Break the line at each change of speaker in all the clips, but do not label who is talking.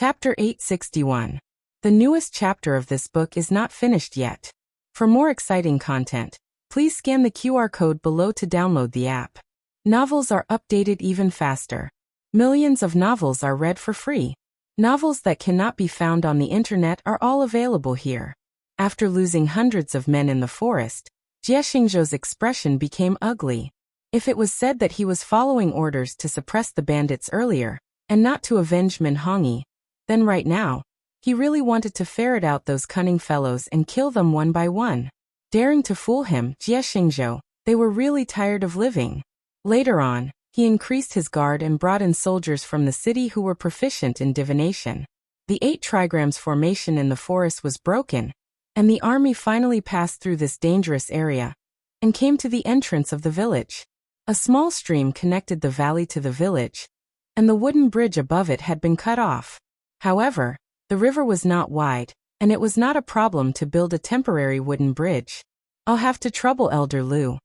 Chapter 861. The newest chapter of this book is not finished yet. For more exciting content, please scan the QR code below to download the app. Novels are updated even faster. Millions of novels are read for free. Novels that cannot be found on the internet are all available here. After losing hundreds of men in the forest, Jie Xingzhou's expression became ugly. If it was said that he was following orders to suppress the bandits earlier, and not to avenge Min Hongyi, then right now, he really wanted to ferret out those cunning fellows and kill them one by one. Daring to fool him, Jie Xingzhou, they were really tired of living. Later on, he increased his guard and brought in soldiers from the city who were proficient in divination. The 8 trigrams formation in the forest was broken, and the army finally passed through this dangerous area and came to the entrance of the village. A small stream connected the valley to the village, and the wooden bridge above it had been cut off. However, the river was not wide, and it was not a problem to build a temporary wooden bridge. "I'll have to trouble Elder Lu,"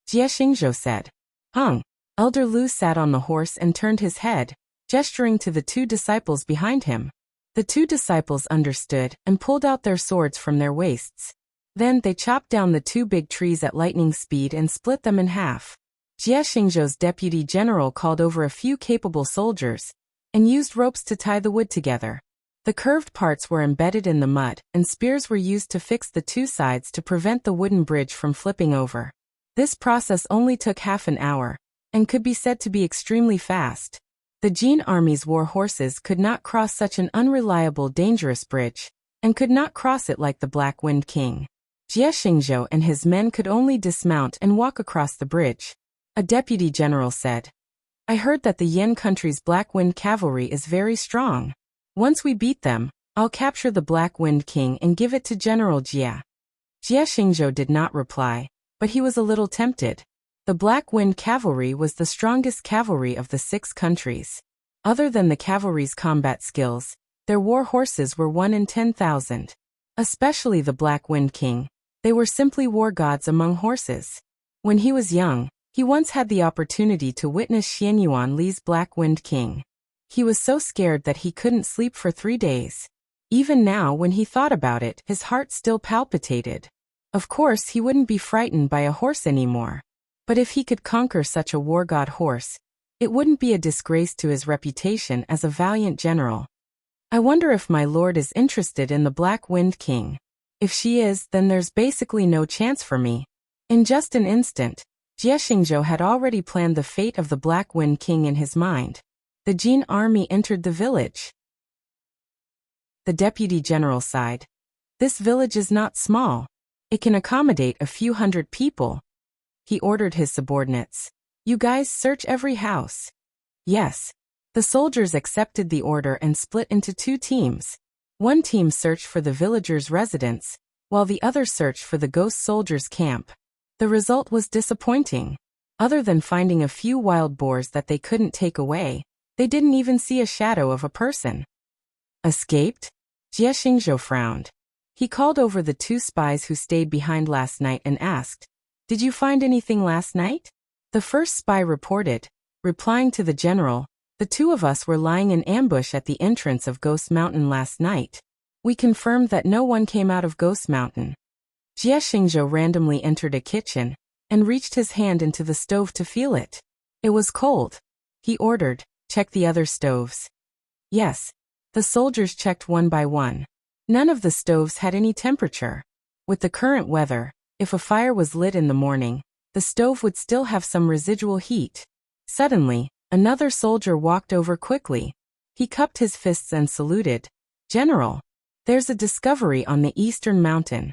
Jie Xingzhou said. Elder Lu sat on the horse and turned his head, gesturing to the 2 disciples behind him. The 2 disciples understood and pulled out their swords from their waists. Then they chopped down the 2 big trees at lightning speed and split them in half. Jie Xingzhou's deputy general called over a few capable soldiers and used ropes to tie the wood together. The curved parts were embedded in the mud, and spears were used to fix the 2 sides to prevent the wooden bridge from flipping over. This process only took half an hour, and could be said to be extremely fast. The Jin army's war horses could not cross such an unreliable, dangerous bridge, and could not cross it like the Black Wind King. Jie Xingzhou and his men could only dismount and walk across the bridge. A deputy general said, "I heard that the Yan country's Black Wind cavalry is very strong. Once we beat them, I'll capture the Black Wind King and give it to General Jie." Jie Xingzhou did not reply, but he was a little tempted. The Black Wind cavalry was the strongest cavalry of the 6 countries. Other than the cavalry's combat skills, their war horses were 1 in 10,000. Especially the Black Wind King, they were simply war gods among horses. When he was young, he once had the opportunity to witness Xianyuan Li's Black Wind King. He was so scared that he couldn't sleep for 3 days. Even now, when he thought about it, his heart still palpitated. Of course, he wouldn't be frightened by a horse anymore. But if he could conquer such a war god horse, it wouldn't be a disgrace to his reputation as a valiant general. "I wonder if my lord is interested in the Black Wind King. If she is, then there's basically no chance for me." In just an instant, Jie Xingzhou had already planned the fate of the Black Wind King in his mind. The Jin army entered the village. The deputy general sighed. "This village is not small. It can accommodate a few hundred people." He ordered his subordinates, "You guys search every house." Yes. The soldiers accepted the order and split into 2 teams. One team searched for the villagers' residence, while the other searched for the ghost soldiers' camp. The result was disappointing. Other than finding a few wild boars that they couldn't take away, they didn't even see a shadow of a person. "Escaped?" Jie Xingzhou frowned. He called over the 2 spies who stayed behind last night and asked, "Did you find anything last night?" The first spy reported, replying to the general, "The 2 of us were lying in ambush at the entrance of Ghost Mountain last night. We confirmed that no one came out of Ghost Mountain." Jie Xingzhou randomly entered a kitchen and reached his hand into the stove to feel it. It was cold. He ordered, "Check the other stoves." Yes. The soldiers checked one by one. None of the stoves had any temperature. With the current weather, if a fire was lit in the morning, the stove would still have some residual heat. Suddenly, another soldier walked over quickly. He cupped his fists and saluted, "General, there's a discovery on the eastern mountain."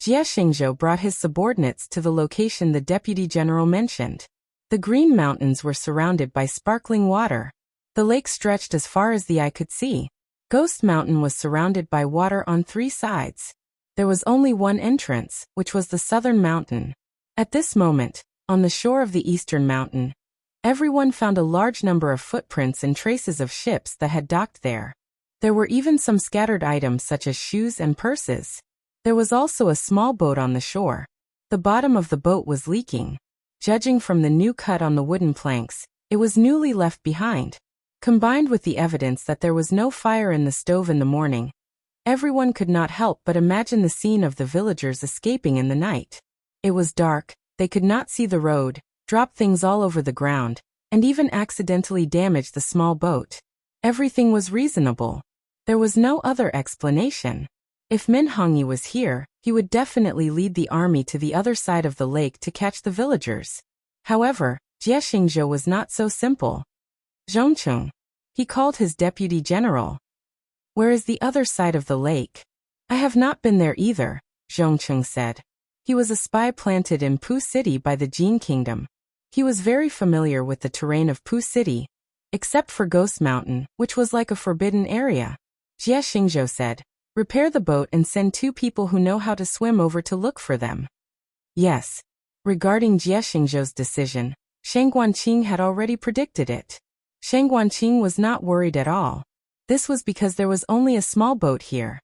Jie Xingzhou brought his subordinates to the location the deputy general mentioned. The Green Mountains were surrounded by sparkling water. The lake stretched as far as the eye could see. Ghost Mountain was surrounded by water on 3 sides. There was only one entrance, which was the southern mountain. At this moment, on the shore of the eastern mountain, everyone found a large number of footprints and traces of ships that had docked there. There were even some scattered items such as shoes and purses. There was also a small boat on the shore. The bottom of the boat was leaking. Judging from the new cut on the wooden planks, it was newly left behind. Combined with the evidence that there was no fire in the stove in the morning, everyone could not help but imagine the scene of the villagers escaping in the night. It was dark, they could not see the road, drop things all over the ground, and even accidentally damage the small boat. Everything was reasonable. There was no other explanation. If Min Hongyi was here, he would definitely lead the army to the other side of the lake to catch the villagers. However, Jie Xingzhou was not so simple. Zhongcheng. He called his deputy general. Where is the other side of the lake? I have not been there either, Zhongcheng said. He was a spy planted in Pu City by the Jin Kingdom. He was very familiar with the terrain of Pu City, except for Ghost Mountain, which was like a forbidden area. Jie Xingzhou said, repair the boat and send 2 people who know how to swim over to look for them. Yes. Regarding Jie Xingzhou's decision, Shang Guanqing had already predicted it. Shang Guanqing was not worried at all. This was because there was only a small boat here.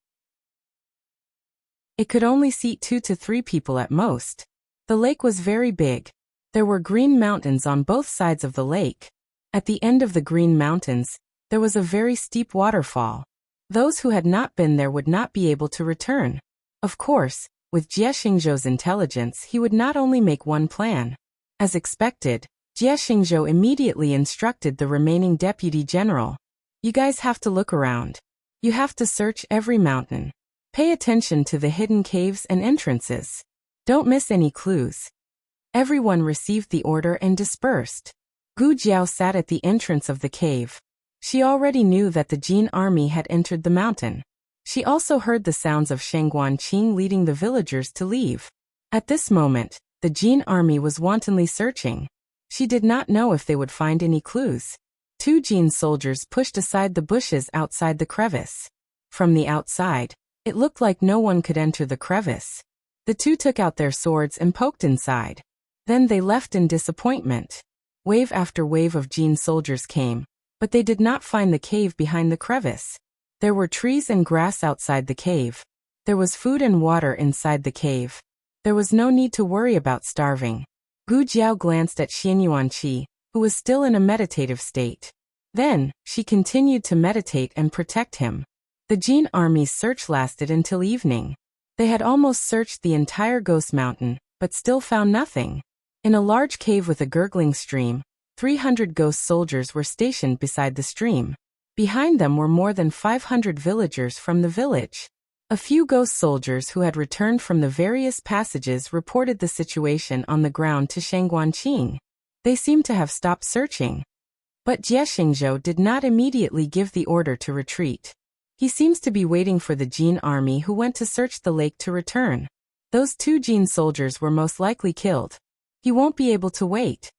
It could only seat 2 to 3 people at most. The lake was very big. There were green mountains on both sides of the lake. At the end of the green mountains, there was a very steep waterfall. Those who had not been there would not be able to return. Of course, with Jie Xingzhou's intelligence, he would not only make one plan. As expected, Jie Xingzhou immediately instructed the remaining deputy general. You guys have to look around. You have to search every mountain. Pay attention to the hidden caves and entrances. Don't miss any clues. Everyone received the order and dispersed. Gu Jiao sat at the entrance of the cave. She already knew that the Jin army had entered the mountain. She also heard the sounds of Shang Guanqing leading the villagers to leave. At this moment, the Jin army was wantonly searching. She did not know if they would find any clues. 2 Jin soldiers pushed aside the bushes outside the crevice. From the outside, it looked like no one could enter the crevice. The 2 took out their swords and poked inside. Then they left in disappointment. Wave after wave of Jin soldiers came, but they did not find the cave behind the crevice. There were trees and grass outside the cave. There was food and water inside the cave. There was no need to worry about starving. Gu Jiao glanced at Xian Yuanqi, who was still in a meditative state. Then, she continued to meditate and protect him. The Jin army's search lasted until evening. They had almost searched the entire Ghost Mountain, but still found nothing. In a large cave with a gurgling stream, 300 ghost soldiers were stationed beside the stream. Behind them were more than 500 villagers from the village. A few ghost soldiers who had returned from the various passages reported the situation on the ground to Shang Guanqing. They seemed to have stopped searching. But Jie Xingzhou did not immediately give the order to retreat. He seems to be waiting for the Jin army who went to search the lake to return. Those 2 Jin soldiers were most likely killed. He won't be able to wait.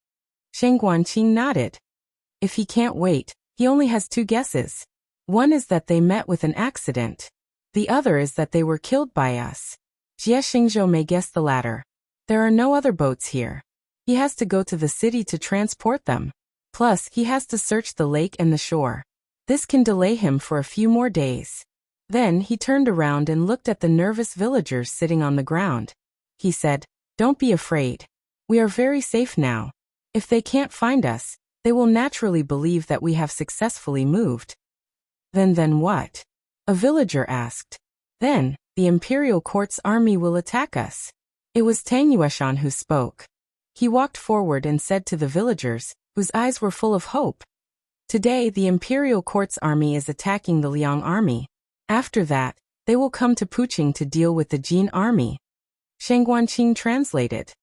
Shang Guanqing nodded. If he can't wait, he only has 2 guesses. One is that they met with an accident. The other is that they were killed by us. Jie Xingzhou may guess the latter. There are no other boats here. He has to go to the city to transport them. Plus, he has to search the lake and the shore. This can delay him for a few more days. Then he turned around and looked at the nervous villagers sitting on the ground. He said, "Don't be afraid. We are very safe now. If they can't find us, they will naturally believe that we have successfully moved." Then what? A villager asked. Then, the imperial court's army will attack us. It was Tang Yueshan who spoke. He walked forward and said to the villagers, whose eyes were full of hope, "Today the imperial court's army is attacking the Liang army. After that, they will come to Puqing to deal with the Jin army." Shang Guanqing translated.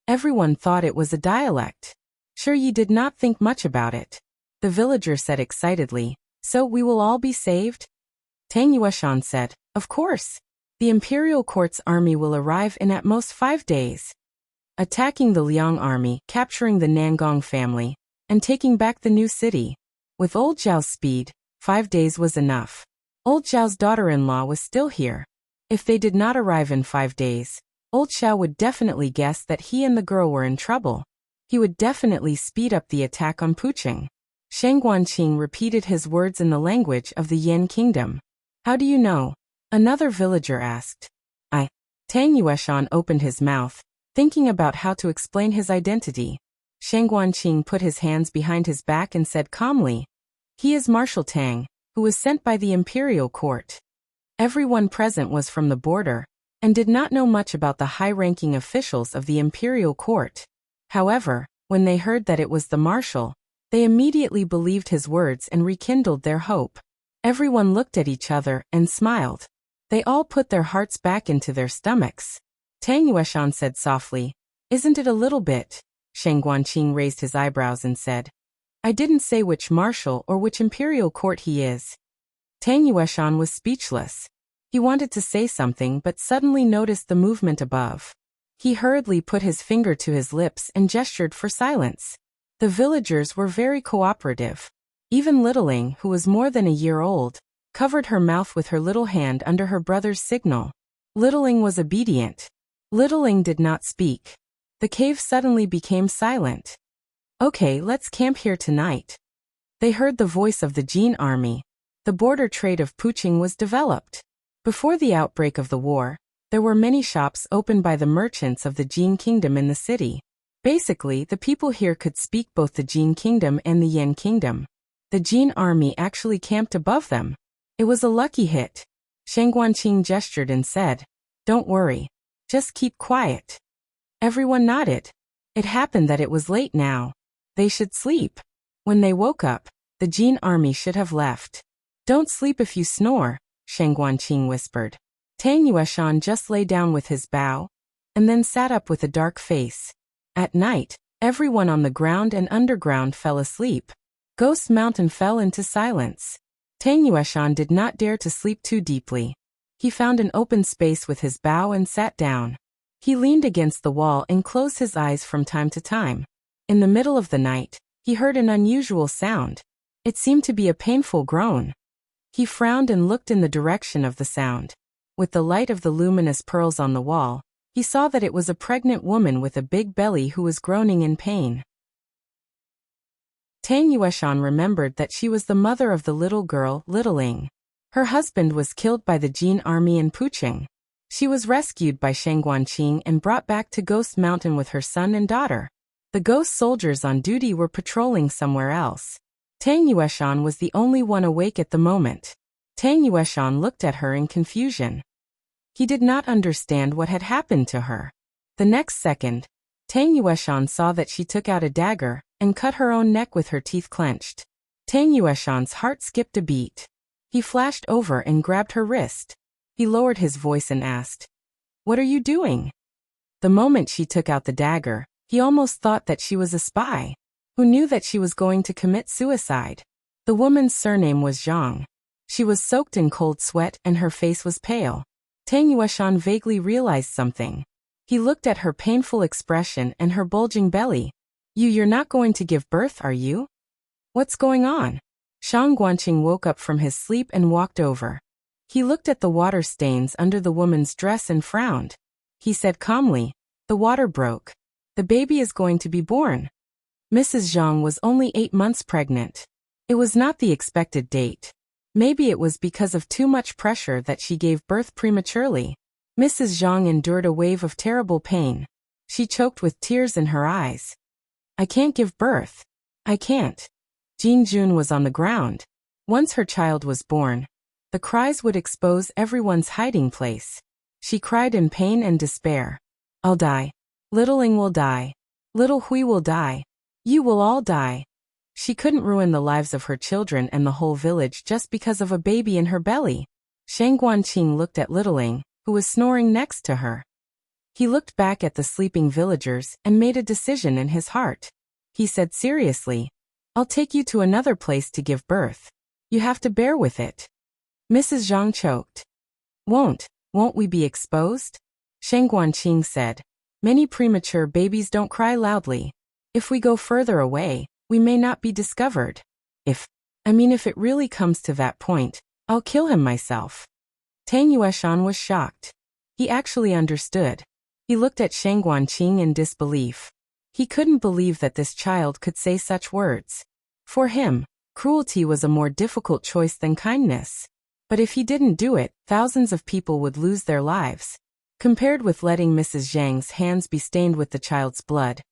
Everyone thought it was a dialect. Sure, Yi did not think much about it. The villager said excitedly, "So we will all be saved?" Tang Yueshan said, "Of course. The imperial court's army will arrive in at most 5 days. Attacking the Liang army, capturing the Nangong family, and taking back the new city. With old Zhao's speed, 5 days was enough. Old Zhao's daughter-in-law was still here. If they did not arrive in 5 days, old Zhao would definitely guess that he and the girl were in trouble. He would definitely speed up the attack on Puqing." Shang Guanqing repeated his words in the language of the Yan kingdom. "How do you know?" another villager asked. Tang Yueshan opened his mouth, thinking about how to explain his identity. Shang Guanqing put his hands behind his back and said calmly, "He is Marshal Tang, who was sent by the imperial court." Everyone present was from the border, and did not know much about the high-ranking officials of the imperial court. However, when they heard that it was the marshal, they immediately believed his words and rekindled their hope. Everyone looked at each other and smiled. They all put their hearts back into their stomachs. Tang Yueshan said softly, "Isn't it a little bit?" Shang Guanqing raised his eyebrows and said, "I didn't say which marshal or which imperial court he is." Tang Yueshan was speechless. He wanted to say something but suddenly noticed the movement above. He hurriedly put his finger to his lips and gestured for silence. The villagers were very cooperative. Even Littling, who was more than a year old, covered her mouth with her little hand under her brother's signal. Littling was obedient. Littling did not speak. The cave suddenly became silent. "Okay, let's camp here tonight." They heard the voice of the Jin army. The border trade of poaching was developed. Before the outbreak of the war, there were many shops opened by the merchants of the Jin kingdom in the city. Basically, the people here could speak both the Jin kingdom and the Yan kingdom. The Jin army actually camped above them. It was a lucky hit. Shang Guanqing gestured and said, "Don't worry. Just keep quiet." Everyone nodded. It happened that it was late now. They should sleep. When they woke up, the Jin army should have left. "Don't sleep if you snore," Shang Guanqing whispered. Tang Yueshan just lay down with his bow, and then sat up with a dark face. At night, everyone on the ground and underground fell asleep. Ghost Mountain fell into silence. Tang Yueshan did not dare to sleep too deeply. He found an open space with his bow and sat down. He leaned against the wall and closed his eyes from time to time. In the middle of the night, he heard an unusual sound. It seemed to be a painful groan. He frowned and looked in the direction of the sound. With the light of the luminous pearls on the wall, he saw that it was a pregnant woman with a big belly who was groaning in pain. Tang Yueshan remembered that she was the mother of the little girl, Littling. Her husband was killed by the Jin army in Pucheng. She was rescued by Shang Guanqing and brought back to Ghost Mountain with her son and daughter. The ghost soldiers on duty were patrolling somewhere else. Tang Yueshan was the only one awake at the moment. Tang Yueshan looked at her in confusion. He did not understand what had happened to her. The next second, Tang Yueshan saw that she took out a dagger and cut her own neck with her teeth clenched. Tang Yueshan's heart skipped a beat. He flashed over and grabbed her wrist. He lowered his voice and asked, "What are you doing?" The moment she took out the dagger, he almost thought that she was a spy, who knew that she was going to commit suicide. The woman's surname was Zhang. She was soaked in cold sweat and her face was pale. Tang Yueshan vaguely realized something. He looked at her painful expression and her bulging belly. You're not going to give birth, are you? What's going on?" Shang Guanqing woke up from his sleep and walked over. He looked at the water stains under the woman's dress and frowned. He said calmly, "The water broke. The baby is going to be born." Mrs. Zhang was only 8 months pregnant. It was not the expected date. Maybe it was because of too much pressure that she gave birth prematurely. Mrs. Zhang endured a wave of terrible pain. She choked with tears in her eyes. "I can't give birth. I can't." Jin Jun was on the ground. Once her child was born, the cries would expose everyone's hiding place. She cried in pain and despair. "I'll die. Littling will die. Little Hui will die. You will all die." She couldn't ruin the lives of her children and the whole village just because of a baby in her belly. Shang Guanqing looked at Littling, who was snoring next to her. He looked back at the sleeping villagers and made a decision in his heart. He said seriously, "I'll take you to another place to give birth. You have to bear with it." Mrs. Zhang choked. Won't we be exposed?" Shang Guanqing said. "Many premature babies don't cry loudly. If we go further away, we may not be discovered. If it really comes to that point, I'll kill him myself." Tang Yueshan was shocked. He actually understood. He looked at Shang Guanqing in disbelief. He couldn't believe that this child could say such words. For him, cruelty was a more difficult choice than kindness. But if he didn't do it, thousands of people would lose their lives. Compared with letting Mrs. Zhang's hands be stained with the child's blood,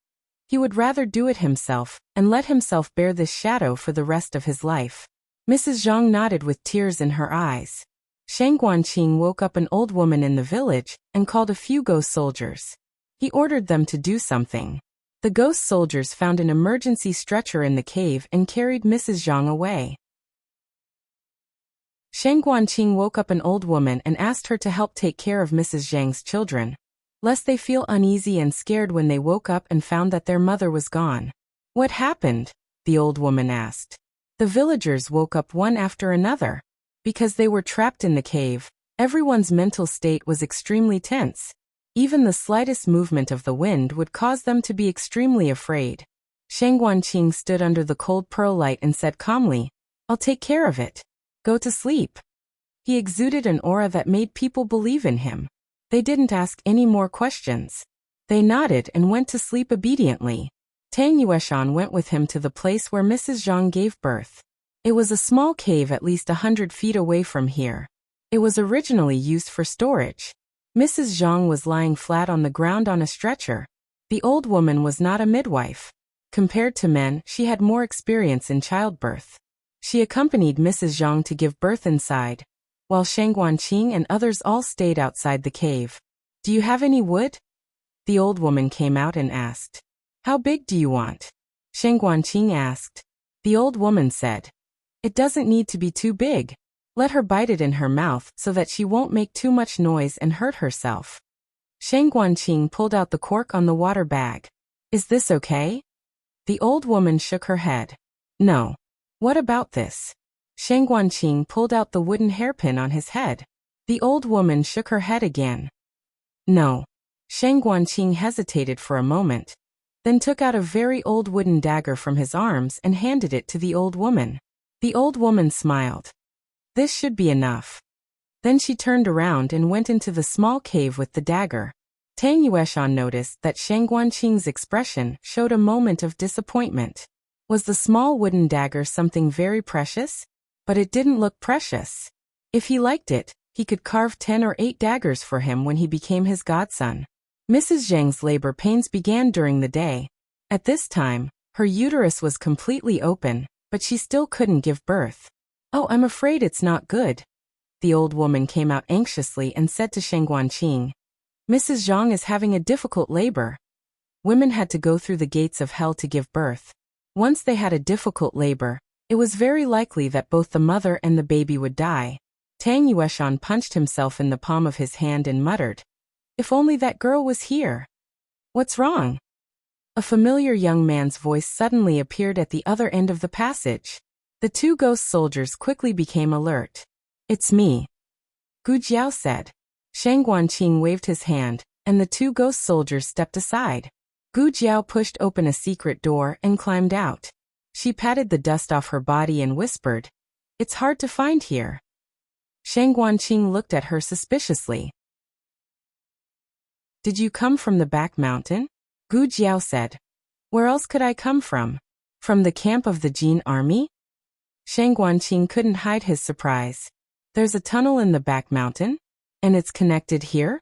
He would rather do it himself, and let himself bear this shadow for the rest of his life. Mrs. Zhang nodded with tears in her eyes. Shang Guanqing woke up an old woman in the village, and called a few ghost soldiers. He ordered them to do something. The ghost soldiers found an emergency stretcher in the cave and carried Mrs. Zhang away. Shang Guanqing woke up an old woman and asked her to help take care of Mrs. Zhang's children, lest they feel uneasy and scared when they woke up and found that their mother was gone. What happened? The old woman asked. The villagers woke up one after another. Because they were trapped in the cave, everyone's mental state was extremely tense. Even the slightest movement of the wind would cause them to be extremely afraid. Shang Guanqing stood under the cold pearl light and said calmly, "I'll take care of it. Go to sleep." He exuded an aura that made people believe in him. They didn't ask any more questions. They nodded and went to sleep obediently. Tang Yueshan went with him to the place where Mrs. Zhang gave birth. It was a small cave at least 100 feet away from here. It was originally used for storage. Mrs. Zhang was lying flat on the ground on a stretcher. The old woman was not a midwife. Compared to men, she had more experience in childbirth. She accompanied Mrs. Zhang to give birth inside, while Shang Guanqing and others all stayed outside the cave. "Do you have any wood?" The old woman came out and asked. "How big do you want?" Shang Guanqing asked. The old woman said, "It doesn't need to be too big. Let her bite it in her mouth so that she won't make too much noise and hurt herself." Shang Guanqing pulled out the cork on the water bag. "Is this okay?" The old woman shook her head. "No. What about this?" Shang Guanqing pulled out the wooden hairpin on his head. The old woman shook her head again. "No." Shang Guanqing hesitated for a moment, then took out a very old wooden dagger from his arms and handed it to the old woman. The old woman smiled. "This should be enough." Then she turned around and went into the small cave with the dagger. Tang Yueshan noticed that Shang Guanqing's expression showed a moment of disappointment. Was the small wooden dagger something very precious? But it didn't look precious. If he liked it, he could carve 10 or 8 daggers for him when he became his godson. Mrs. Zhang's labor pains began during the day. At this time, her uterus was completely open, but she still couldn't give birth. "Oh, I'm afraid it's not good." The old woman came out anxiously and said to Shang Guanqing, "Mrs. Zhang is having a difficult labor." Women had to go through the gates of hell to give birth. Once they had a difficult labor, it was very likely that both the mother and the baby would die. Tang Yueshan punched himself in the palm of his hand and muttered, "If only that girl was here." "What's wrong?" A familiar young man's voice suddenly appeared at the other end of the passage. The 2 ghost soldiers quickly became alert. "It's me," Gu Jiao said. Shang Guanqing waved his hand, and the 2 ghost soldiers stepped aside. Gu Jiao pushed open a secret door and climbed out. She patted the dust off her body and whispered, "It's hard to find here." Shang Guanqing looked at her suspiciously. "Did you come from the back mountain?" Gu Jiao said. "Where else could I come from? From the camp of the Jin army?" Shang Guanqing couldn't hide his surprise. "There's a tunnel in the back mountain? And it's connected here?"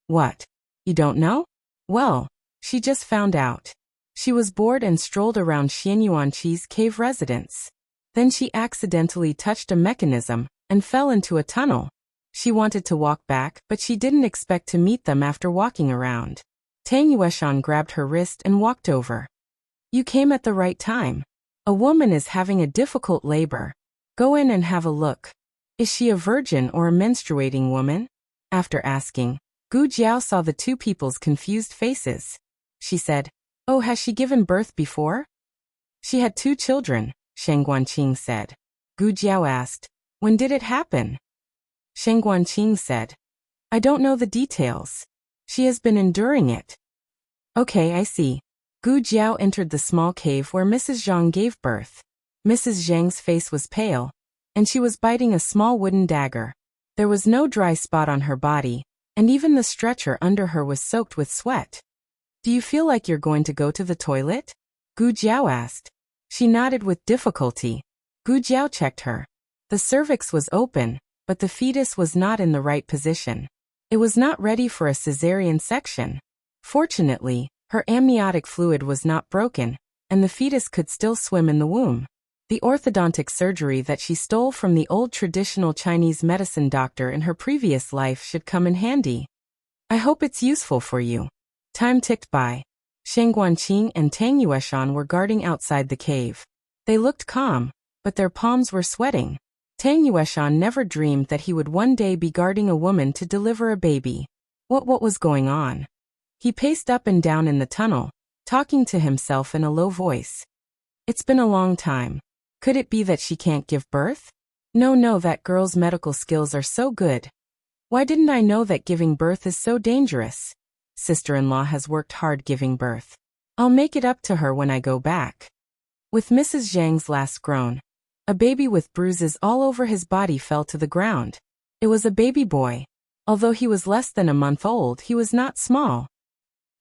"What? You don't know?" "Well, she just found out." She was bored and strolled around Xian Yuanqi's cave residence. Then she accidentally touched a mechanism and fell into a tunnel. She wanted to walk back, but she didn't expect to meet them after walking around. Tang Yueshan grabbed her wrist and walked over. "You came at the right time. A woman is having a difficult labor. Go in and have a look. Is she a virgin or a menstruating woman?" After asking, Gu Jiao saw the 2 people's confused faces. She said, "Oh, has she given birth before?" "She had 2 children, Shang Guanqing said. Gu Jiao asked, "When did it happen?" Shang Guanqing said, "I don't know the details. She has been enduring it." "Okay, I see." Gu Jiao entered the small cave where Mrs. Zhang gave birth. Mrs. Zhang's face was pale, and she was biting a small wooden dagger. There was no dry spot on her body, and even the stretcher under her was soaked with sweat. "Do you feel like you're going to go to the toilet?" Gu Jiao asked. She nodded with difficulty. Gu Jiao checked her. The cervix was open, but the fetus was not in the right position. It was not ready for a cesarean section. Fortunately, Her amniotic fluid was not broken, and the fetus could still swim in the womb. The orthodontic surgery that she stole from the old traditional Chinese medicine doctor in her previous life should come in handy. I hope it's useful for you. Time ticked by. Shang Guanqing and Tang Yueshan were guarding outside the cave. They looked calm, but their palms were sweating. Tang Yueshan never dreamed that he would one day be guarding a woman to deliver a baby. What was going on? He paced up and down in the tunnel, talking to himself in a low voice. It's been a long time. Could it be that she can't give birth? No, that girl's medical skills are so good. Why didn't I know that giving birth is so dangerous? Sister-in-law has worked hard giving birth. I'll make it up to her when I go back. With Mrs. Zhang's last groan, a baby with bruises all over his body fell to the ground. It was a baby boy. Although he was less than a month old, he was not small.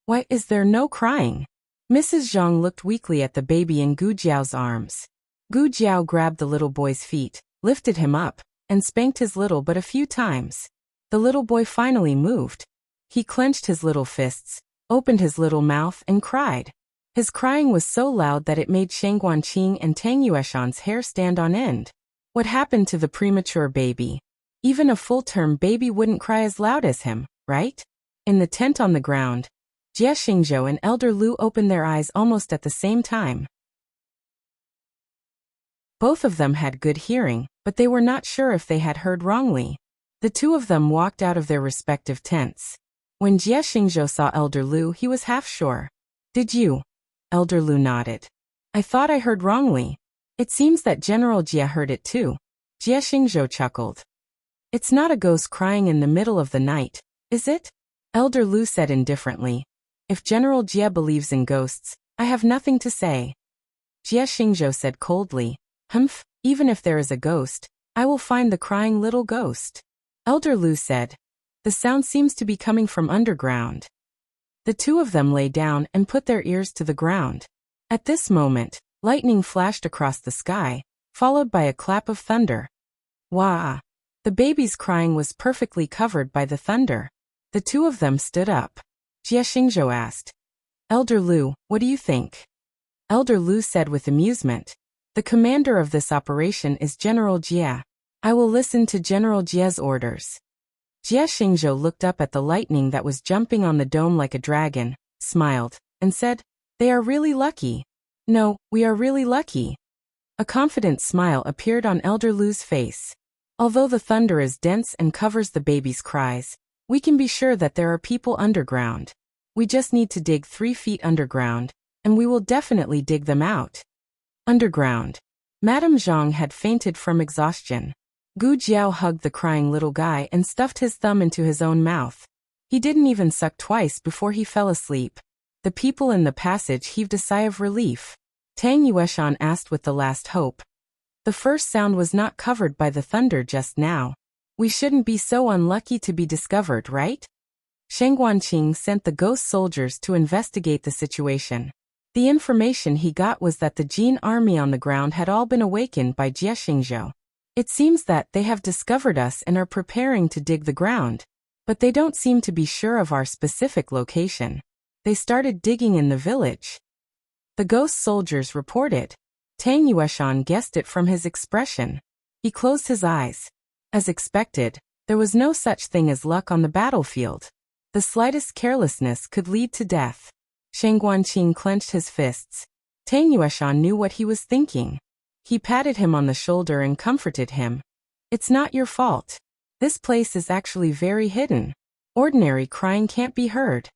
Why is there no crying? Mrs. Zhang looked weakly at the baby in Gu Jiao's arms. Gu Jiao grabbed the little boy's feet, lifted him up, and spanked his little but a few times. The little boy finally moved. He clenched his little fists, opened his little mouth, and cried. His crying was so loud that it made Shang Guanqing and Tang Yueshan's hair stand on end. What happened to the premature baby? Even a full-term baby wouldn't cry as loud as him, right? In the tent on the ground, Jie Xingzhou and Elder Lu opened their eyes almost at the same time. Both of them had good hearing, but they were not sure if they had heard wrongly. The two of them walked out of their respective tents. When Jie Xingzhou saw Elder Lu, he was half sure. Did you? Elder Lu nodded. I thought I heard wrongly. It seems that General Jie heard it too. Jie Xingzhou chuckled. It's not a ghost crying in the middle of the night, is it? Elder Lu said indifferently. If General Jie believes in ghosts, I have nothing to say. Jie Xingzhou said coldly. Humph, even if there is a ghost, I will find the crying little ghost. Elder Lu said. The sound seems to be coming from underground. The two of them lay down and put their ears to the ground. At this moment, lightning flashed across the sky, followed by a clap of thunder. Wah! The baby's crying was perfectly covered by the thunder. The two of them stood up. Jie Xingzhou asked. Elder Lu, what do you think? Elder Lu said with amusement. The commander of this operation is General Jie. I will listen to General Jie's orders. Jie Xingzhou looked up at the lightning that was jumping on the dome like a dragon, smiled, and said, They are really lucky. No, we are really lucky. A confident smile appeared on Elder Lu's face. Although the thunder is dense and covers the baby's cries, we can be sure that there are people underground. We just need to dig 3 feet underground, and we will definitely dig them out. Underground. Madame Zhang had fainted from exhaustion. Gu Jiao hugged the crying little guy and stuffed his thumb into his own mouth. He didn't even suck twice before he fell asleep. The people in the passage heaved a sigh of relief. Tang Yueshan asked with the last hope. The first sound was not covered by the thunder just now. We shouldn't be so unlucky to be discovered, right? Shang Guanqing sent the ghost soldiers to investigate the situation. The information he got was that the Jin army on the ground had all been awakened by Jie Xingzhou. It seems that they have discovered us and are preparing to dig the ground. But they don't seem to be sure of our specific location. They started digging in the village. The ghost soldiers reported. Tang Yueshan guessed it from his expression. He closed his eyes. As expected, there was no such thing as luck on the battlefield. The slightest carelessness could lead to death. Shang Guanqing clenched his fists. Tang Yueshan knew what he was thinking. He patted him on the shoulder and comforted him. It's not your fault. This place is actually very hidden. Ordinary crying can't be heard.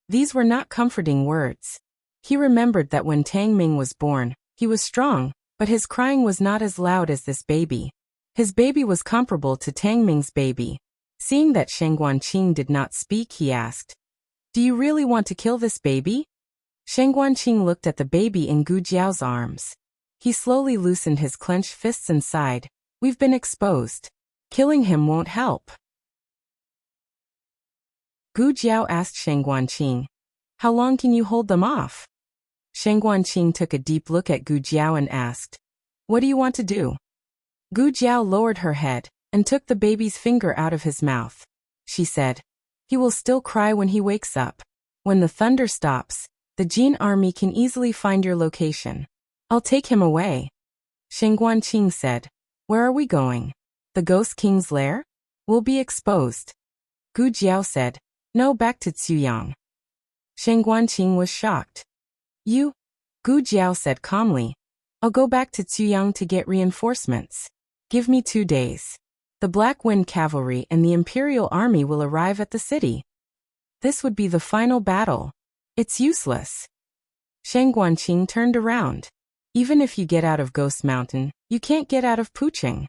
These were not comforting words. He remembered that when Tang Ming was born, he was strong, but his crying was not as loud as this baby. His baby was comparable to Tang Ming's baby. Seeing that Shang Guanqing did not speak, he asked, Do you really want to kill this baby? Shang Guanqing looked at the baby in Gu Jiao's arms. He slowly loosened his clenched fists and sighed. We've been exposed. Killing him won't help. Gu Jiao asked Shang Guanqing, How long can you hold them off? Shang Guanqing took a deep look at Gu Jiao and asked, What do you want to do? Gu Jiao lowered her head and took the baby's finger out of his mouth. She said, He will still cry when he wakes up. When the thunder stops, The Jin army can easily find your location. I'll take him away. Shen Guanqing said. Where are we going? The Ghost King's lair? We'll be exposed. Gu Jiao said. No, back to Cuyang. Shen Guanqing was shocked. You? Gu Jiao said calmly. I'll go back to Cuyang to get reinforcements. Give me 2 days. The Black Wind Cavalry and the Imperial Army will arrive at the city. This would be the final battle. It's useless. Shen Guanqing turned around. Even if you get out of Ghost Mountain, you can't get out of Pucheng.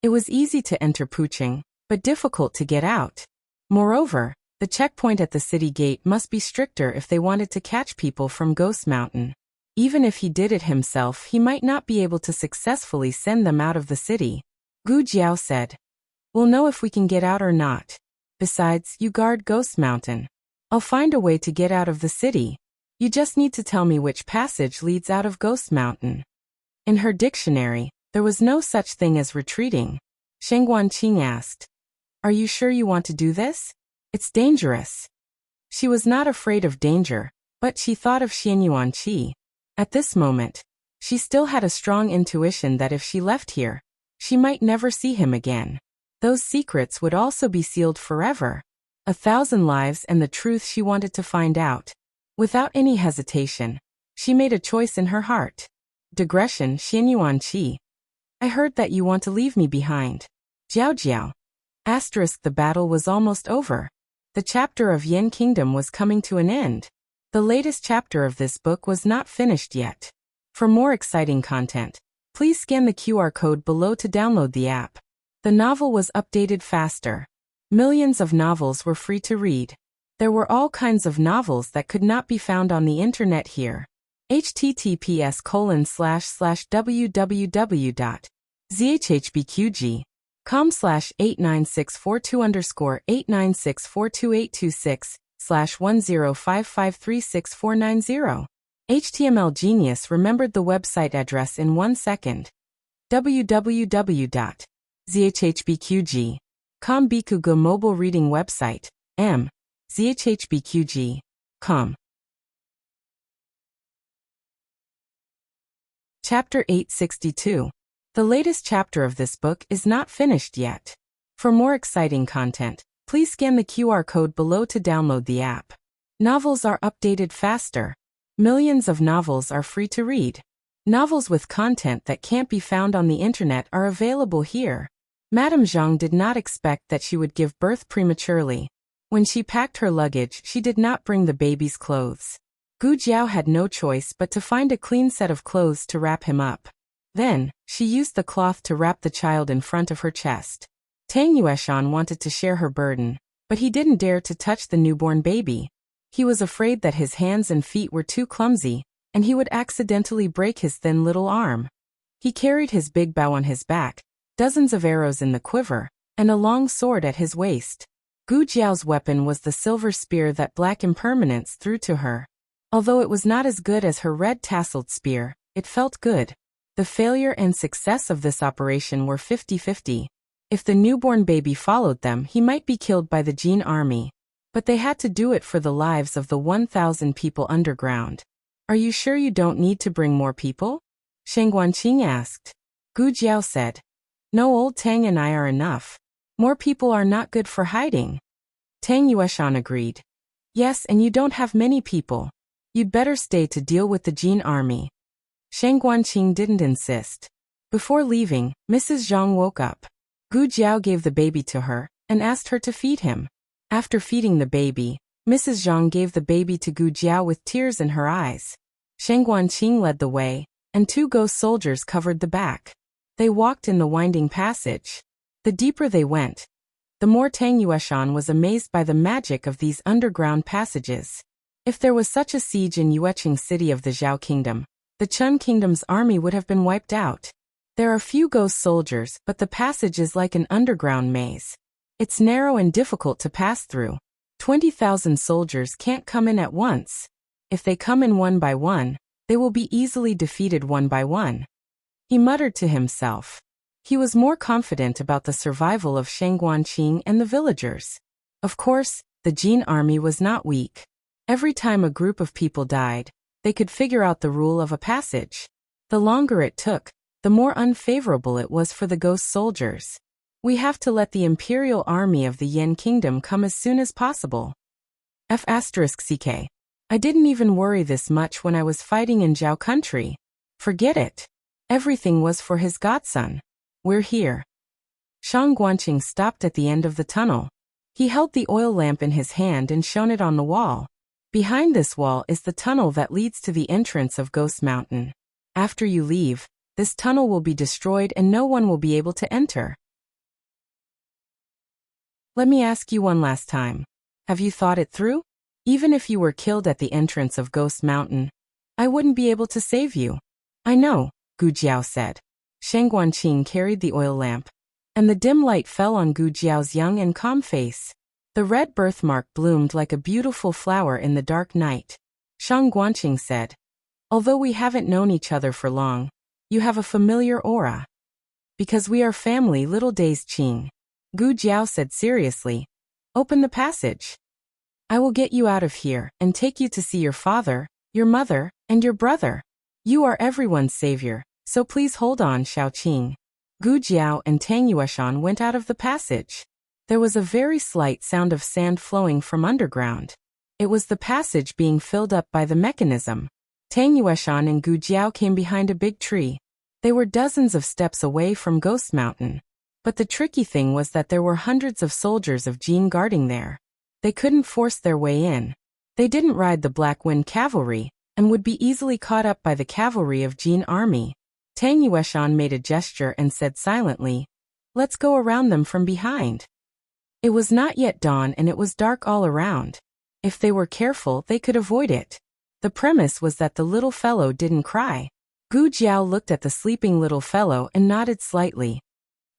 It was easy to enter Pucheng, but difficult to get out. Moreover, the checkpoint at the city gate must be stricter if they wanted to catch people from Ghost Mountain. Even if he did it himself, he might not be able to successfully send them out of the city. Gu Jiao said. We'll know if we can get out or not. Besides, you guard Ghost Mountain. I'll find a way to get out of the city. You just need to tell me which passage leads out of Ghost Mountain. In her dictionary, there was no such thing as retreating. Shen Guanqing asked. Are you sure you want to do this? It's dangerous. She was not afraid of danger, but she thought of Xian Yuanqi. At this moment, she still had a strong intuition that if she left here, she might never see him again. Those secrets would also be sealed forever. 1,000 lives and the truth she wanted to find out. Without any hesitation, she made a choice in her heart. Digression. Xian Yuanqi. I heard that you want to leave me behind. Jiao Jiao. Asterisk. The battle was almost over. The chapter of Yan Kingdom was coming to an end. The latest chapter of this book was not finished yet. For more exciting content, please scan the QR code below to download the app. The novel was updated faster. Millions of novels were free to read. There were all kinds of novels that could not be found on the internet here. https://www.zhhbqg.com/89642_8964286/1055364990. HTML Genius remembered the website address in 1 second. www.zhhbqg.com Bikugo mobile reading website. zhhbqg.com. Chapter 862. The latest chapter of this book is not finished yet. For more exciting content, please scan the QR code below to download the app. Novels are updated faster. Millions of novels are free to read. Novels with content that can't be found on the internet are available here. Madame Zhang did not expect that she would give birth prematurely. When she packed her luggage, she did not bring the baby's clothes. Gu Jiao had no choice but to find a clean set of clothes to wrap him up. Then, she used the cloth to wrap the child in front of her chest. Tang Yueshan wanted to share her burden, but he didn't dare to touch the newborn baby. He was afraid that his hands and feet were too clumsy, and he would accidentally break his thin little arm. He carried his big bow on his back, dozens of arrows in the quiver, and a long sword at his waist. Gu Jiao's weapon was the silver spear that Black Impermanence threw to her. Although it was not as good as her red tasseled spear, it felt good. The failure and success of this operation were 50-50. If the newborn baby followed them, he might be killed by the Jin army. But they had to do it for the lives of the 1,000 people underground. Are you sure you don't need to bring more people? Shen Guanqing asked. Gu Jiao said. No, old Tang and I are enough. More people are not good for hiding. Tang Yueshan agreed. Yes, and you don't have many people. You'd better stay to deal with the Jin army. Shen Guanqing didn't insist. Before leaving, Mrs. Zhang woke up. Gu Jiao gave the baby to her and asked her to feed him. After feeding the baby, Mrs. Zhang gave the baby to Gu Jiao with tears in her eyes. Shen Guanqing led the way, and 2 ghost soldiers covered the back. They walked in the winding passage. The deeper they went, the more Tang Yueshan was amazed by the magic of these underground passages. If there was such a siege in Yueching city of the Zhao Kingdom, the Chun Kingdom's army would have been wiped out. There are few ghost soldiers, but the passage is like an underground maze. It's narrow and difficult to pass through. 20,000 soldiers can't come in at once. If they come in one by one, they will be easily defeated one by one. He muttered to himself. He was more confident about the survival of Shen Guanqing and the villagers. Of course, the Jin army was not weak. Every time a group of people died, they could figure out the rule of a passage. The longer it took, the more unfavorable it was for the ghost soldiers. We have to let the imperial army of the Yen Kingdom come as soon as possible. F***ck. I didn't even worry this much when I was fighting in Zhao country. Forget it. Everything was for his godson. We're here. Shang Guanqing stopped at the end of the tunnel. He held the oil lamp in his hand and shone it on the wall. Behind this wall is the tunnel that leads to the entrance of Ghost Mountain. After you leave, this tunnel will be destroyed and no one will be able to enter. Let me ask you one last time. Have you thought it through? Even if you were killed at the entrance of Ghost Mountain, I wouldn't be able to save you. I know, Gu Jiao said. Shang Guanqing carried the oil lamp, and the dim light fell on Gu Jiao's young and calm face. The red birthmark bloomed like a beautiful flower in the dark night. Shang Guanqing said, although we haven't known each other for long, you have a familiar aura. Because we are family, little days Qing. Gu Jiao said seriously. Open the passage. I will get you out of here and take you to see your father, your mother, and your brother. You are everyone's savior, so please hold on, Shaoqing. Gu Jiao and Tang Yueshan went out of the passage. There was a very slight sound of sand flowing from underground. It was the passage being filled up by the mechanism. Tang Yueshan and Gu Jiao came behind a big tree. They were dozens of steps away from Ghost Mountain. But the tricky thing was that there were hundreds of soldiers of Jin guarding there. They couldn't force their way in. They didn't ride the Black Wind cavalry, and would be easily caught up by the cavalry of Jin army. Tang Yueshan made a gesture and said silently, let's go around them from behind. It was not yet dawn and it was dark all around. If they were careful, they could avoid it. The premise was that the little fellow didn't cry. Gu Jiao looked at the sleeping little fellow and nodded slightly.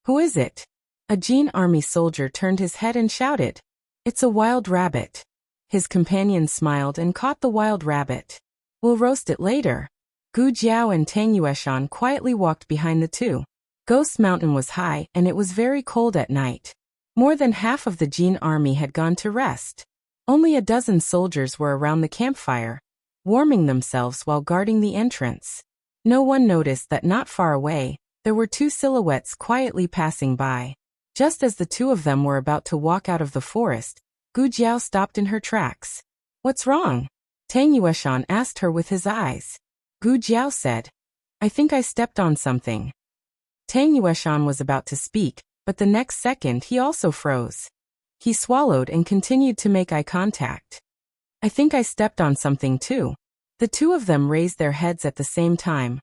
Who is it? A Jin army soldier turned his head and shouted. It's a wild rabbit. His companion smiled and caught the wild rabbit. We'll roast it later. Gu Jiao and Tang Yueshan quietly walked behind the two. Ghost Mountain was high and it was very cold at night. More than half of the Jin army had gone to rest. Only a dozen soldiers were around the campfire, warming themselves while guarding the entrance. No one noticed that not far away, there were two silhouettes quietly passing by. Just as the two of them were about to walk out of the forest, Gu Jiao stopped in her tracks. What's wrong? Tang Yueshan asked her with his eyes. Gu Jiao said, I think I stepped on something. Tang Yueshan was about to speak, but the next second he also froze. He swallowed and continued to make eye contact. I think I stepped on something too. The two of them raised their heads at the same time,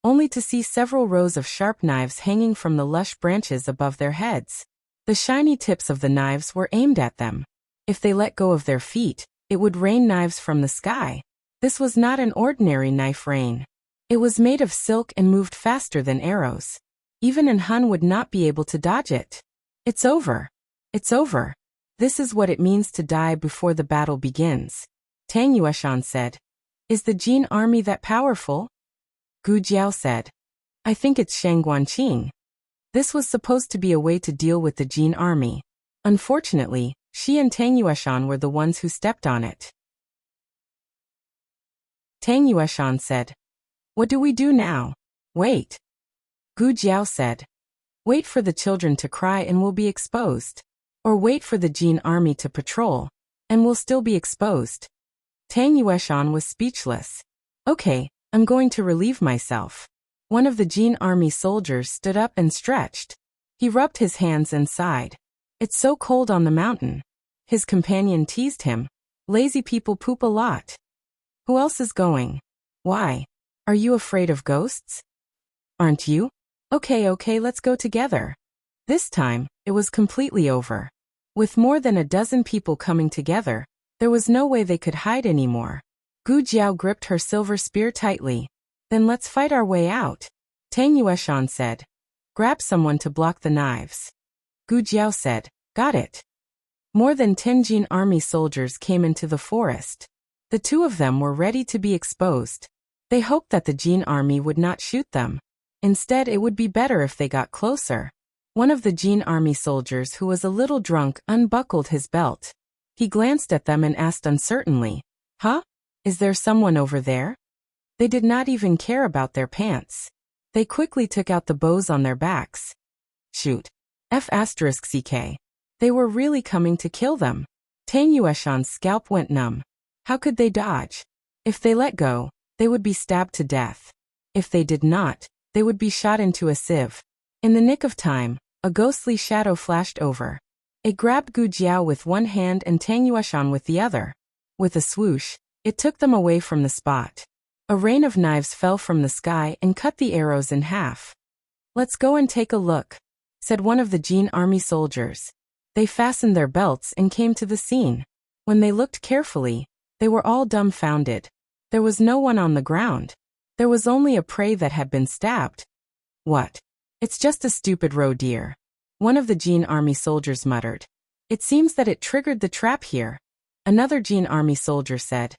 only to see several rows of sharp knives hanging from the lush branches above their heads. The shiny tips of the knives were aimed at them. If they let go of their feet, it would rain knives from the sky. This was not an ordinary knife rain. It was made of silk and moved faster than arrows. Even an Hun would not be able to dodge it. It's over. It's over. This is what it means to die before the battle begins. Tang Yueshan said. Is the Jin army that powerful? Gu Jiao said. I think it's Shang Guanqing. This was supposed to be a way to deal with the Jin army. Unfortunately, she and Tang Yueshan were the ones who stepped on it. Tang Yueshan said. What do we do now? Wait. Gu Jiao said. Wait for the children to cry and we'll be exposed. Or wait for the Jin army to patrol, and we'll still be exposed. Tang Yueshan was speechless. Okay, I'm going to relieve myself. One of the Jin army soldiers stood up and stretched. He rubbed his hands and sighed. It's so cold on the mountain. His companion teased him. Lazy people poop a lot. Who else is going? Why? Are you afraid of ghosts? Aren't you? Okay, let's go together. This time, it was completely over. With more than a dozen people coming together, there was no way they could hide anymore. Gu Jiao gripped her silver spear tightly. Then let's fight our way out. Tang Yueshan said. Grab someone to block the knives. Gu Jiao said. Got it. More than 10 Jin army soldiers came into the forest. The two of them were ready to be exposed. They hoped that the Jin army would not shoot them. Instead, it would be better if they got closer. One of the Jin army soldiers, who was a little drunk, unbuckled his belt. He glanced at them and asked uncertainly, Huh? Is there someone over there? They did not even care about their pants. They quickly took out the bows on their backs. Shoot. F***ck. They were really coming to kill them. Tang Yueshan's scalp went numb. How could they dodge? If they let go, they would be stabbed to death. If they did not, they would be shot into a sieve. In the nick of time, a ghostly shadow flashed over. It grabbed Gu Jiao with one hand and Tang Yueshan with the other. With a swoosh, it took them away from the spot. A rain of knives fell from the sky and cut the arrows in half. Let's go and take a look, said one of the Jin army soldiers. They fastened their belts and came to the scene. When they looked carefully, they were all dumbfounded. There was no one on the ground. There was only a prey that had been stabbed. What? It's just a stupid roe deer, one of the Jin army soldiers muttered. It seems that it triggered the trap here. Another Jin army soldier said.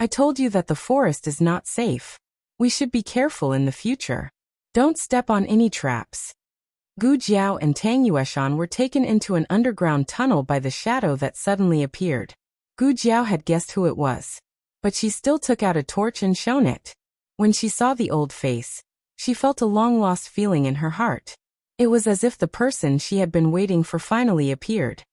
I told you that the forest is not safe. We should be careful in the future. Don't step on any traps. Gu Jiao and Tang Yueshan were taken into an underground tunnel by the shadow that suddenly appeared. Gu Jiao had guessed who it was, but she still took out a torch and shone it. When she saw the old face, she felt a long-lost feeling in her heart. It was as if the person she had been waiting for finally appeared.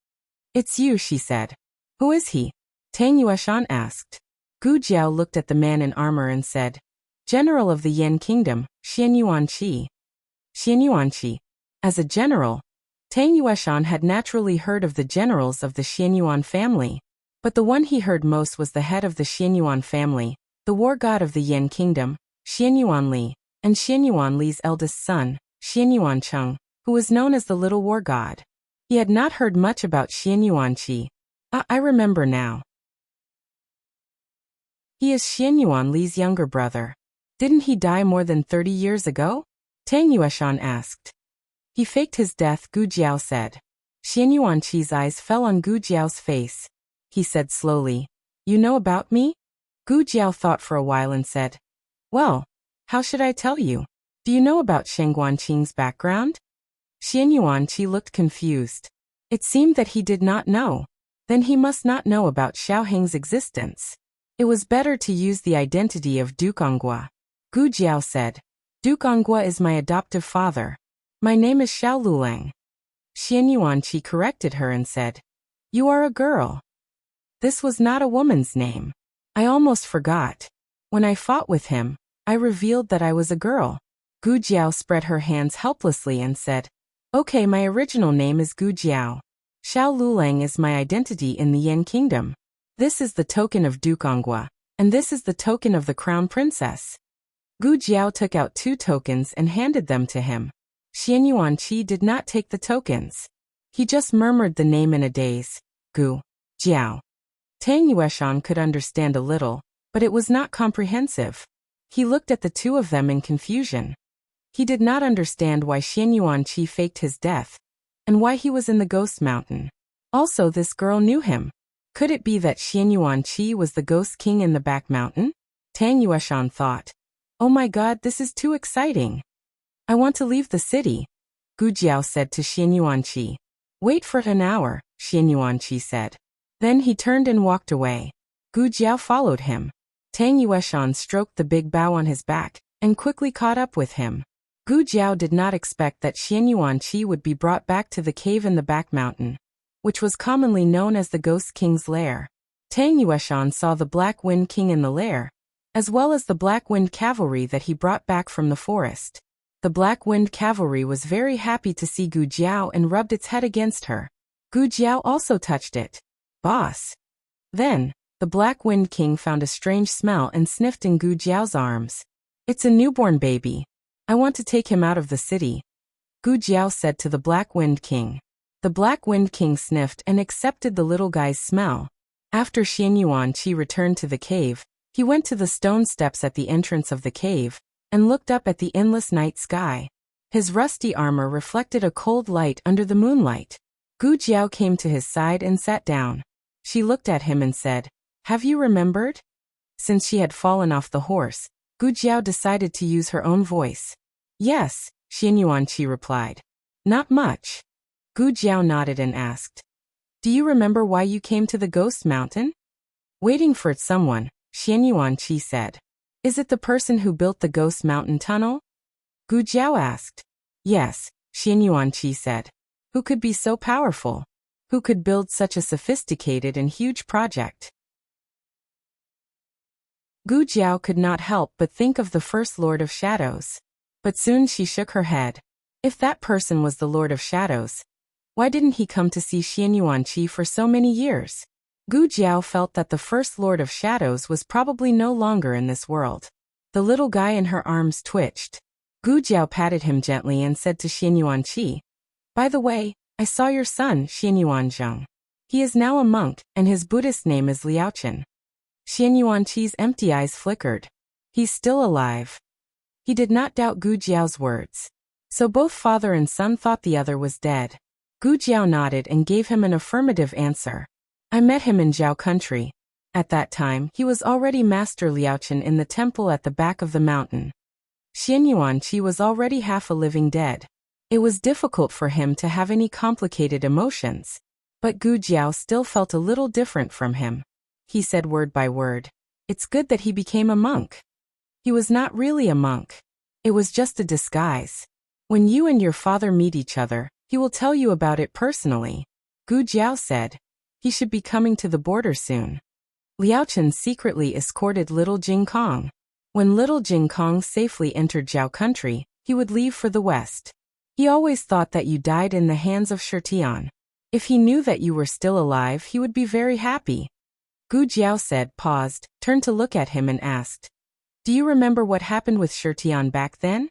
It's you, she said. Who is he? Tang Yueshan asked. Gu Jiao looked at the man in armor and said, General of the Yan Kingdom, Xian Yuanqi. Xian Yuanqi. As a general, Tang Yueshan had naturally heard of the generals of the Xianyuan family, but the one he heard most was the head of the Xianyuan family, the war god of the Yan Kingdom, Xianyuan Li, and Xianyuan Li's eldest son, Xianyuan Cheng, who was known as the Little War God. He had not heard much about Xianyuanqi. I remember now. He is Xianyuan Li's younger brother. Didn't he die more than 30 years ago? Tang Yueshan asked. He faked his death, Gu Jiao said. Xianyuanqi's eyes fell on Gu Jiao's face. He said slowly, You know about me? Gu Jiao thought for a while and said, Well, how should I tell you? Do you know about Sheng Guanqing's background? Xianyuanqi looked confused. It seemed that he did not know. Then he must not know about Xiao Heng's existence. It was better to use the identity of Duke Ongua. Gu Jiao said, Duke Ongua is my adoptive father. My name is Xiao Lulang. Xianyuanqi corrected her and said, You are a girl. This was not a woman's name. I almost forgot. When I fought with him, I revealed that I was a girl. Gu Jiao spread her hands helplessly and said, Okay, my original name is Gu Jiao. Xiao Lulang is my identity in the Yan Kingdom. This is the token of Duke Ongua, and this is the token of the Crown Princess. Gu Jiao took out 2 tokens and handed them to him. Xianyuanqi did not take the tokens. He just murmured the name in a daze. Gu Jiao. Tang Yueshan could understand a little, but it was not comprehensive. He looked at the 2 of them in confusion. He did not understand why Xianyuanqi faked his death, and why he was in the Ghost Mountain. Also, this girl knew him. Could it be that Xianyuanqi was the Ghost King in the back mountain? Tang Yueshan thought. Oh my god, this is too exciting. I want to leave the city, Gu Jiao said to Xianyuanqi. Wait for an hour, Xianyuanqi said. Then he turned and walked away. Gu Jiao followed him. Tang Yueshan stroked the big bow on his back, and quickly caught up with him. Gu Jiao did not expect that Xianyuanqi would be brought back to the cave in the back mountain, which was commonly known as the Ghost King's lair. Tang Yueshan saw the Black Wind King in the lair, as well as the Black Wind Cavalry that he brought back from the forest. The Black Wind Cavalry was very happy to see Gu Jiao and rubbed its head against her. Gu Jiao also touched it. Boss. Then, the Black Wind King found a strange smell and sniffed in Gu Jiao's arms. It's a newborn baby. I want to take him out of the city, Gu Jiao said to the Black Wind King. The Black Wind King sniffed and accepted the little guy's smell. After Xianyuanqi returned to the cave, he went to the stone steps at the entrance of the cave, and looked up at the endless night sky. His rusty armor reflected a cold light under the moonlight. Gu Jiao came to his side and sat down. She looked at him and said, Have you remembered? Since she had fallen off the horse, Gu Jiao decided to use her own voice. Yes, Xianyuanqi replied. Not much. Gu Jiao nodded and asked, Do you remember why you came to the Ghost Mountain? Waiting for someone, Xian Yuanqi said. Is it the person who built the Ghost Mountain Tunnel? Gu Jiao asked. Yes, Xian Yuanqi said. Who could be so powerful? Who could build such a sophisticated and huge project? Gu Jiao could not help but think of the first Lord of Shadows. But soon she shook her head. If that person was the Lord of Shadows, why didn't he come to see Xian Yuanqi for so many years? Gu Jiao felt that the first Lord of Shadows was probably no longer in this world. The little guy in her arms twitched. Gu Jiao patted him gently and said to Xian Yuanqi, by the way, I saw your son, Xian Yuanzheng. He is now a monk, and his Buddhist name is Liaochen. Xian Yuanqi's empty eyes flickered. He's still alive. He did not doubt Gu Jiao's words. So both father and son thought the other was dead. Gu Jiao nodded and gave him an affirmative answer. I met him in Zhao country. At that time, he was already Master Liaochen in the temple at the back of the mountain. Xian Yuanqi was already half a living dead. It was difficult for him to have any complicated emotions. But Gu Jiao still felt a little different from him. He said word by word. It's good that he became a monk. He was not really a monk. It was just a disguise. When you and your father meet each other, he will tell you about it personally. Gu Jiao said. He should be coming to the border soon. Liaochen secretly escorted little Jing Kong. When little Jing Kong safely entered Zhao country, he would leave for the west. He always thought that you died in the hands of Shirtian. If he knew that you were still alive, he would be very happy. Gu Jiao said, paused, turned to look at him and asked, do you remember what happened with Shirtian back then?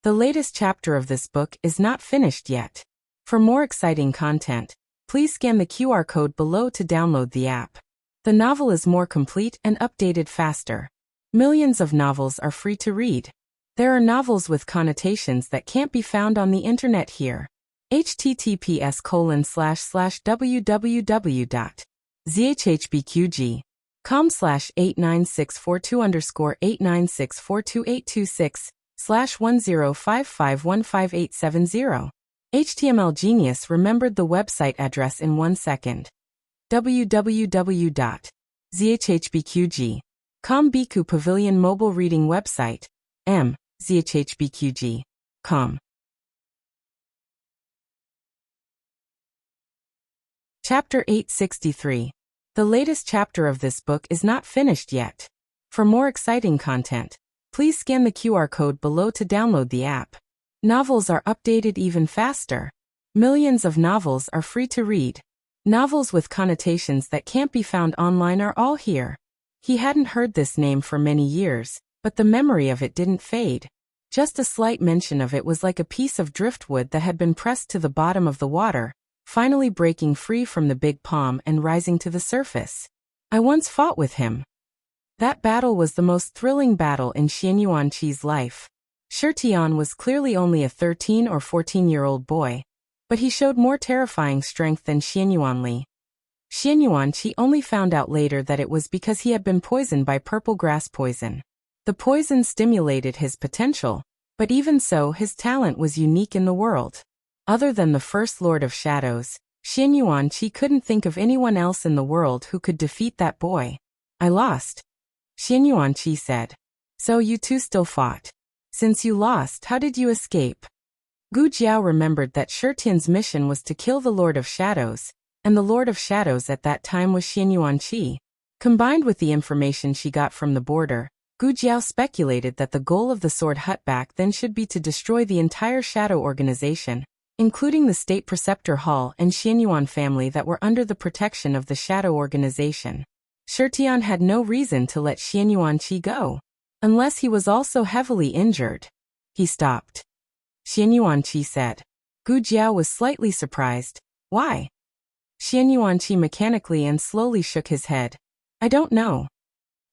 The latest chapter of this book is not finished yet. For more exciting content, please scan the QR code below to download the app. The novel is more complete and updated faster. Millions of novels are free to read. There are novels with connotations that can't be found on the internet here. https://www.zhbqg.com/89642_896428266/1055155870. HTML Genius remembered the website address in 1 second. www.zhbqg.com Biku Pavilion Mobile Reading Website. zhbqg.com. Chapter 863. The latest chapter of this book is not finished yet. For more exciting content, please scan the QR code below to download the app. Novels are updated even faster. Millions of novels are free to read. Novels with connotations that can't be found online are all here. He hadn't heard this name for many years, but the memory of it didn't fade. Just a slight mention of it was like a piece of driftwood that had been pressed to the bottom of the water, finally breaking free from the big palm and rising to the surface. I once fought with him. That battle was the most thrilling battle in Xian Yuanqi's life. Shirtian was clearly only a 13 or 14-year-old boy, but he showed more terrifying strength than Xian Yuanli. Xian Yuanqi only found out later that it was because he had been poisoned by purple grass poison. The poison stimulated his potential, but even so his talent was unique in the world. Other than the First Lord of Shadows, Xian Yuanqi couldn't think of anyone else in the world who could defeat that boy. I lost. Xian Yuanqi said. So you two still fought. Since you lost, how did you escape? Gu Jiao remembered that Shirtian's mission was to kill the Lord of Shadows, and the Lord of Shadows at that time was Xian Yuanqi. Combined with the information she got from the border, Gu Jiao speculated that the goal of the Sword Hut back then should be to destroy the entire Shadow organization, including the State Preceptor Hall and Xian Yuan family that were under the protection of the Shadow organization. Shirtian had no reason to let Xian Yuanqi go, unless he was also heavily injured. He stopped. Xian Yuanqi said. Gu Jiao was slightly surprised. Why? Xian Yuanqi mechanically and slowly shook his head. I don't know.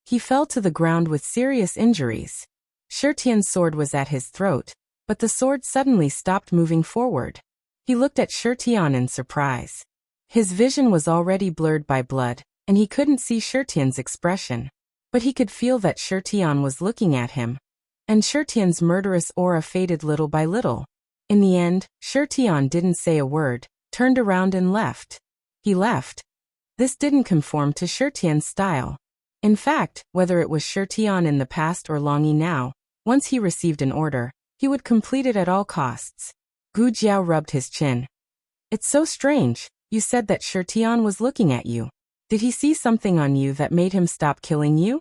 He fell to the ground with serious injuries. Shirtian's sword was at his throat, but the sword suddenly stopped moving forward. He looked at Shirtian in surprise. His vision was already blurred by blood, and he couldn't see Shirtian's expression. But he could feel that Shirtian was looking at him, and Shirtian's murderous aura faded little by little. In the end, Shirtian didn't say a word, turned around and left. He left. This didn't conform to Shirtian's style. In fact, whether it was Shirtian in the past or Longi now, once he received an order, he would complete it at all costs. Gu Jiao rubbed his chin. It's so strange, you said that Shirtian was looking at you. Did he see something on you that made him stop killing you?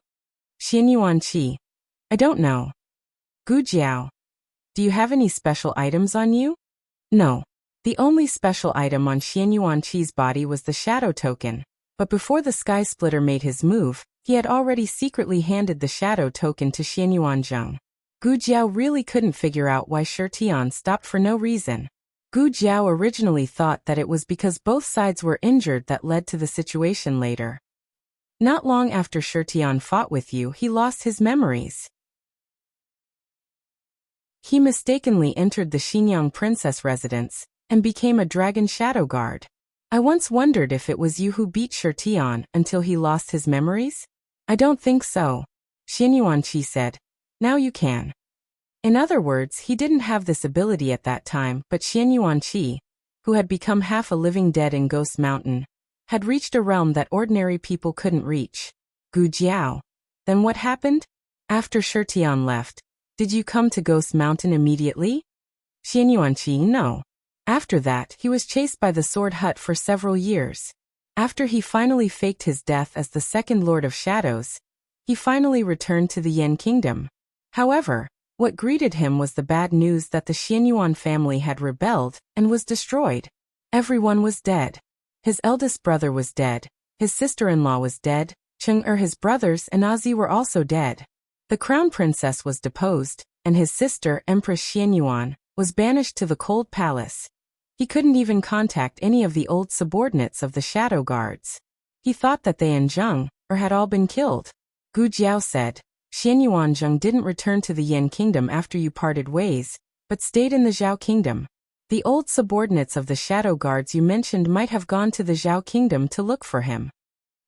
Xian Yuanqi. I don't know. Gu Jiao. Do you have any special items on you? No. The only special item on Xian Yuanqi's body was the shadow token, but before the Sky Splitter made his move, he had already secretly handed the shadow token to Xian Yuanzheng. Gu Jiao really couldn't figure out why Shirtian stopped for no reason. Gu Jiao originally thought that it was because both sides were injured that led to the situation later. Not long after Shirtian fought with you, he lost his memories. He mistakenly entered the Xinyang princess residence and became a dragon shadow guard. I once wondered if it was you who beat Shirtian until he lost his memories? I don't think so, Xian Yuanqi said. Now you can. In other words, he didn't have this ability at that time, but Xian Yuanqi, who had become half a living dead in Ghost Mountain, had reached a realm that ordinary people couldn't reach. Gu Jiao. Then what happened? After Shirtian left, did you come to Ghost Mountain immediately? Xian Yuanqi, no. After that, he was chased by the Sword Hut for several years. After he finally faked his death as the second Lord of Shadows, he finally returned to the Yen Kingdom. However, what greeted him was the bad news that the Xianyuan family had rebelled and was destroyed. Everyone was dead. His eldest brother was dead, his sister-in-law was dead, Cheng-er his brothers and Azi were also dead. The crown princess was deposed, and his sister, Empress Xianyuan, was banished to the cold palace. He couldn't even contact any of the old subordinates of the shadow guards. He thought that they and Zheng had all been killed. Gu Jiao said, Xian Yuanzheng didn't return to the Yen Kingdom after you parted ways, but stayed in the Zhao Kingdom. The old subordinates of the shadow guards you mentioned might have gone to the Zhao Kingdom to look for him.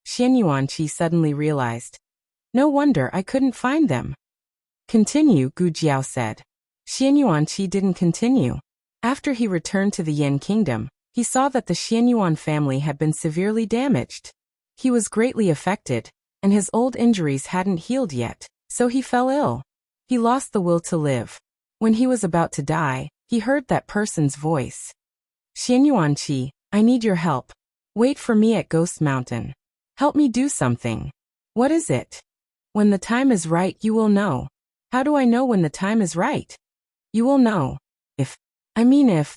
Xian Yuanqi suddenly realized. No wonder I couldn't find them. Continue, Gu Jiao said. Xian Yuanqi didn't continue. After he returned to the Yen Kingdom, he saw that the Xianyuan family had been severely damaged. He was greatly affected, and his old injuries hadn't healed yet, so he fell ill. He lost the will to live. When he was about to die, he heard that person's voice. Xian Yuanqi, I need your help. Wait for me at Ghost Mountain. Help me do something. What is it? When the time is right, you will know. How do I know when the time is right? You will know. If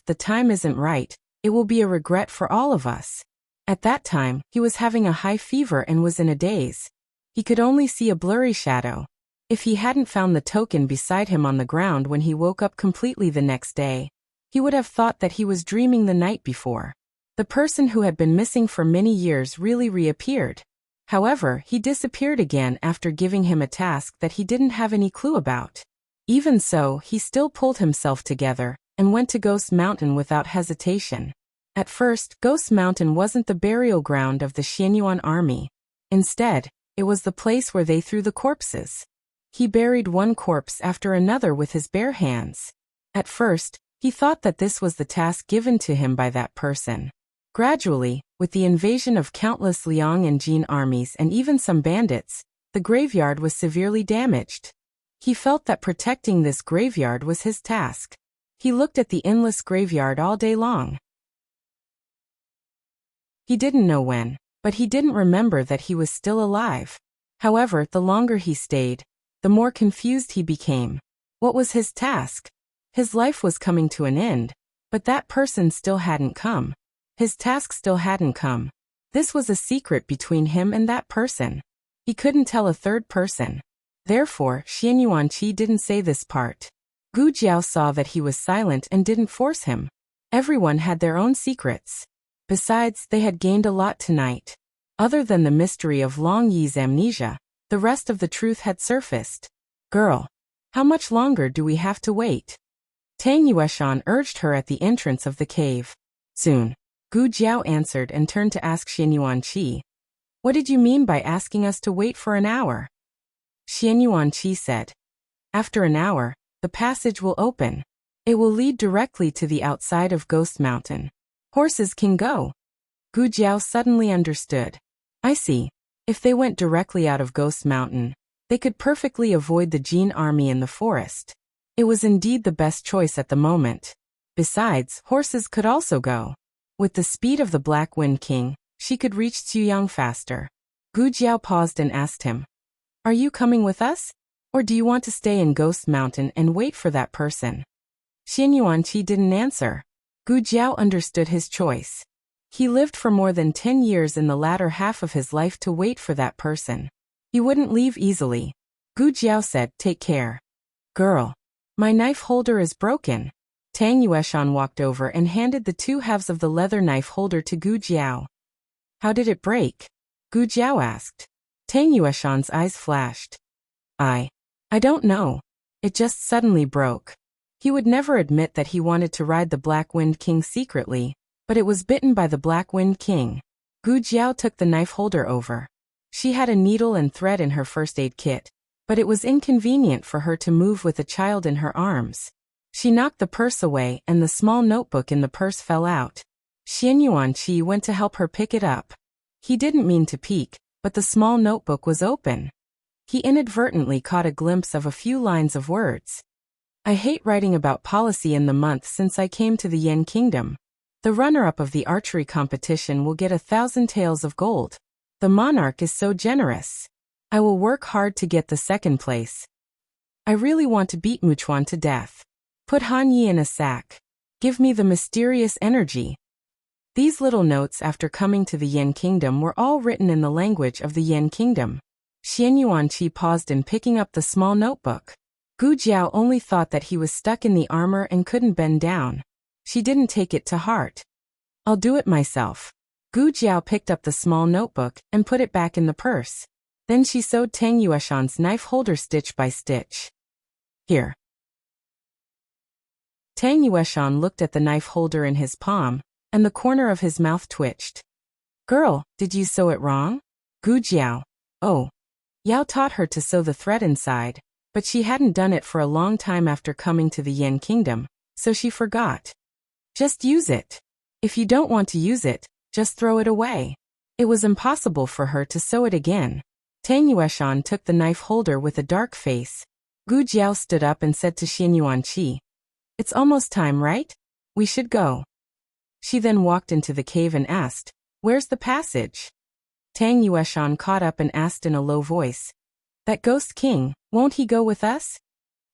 the time isn't right, it will be a regret for all of us. At that time, he was having a high fever and was in a daze. He could only see a blurry shadow. If he hadn't found the token beside him on the ground when he woke up completely the next day, he would have thought that he was dreaming the night before. The person who had been missing for many years really reappeared. However, he disappeared again after giving him a task that he didn't have any clue about. Even so, he still pulled himself together and went to Ghost Mountain without hesitation. At first, Ghost Mountain wasn't the burial ground of the Xianyuan army. Instead, it was the place where they threw the corpses. He buried one corpse after another with his bare hands. At first, he thought that this was the task given to him by that person. Gradually, with the invasion of countless Liang and Jin armies and even some bandits, the graveyard was severely damaged. He felt that protecting this graveyard was his task. He looked at the endless graveyard all day long. He didn't know when, but he didn't remember that he was still alive. However, the longer he stayed, the more confused he became. What was his task? His life was coming to an end, but that person still hadn't come. His task still hadn't come. This was a secret between him and that person. He couldn't tell a third person. Therefore, Xian Yuanqi didn't say this part. Gu Jiao saw that he was silent and didn't force him. Everyone had their own secrets. Besides, they had gained a lot tonight. Other than the mystery of Long Yi's amnesia, the rest of the truth had surfaced. Girl, how much longer do we have to wait? Tang Yueshan urged her at the entrance of the cave. Soon. Gu Jiao answered and turned to ask Xian Yuanqi. What did you mean by asking us to wait for an hour? Xian Yuanqi said. After an hour, the passage will open. It will lead directly to the outside of Ghost Mountain. Horses can go. Gu Jiao suddenly understood. I see. If they went directly out of Ghost Mountain, they could perfectly avoid the Jin army in the forest. It was indeed the best choice at the moment. Besides, horses could also go. With the speed of the Black Wind King, she could reach Cuyang faster. Gu Jiao paused and asked him, "Are you coming with us? Or do you want to stay in Ghost Mountain and wait for that person?" Xian Yuanqi didn't answer. Gu Jiao understood his choice. He lived for more than 10 years in the latter half of his life to wait for that person. He wouldn't leave easily. Gu Jiao said, "Take care. Girl, my knife holder is broken." Tang Yueshan walked over and handed the 2 halves of the leather knife holder to Gu Jiao. "How did it break?" Gu Jiao asked. Tang Yueshan's eyes flashed. I don't know. It just suddenly broke." He would never admit that he wanted to ride the Black Wind King secretly, but it was bitten by the Black Wind King. Gu Jiao took the knife holder over. She had a needle and thread in her first aid kit, but it was inconvenient for her to move with a child in her arms. She knocked the purse away and the small notebook in the purse fell out. Xian Yuanqi went to help her pick it up. He didn't mean to peek, but the small notebook was open. He inadvertently caught a glimpse of a few lines of words. "I hate writing about policy in the month since I came to the Yen Kingdom. The runner-up of the archery competition will get 1,000 taels of gold. The monarch is so generous. I will work hard to get the second place. I really want to beat Muchuan to death. Put Han Yi in a sack. Give me the mysterious energy." These little notes after coming to the Yen Kingdom were all written in the language of the Yen Kingdom. Xian Yuanqi paused in picking up the small notebook. Gu Jiao only thought that he was stuck in the armor and couldn't bend down. She didn't take it to heart. "I'll do it myself." Gu Jiao picked up the small notebook and put it back in the purse. Then she sewed Tang Yueshan's knife holder stitch by stitch. "Here." Tang Yueshan looked at the knife holder in his palm, and the corner of his mouth twitched. "Girl, did you sew it wrong?" Gu Jiao. "Oh." Yao taught her to sew the thread inside, but she hadn't done it for a long time after coming to the Yen Kingdom, so she forgot. "Just use it. If you don't want to use it, just throw it away." It was impossible for her to sew it again. Tang Yueshan took the knife holder with a dark face. Gu Jiao stood up and said to Xian Yuanqi, "It's almost time, right? We should go." She then walked into the cave and asked, "Where's the passage?" Tang Yueshan caught up and asked in a low voice, "That Ghost King, won't he go with us?"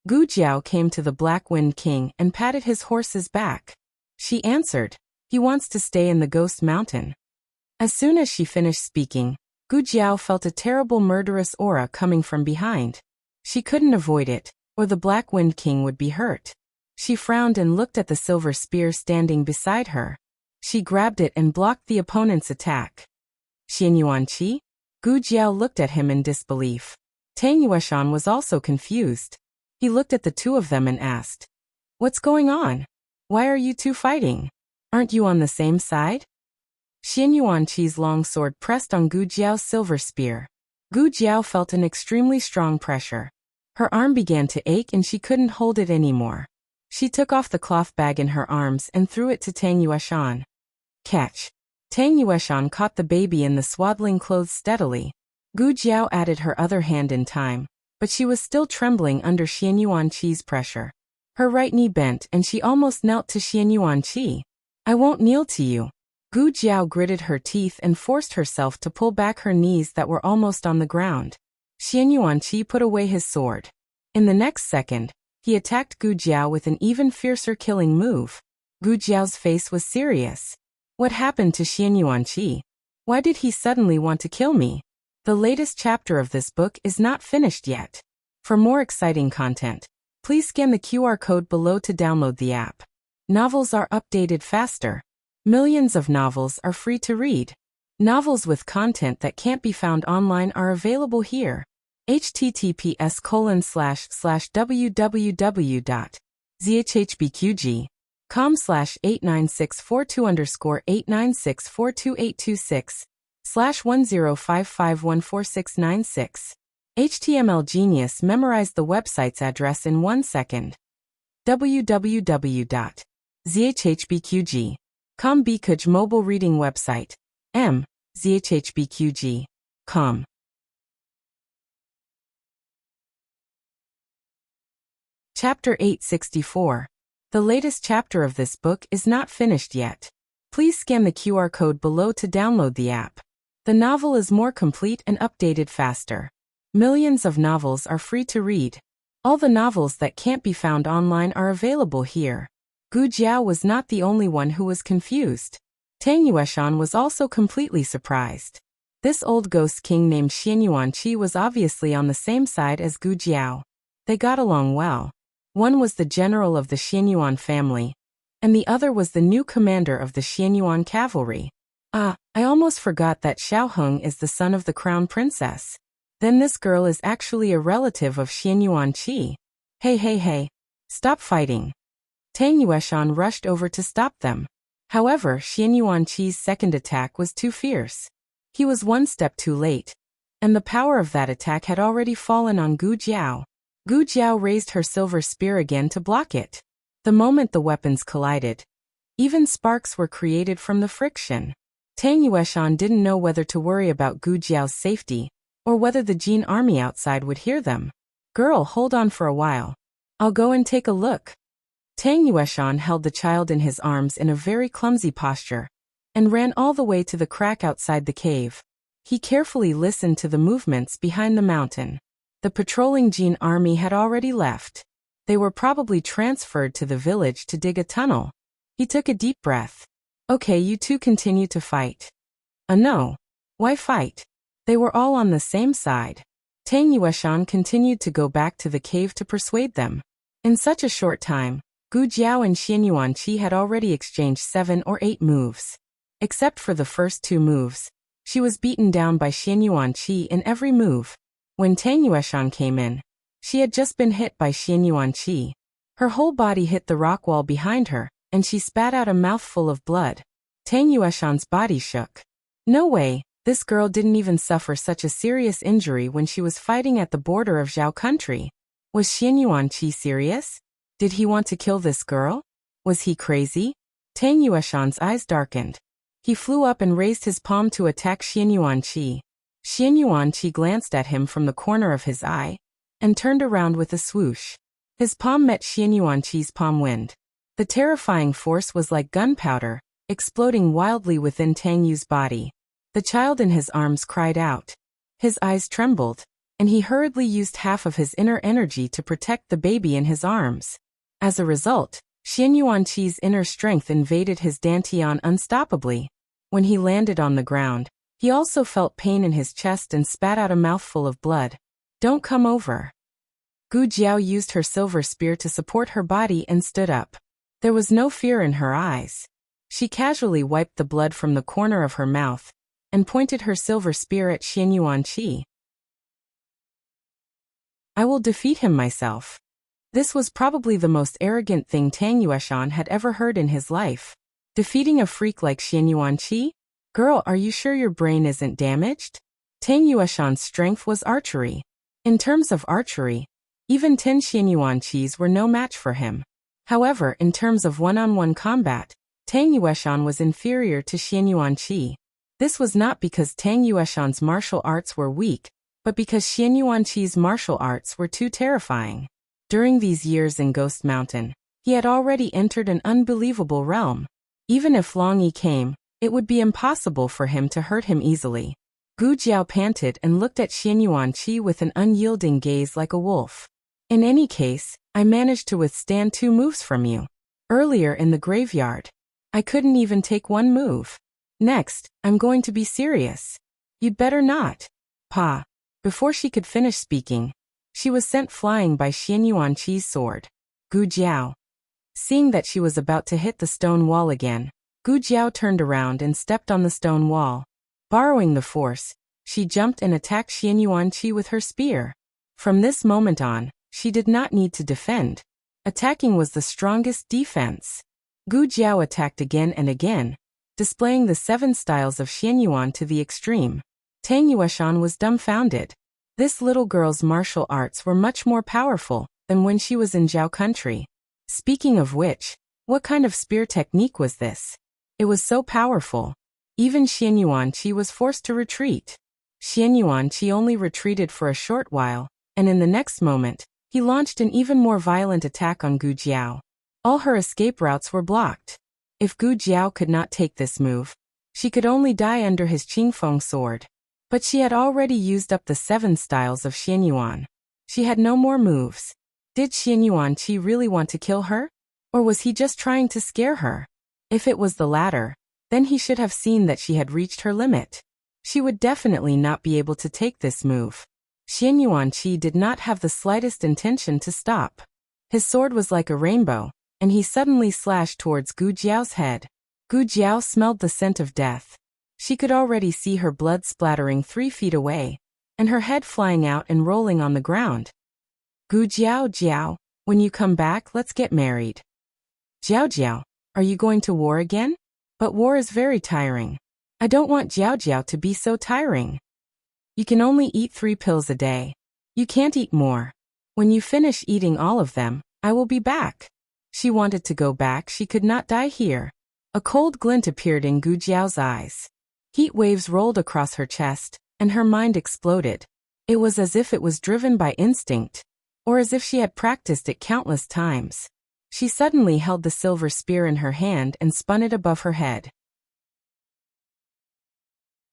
Gu Jiao came to the Black Wind King and patted his horse's back. She answered, "He wants to stay in the Ghost Mountain." As soon as she finished speaking, Gu Jiao felt a terrible murderous aura coming from behind. She couldn't avoid it, or the Black Wind King would be hurt. She frowned and looked at the silver spear standing beside her. She grabbed it and blocked the opponent's attack. "Xian Yuanqi?" Gu Jiao looked at him in disbelief. Tang Yueshan was also confused. He looked at the two of them and asked, "What's going on? Why are you two fighting? Aren't you on the same side?" Xian Yuanqi's long sword pressed on Gu Jiao's silver spear. Gu Jiao felt an extremely strong pressure. Her arm began to ache and she couldn't hold it anymore. She took off the cloth bag in her arms and threw it to Tang Yueshan. "Catch." Tang Yueshan caught the baby in the swaddling clothes steadily. Gu Jiao added her other hand in time, but she was still trembling under Xian Yuanqi's pressure. Her right knee bent and she almost knelt to Xian Yuanqi. "I won't kneel to you." Gu Jiao gritted her teeth and forced herself to pull back her knees that were almost on the ground. Xian Yuanqi put away his sword. In the next second, he attacked Gu Jiao with an even fiercer killing move. Gu Jiao's face was serious. What happened to Xian Yuanqi? Why did he suddenly want to kill me? The latest chapter of this book is not finished yet. For more exciting content, please scan the QR code below to download the app. Novels are updated faster. Millions of novels are free to read. Novels with content that can't be found online are available here. https://www.zhbqg.com/89642_8964286/10551496. HTML Genius memorized the website's address in 1 second. www.zhbqg.com Bikuj mobile reading website. M. ZHHBQG. Com. Chapter 864. The latest chapter of this book is not finished yet. Please scan the QR code below to download the app. The novel is more complete and updated faster. Millions of novels are free to read. All the novels that can't be found online are available here. Gu Jiao was not the only one who was confused. Tang Yueshan was also completely surprised. This old ghost king named Xian Yuanqi was obviously on the same side as Gu Jiao. They got along well. One was the general of the Xianyuan family, and the other was the new commander of the Xianyuan cavalry. I almost forgot that Xiao Heng is the son of the crown princess. Then this girl is actually a relative of Xian Yuanqi. Hey, stop fighting. Tang Yueshan rushed over to stop them. However, Xian Yuanqi's second attack was too fierce. He was one step too late, and the power of that attack had already fallen on Gu Jiao. Gu Jiao raised her silver spear again to block it. The moment the weapons collided, even sparks were created from the friction. Tang Yueshan didn't know whether to worry about Gu Jiao's safety, or whether the Jin army outside would hear them. Girl, hold on for a while. I'll go and take a look. Tang Yueshan held the child in his arms in a very clumsy posture, and ran all the way to the crack outside the cave. He carefully listened to the movements behind the mountain. The patrolling Jin army had already left. They were probably transferred to the village to dig a tunnel. He took a deep breath. Okay, you two continue to fight. No. Why fight? They were all on the same side. Tang Yueshan continued to go back to the cave to persuade them. In such a short time, Gu Jiao and Xian Yuanqi had already exchanged 7 or 8 moves. Except for the first 2 moves, she was beaten down by Xian Yuanqi in every move. When Tang Yueshan came in, she had just been hit by Xian Yuanqi. Her whole body hit the rock wall behind her, and she spat out a mouthful of blood. Tang Yueshan's body shook. No way, this girl didn't even suffer such a serious injury when she was fighting at the border of Zhao country. Was Xian Yuanqi serious? Did he want to kill this girl? Was he crazy? Tang Yueshan's eyes darkened. He flew up and raised his palm to attack Xian Yuanqi. Xian Yuanqi glanced at him from the corner of his eye, and turned around with a swoosh. His palm met Xian Yuanqi's palm wind. The terrifying force was like gunpowder, exploding wildly within Tang Yu's body. The child in his arms cried out. His eyes trembled, and he hurriedly used half of his inner energy to protect the baby in his arms. As a result, Xian Yuanqi's inner strength invaded his dantian unstoppably. When he landed on the ground, he also felt pain in his chest and spat out a mouthful of blood. Don't come over. Gu Jiao used her silver spear to support her body and stood up. There was no fear in her eyes. She casually wiped the blood from the corner of her mouth, and pointed her silver spear at Xian Yuanqi. I will defeat him myself. This was probably the most arrogant thing Tang Yueshan had ever heard in his life. Defeating a freak like Xian Yuanqi? Girl, are you sure your brain isn't damaged? Tang Yueshan's strength was archery. In terms of archery, even 10 Xian Yuanqis were no match for him. However, in terms of one-on-one combat, Tang Yueshan was inferior to Xian Yuanqi. This was not because Tang Yueshan's martial arts were weak, but because Xian Yuanqi's martial arts were too terrifying. During these years in Ghost Mountain, he had already entered an unbelievable realm. Even if Long Yi came, it would be impossible for him to hurt him easily. Gu Jiao panted and looked at Xian Yuanqi with an unyielding gaze like a wolf. In any case, I managed to withstand 2 moves from you. Earlier in the graveyard, I couldn't even take 1 move. Next, I'm going to be serious. You'd better not. Pa. Before she could finish speaking, she was sent flying by Xian Yuanqi's sword. Gu Jiao. Seeing that she was about to hit the stone wall again, Gu Jiao turned around and stepped on the stone wall. Borrowing the force, she jumped and attacked Xian Yuanqi with her spear. From this moment on, she did not need to defend. Attacking was the strongest defense. Gu Jiao attacked again and again, displaying the 7 styles of Xian Yuan to the extreme. Tang Yueshan was dumbfounded. This little girl's martial arts were much more powerful than when she was in Zhao country. Speaking of which, what kind of spear technique was this? It was so powerful. Even Xian Yuanqi was forced to retreat. Xian Yuanqi only retreated for a short while, and in the next moment, he launched an even more violent attack on Gu Jiao. All her escape routes were blocked. If Gu Jiao could not take this move, she could only die under his Qingfeng sword. But she had already used up the 7 styles of Xian Yuan. She had no more moves. Did Xian Yuanqi really want to kill her? Or was he just trying to scare her? If it was the latter, then he should have seen that she had reached her limit. She would definitely not be able to take this move. Xian Yuanqi did not have the slightest intention to stop. His sword was like a rainbow, and he suddenly slashed towards Gu Jiao's head. Gu Jiao smelled the scent of death. She could already see her blood splattering 3 feet away, and her head flying out and rolling on the ground. Gu Jiao, when you come back, let's get married. Jiao, are you going to war again? But war is very tiring. I don't want Jiao to be so tiring. You can only eat 3 pills a day. You can't eat more. When you finish eating all of them, I will be back. She wanted to go back. She could not die here. A cold glint appeared in Gu Jiao's eyes. Heat waves rolled across her chest, and her mind exploded. It was as if it was driven by instinct, or as if she had practiced it countless times. She suddenly held the silver spear in her hand and spun it above her head.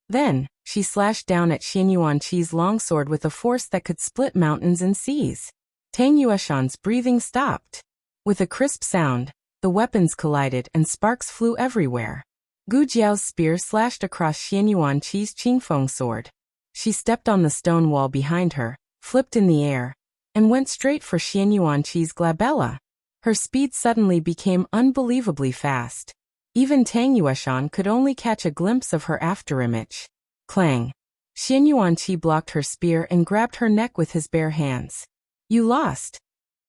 Then, she slashed down at Xian Yuanqi's longsword with a force that could split mountains and seas. Tang Yueshan's breathing stopped. With a crisp sound, the weapons collided and sparks flew everywhere. Gu Jiao's spear slashed across Xian Yuanqi's Qingfeng sword. She stepped on the stone wall behind her, flipped in the air, and went straight for Xian Yuanqi's glabella. Her speed suddenly became unbelievably fast. Even Tang Yueshan could only catch a glimpse of her afterimage. Clang! Xian Yuanqi blocked her spear and grabbed her neck with his bare hands. You lost.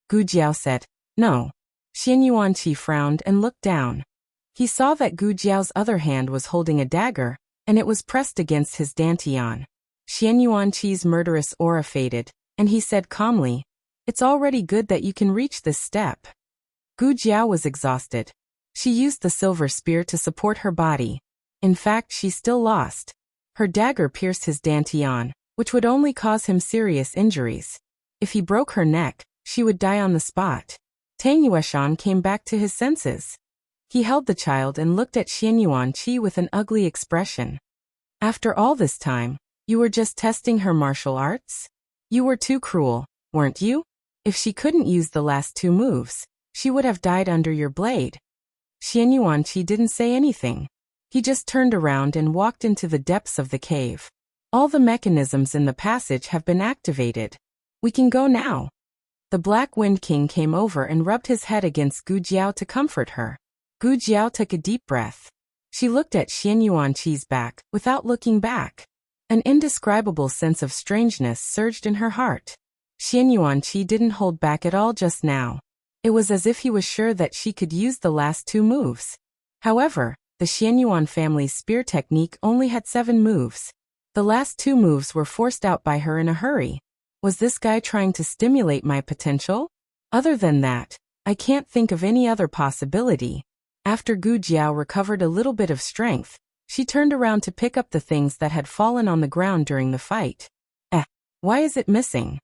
Gu Jiao said. No. Xian Yuanqi frowned and looked down. He saw that Gu Jiao's other hand was holding a dagger, and it was pressed against his dantian. Xian Yuanqi's murderous aura faded, and he said calmly, "It's already good that you can reach this step." Gu Jiao was exhausted. She used the silver spear to support her body. In fact, she still lost. Her dagger pierced his dantian, which would only cause him serious injuries. If he broke her neck, she would die on the spot. Tang Yueshan came back to his senses. He held the child and looked at Xian Yuanqi with an ugly expression. After all this time, you were just testing her martial arts? You were too cruel, weren't you? If she couldn't use the last 2 moves, she would have died under your blade. Xian Yuanqi didn't say anything. He just turned around and walked into the depths of the cave. All the mechanisms in the passage have been activated. We can go now. The Black Wind King came over and rubbed his head against Gu Jiao to comfort her. Gu Jiao took a deep breath. She looked at Xian Yuanqi's back without looking back. An indescribable sense of strangeness surged in her heart. Xian Yuanqi didn't hold back at all just now. It was as if he was sure that she could use the last 2 moves. However, the Xian Yuan family's spear technique only had 7 moves. The last 2 moves were forced out by her in a hurry. Was this guy trying to stimulate my potential? Other than that, I can't think of any other possibility. After Gu Jiao recovered a little bit of strength, she turned around to pick up the things that had fallen on the ground during the fight. Why is it missing?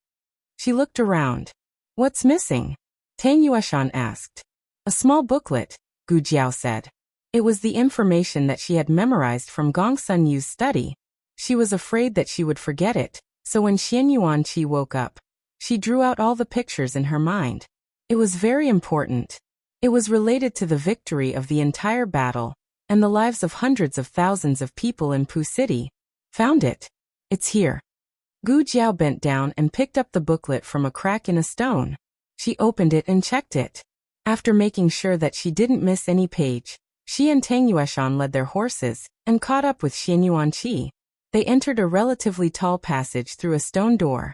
She looked around. What's missing? Tang Yueshan asked. A small booklet, Gu Jiao said. It was the information that she had memorized from Gong Sun Yu's study. She was afraid that she would forget it, so when Xian Yuanqi woke up, she drew out all the pictures in her mind. It was very important. It was related to the victory of the entire battle, and the lives of hundreds of thousands of people in Pu City. Found it. It's here. Gu Jiao bent down and picked up the booklet from a crack in a stone. She opened it and checked it. After making sure that she didn't miss any page, she and Tang Yueshan led their horses and caught up with Xian Yuanqi. They entered a relatively tall passage through a stone door.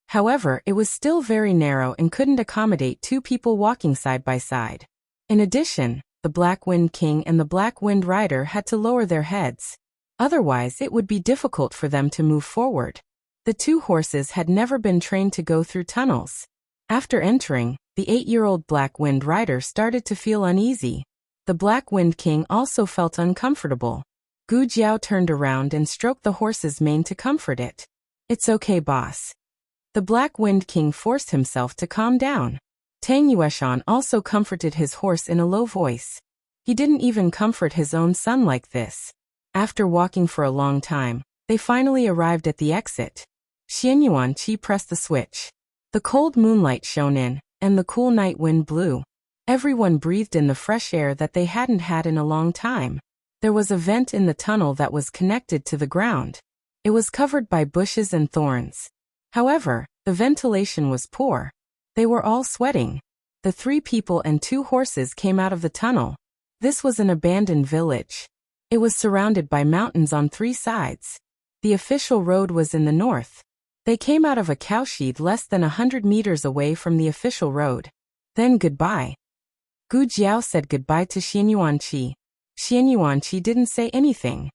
However, it was still very narrow and couldn't accommodate 2 people walking side by side. In addition, the Black Wind King and the Black Wind Rider had to lower their heads. Otherwise, it would be difficult for them to move forward. The 2 horses had never been trained to go through tunnels. After entering, the 8-year-old Black Wind Rider started to feel uneasy. The Black Wind King also felt uncomfortable. Gu Jiao turned around and stroked the horse's mane to comfort it. "It's okay, boss." The Black Wind King forced himself to calm down. Tang Yueshan also comforted his horse in a low voice. He didn't even comfort his own son like this. After walking for a long time, they finally arrived at the exit. Xianyuan Qi pressed the switch. The cold moonlight shone in, and the cool night wind blew. Everyone breathed in the fresh air that they hadn't had in a long time. There was a vent in the tunnel that was connected to the ground. It was covered by bushes and thorns. However, the ventilation was poor. They were all sweating. The 3 people and 2 horses came out of the tunnel. This was an abandoned village. It was surrounded by mountains on 3 sides. The official road was in the north. They came out of a cowshed less than 100 meters away from the official road. Then goodbye. Gu Jiao said goodbye to Xianyuan Qi. Xianyuan Qi didn't say anything.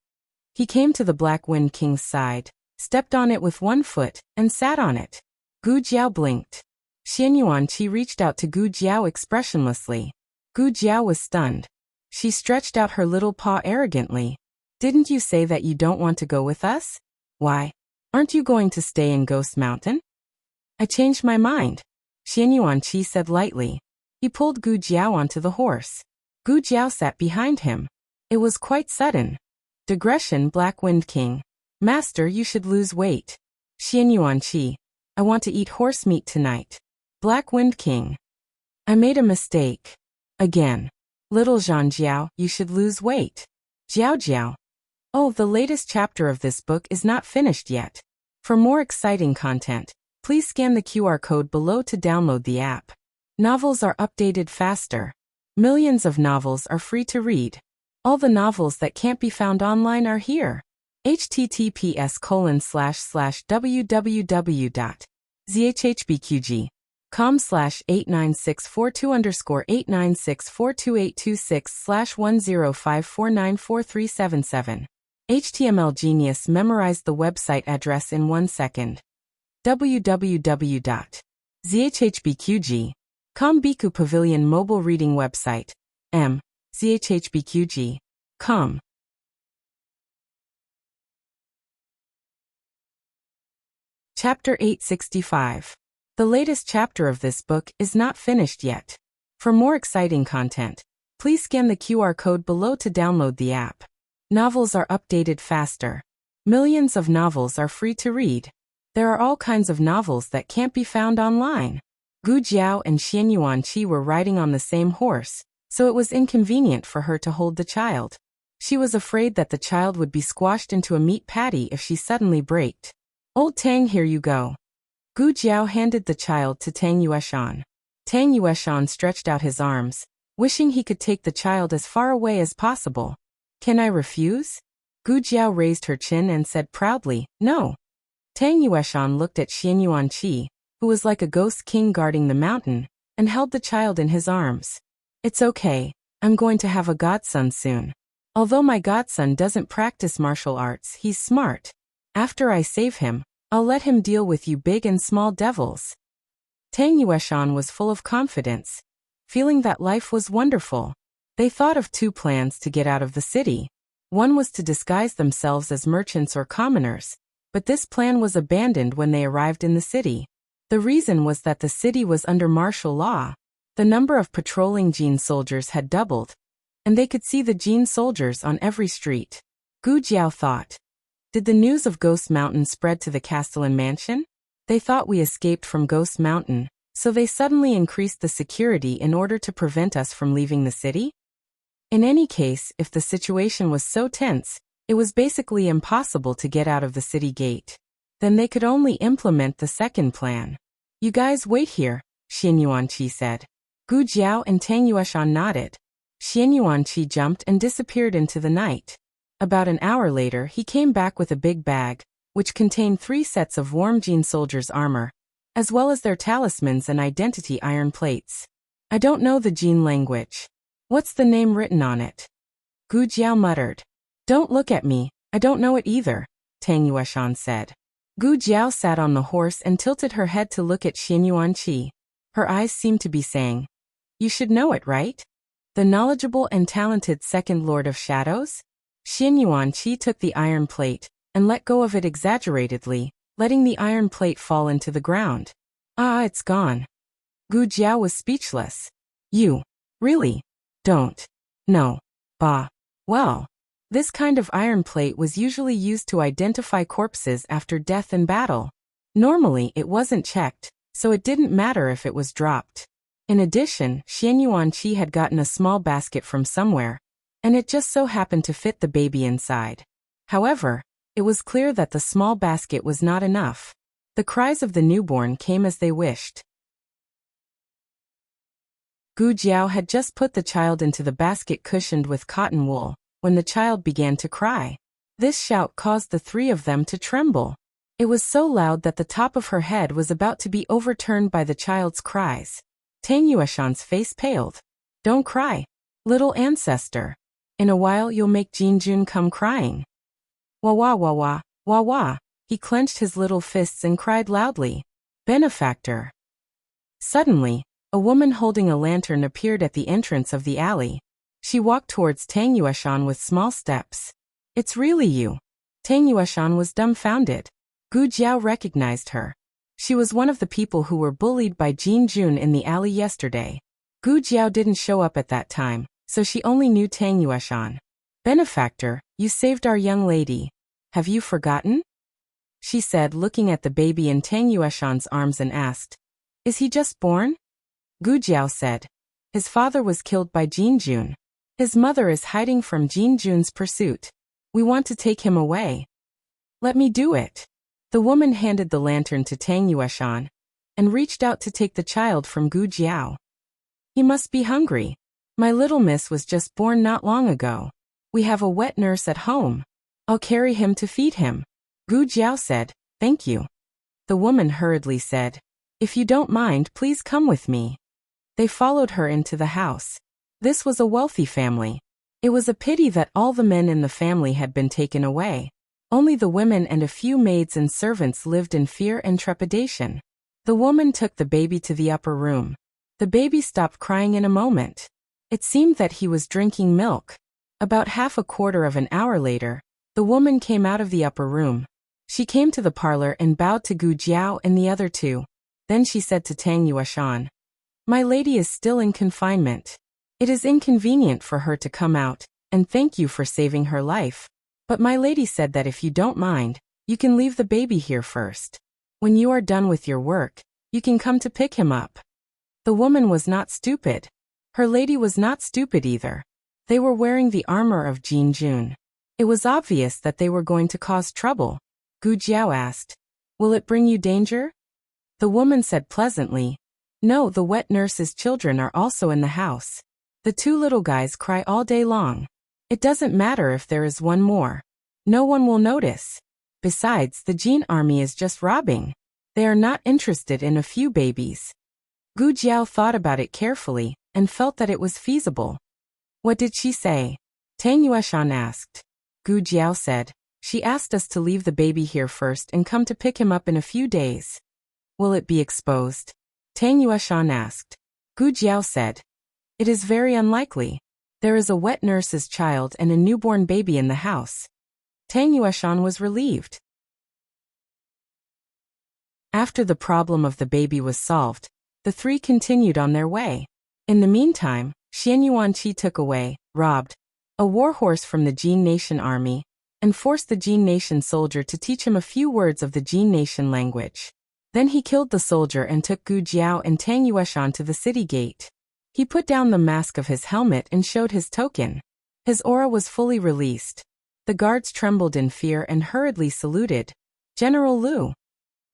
He came to the Black Wind King's side, stepped on it with 1 foot, and sat on it. Gu Jiao blinked. Xianyuan Qi reached out to Gu Jiao expressionlessly. Gu Jiao was stunned. She stretched out her little paw arrogantly. "Didn't you say that you don't want to go with us? Why? Aren't you going to stay in Ghost Mountain?" "I changed my mind," Xianyuan Qi said lightly. He pulled Gu Jiao onto the horse. Gu Jiao sat behind him. It was quite sudden. Digression. Black Wind King. "Master, you should lose weight." Xianyuan Qi. "I want to eat horse meat tonight." Black Wind King. "I made a mistake. Again." Little Zhan Jiao, "You should lose weight." Jiao Jiao. Oh, the latest chapter of this book is not finished yet. For more exciting content, please scan the QR code below to download the app. Novels are updated faster. Millions of novels are free to read. All the novels that can't be found online are here. https://www.zhhbqg.com/89642_8964286/1054943777. HTML Genius memorized the website address in 1 second. www.zhhbqg.com Biku Pavilion mobile reading website. zhhbqg.com. Chapter 865. The latest chapter of this book is not finished yet. For more exciting content, please scan the QR code below to download the app. Novels are updated faster. Millions of novels are free to read. There are all kinds of novels that can't be found online. Gu Jiao and Xianyuan Qi were riding on the same horse, so it was inconvenient for her to hold the child. She was afraid that the child would be squashed into a meat patty if she suddenly braked. "Old Tang, here you go." Gu Jiao handed the child to Tang Yueshan. Tang Yueshan stretched out his arms, wishing he could take the child as far away as possible. "Can I refuse?" Gu Jiao raised her chin and said proudly, "No." Tang Yueshan looked at Xianyuan Qi, who was like a ghost king guarding the mountain, and held the child in his arms. "It's okay, I'm going to have a godson soon. Although my godson doesn't practice martial arts, he's smart. After I save him, I'll let him deal with you big and small devils." Tang Yueshan was full of confidence, feeling that life was wonderful. They thought of 2 plans to get out of the city. One was to disguise themselves as merchants or commoners, but this plan was abandoned when they arrived in the city. The reason was that the city was under martial law. The number of patrolling Jin soldiers had doubled, and they could see the Jin soldiers on every street. Gu Jiao thought, "Did the news of Ghost Mountain spread to the Castellan mansion? They thought we escaped from Ghost Mountain, so they suddenly increased the security in order to prevent us from leaving the city?" In any case, if the situation was so tense, it was basically impossible to get out of the city gate. Then they could only implement the second plan. "You guys wait here," Xianyuan Qi said. Gu Jiao and Tang Yueshan nodded. Xianyuan Qi jumped and disappeared into the night. About an hour later, he came back with a big bag, which contained 3 sets of warm Jin soldiers' armor, as well as their talismans and identity iron plates. "I don't know the Jin language. What's the name written on it?" Gu Jiao muttered. "Don't look at me, I don't know it either," Tang Yueshan said. Gu Jiao sat on the horse and tilted her head to look at Xianyuan Qi. Her eyes seemed to be saying, "You should know it, right?" The knowledgeable and talented second Lord of Shadows? Xian Yuanqi took the iron plate and let go of it exaggeratedly, letting the iron plate fall into the ground. Ah, it's gone. Gu Jiao was speechless. You really don't know. Bah. Well, this kind of iron plate was usually used to identify corpses after death in battle. Normally, it wasn't checked, so it didn't matter if it was dropped. In addition, Xian Yuanqi had gotten a small basket from somewhere, and it just so happened to fit the baby inside. However, it was clear that the small basket was not enough. The cries of the newborn came as they wished. Gu Jiao had just put the child into the basket cushioned with cotton wool, when the child began to cry. This shout caused the three of them to tremble. It was so loud that the top of her head was about to be overturned by the child's cries. Tang Yueshan's face paled. Don't cry, little ancestor. In a while you'll make Jin Jun come crying. Wah wah wah wah, wah wah. He clenched his little fists and cried loudly. Benefactor. Suddenly, a woman holding a lantern appeared at the entrance of the alley. She walked towards Tang Yueshan with small steps. It's really you. Tang Yueshan was dumbfounded. Gu Jiao recognized her. She was one of the people who were bullied by Jin Jun in the alley yesterday. Gu Jiao didn't show up at that time, so she only knew Tang Yueshan. Benefactor, you saved our young lady. Have you forgotten? She said, looking at the baby in Tang Yueshan's arms, and asked, Is he just born? Gu Jiao said, His father was killed by Jin Jun. His mother is hiding from Jin Jun's pursuit. We want to take him away. Let me do it. The woman handed the lantern to Tang Yueshan and reached out to take the child from Gu Jiao. He must be hungry. My little miss was just born not long ago. We have a wet nurse at home. I'll carry him to feed him. Gu Jiao said, Thank you. The woman hurriedly said, If you don't mind, please come with me. They followed her into the house. This was a wealthy family. It was a pity that all the men in the family had been taken away. Only the women and a few maids and servants lived in fear and trepidation. The woman took the baby to the upper room. The baby stopped crying in a moment. It seemed that he was drinking milk. About half a quarter of an hour later, the woman came out of the upper room. She came to the parlor and bowed to Gu Jiao and the other two. Then she said to Tang Yueshan, My lady is still in confinement. It is inconvenient for her to come out, and thank you for saving her life. But my lady said that if you don't mind, you can leave the baby here first. When you are done with your work, you can come to pick him up. The woman was not stupid. Her lady was not stupid either. They were wearing the armor of Jin Jun. It was obvious that they were going to cause trouble. Gu Jiao asked, Will it bring you danger? The woman said pleasantly, No, the wet nurse's children are also in the house. The two little guys cry all day long. It doesn't matter if there is one more. No one will notice. Besides, the Jin army is just robbing. They are not interested in a few babies. Gu Jiao thought about it carefully and felt that it was feasible. What did she say? Tang Yueshan asked. Gu Jiao said, She asked us to leave the baby here first and come to pick him up in a few days. Will it be exposed? Tang Yueshan asked. Gu Jiao said, It is very unlikely. There is a wet nurse's child and a newborn baby in the house. Tang Yueshan was relieved. After the problem of the baby was solved, the three continued on their way. In the meantime, Xian Yuanqi took away, robbed, a warhorse from the Jin Nation army, and forced the Jin Nation soldier to teach him a few words of the Jin Nation language. Then he killed the soldier and took Gu Jiao and Tang Yueshan to the city gate. He put down the mask of his helmet and showed his token. His aura was fully released. The guards trembled in fear and hurriedly saluted. General Lu.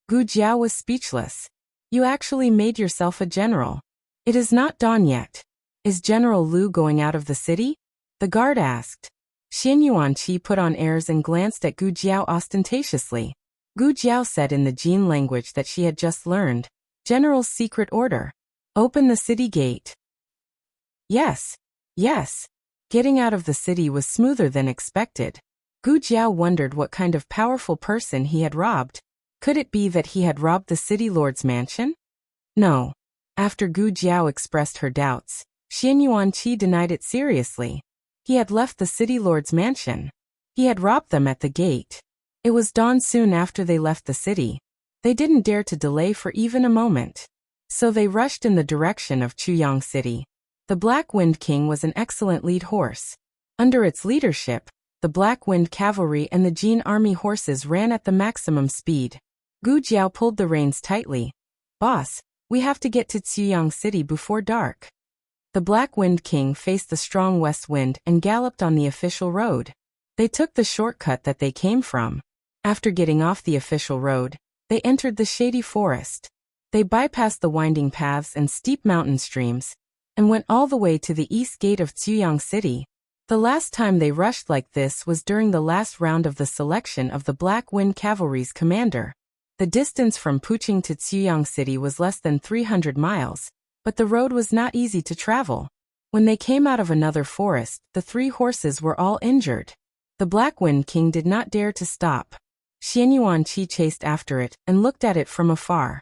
Gu Jiao was speechless. You actually made yourself a general. It is not dawn yet. Is General Lu going out of the city? The guard asked. Xian Yuanqi put on airs and glanced at Gu Jiao ostentatiously. Gu Jiao said in the Jin language that she had just learned. General's secret order. Open the city gate. Yes. Yes. Getting out of the city was smoother than expected. Gu Jiao wondered what kind of powerful person he had robbed. Could it be that he had robbed the city lord's mansion? No. After Gu Jiao expressed her doubts, Xian Yuanqi denied it seriously. He had left the city lord's mansion. He had robbed them at the gate. It was dawn soon after they left the city. They didn't dare to delay for even a moment. So they rushed in the direction of Chuyang City. The Black Wind King was an excellent lead horse. Under its leadership, the Black Wind Cavalry and the Jin Army horses ran at the maximum speed. Gu Jiao pulled the reins tightly. "Boss, we have to get to Chuyang City before dark." The Black Wind King faced the strong west wind and galloped on the official road. They took the shortcut that they came from. After getting off the official road, they entered the shady forest. They bypassed the winding paths and steep mountain streams, and went all the way to the east gate of Chuyang City. The last time they rushed like this was during the last round of the selection of the Black Wind Cavalry's commander. The distance from Puching to Chuyang City was less than 300 miles, but the road was not easy to travel. When they came out of another forest, the 3 horses were all injured. The Black Wind King did not dare to stop. Xian Yuanqi chased after it and looked at it from afar.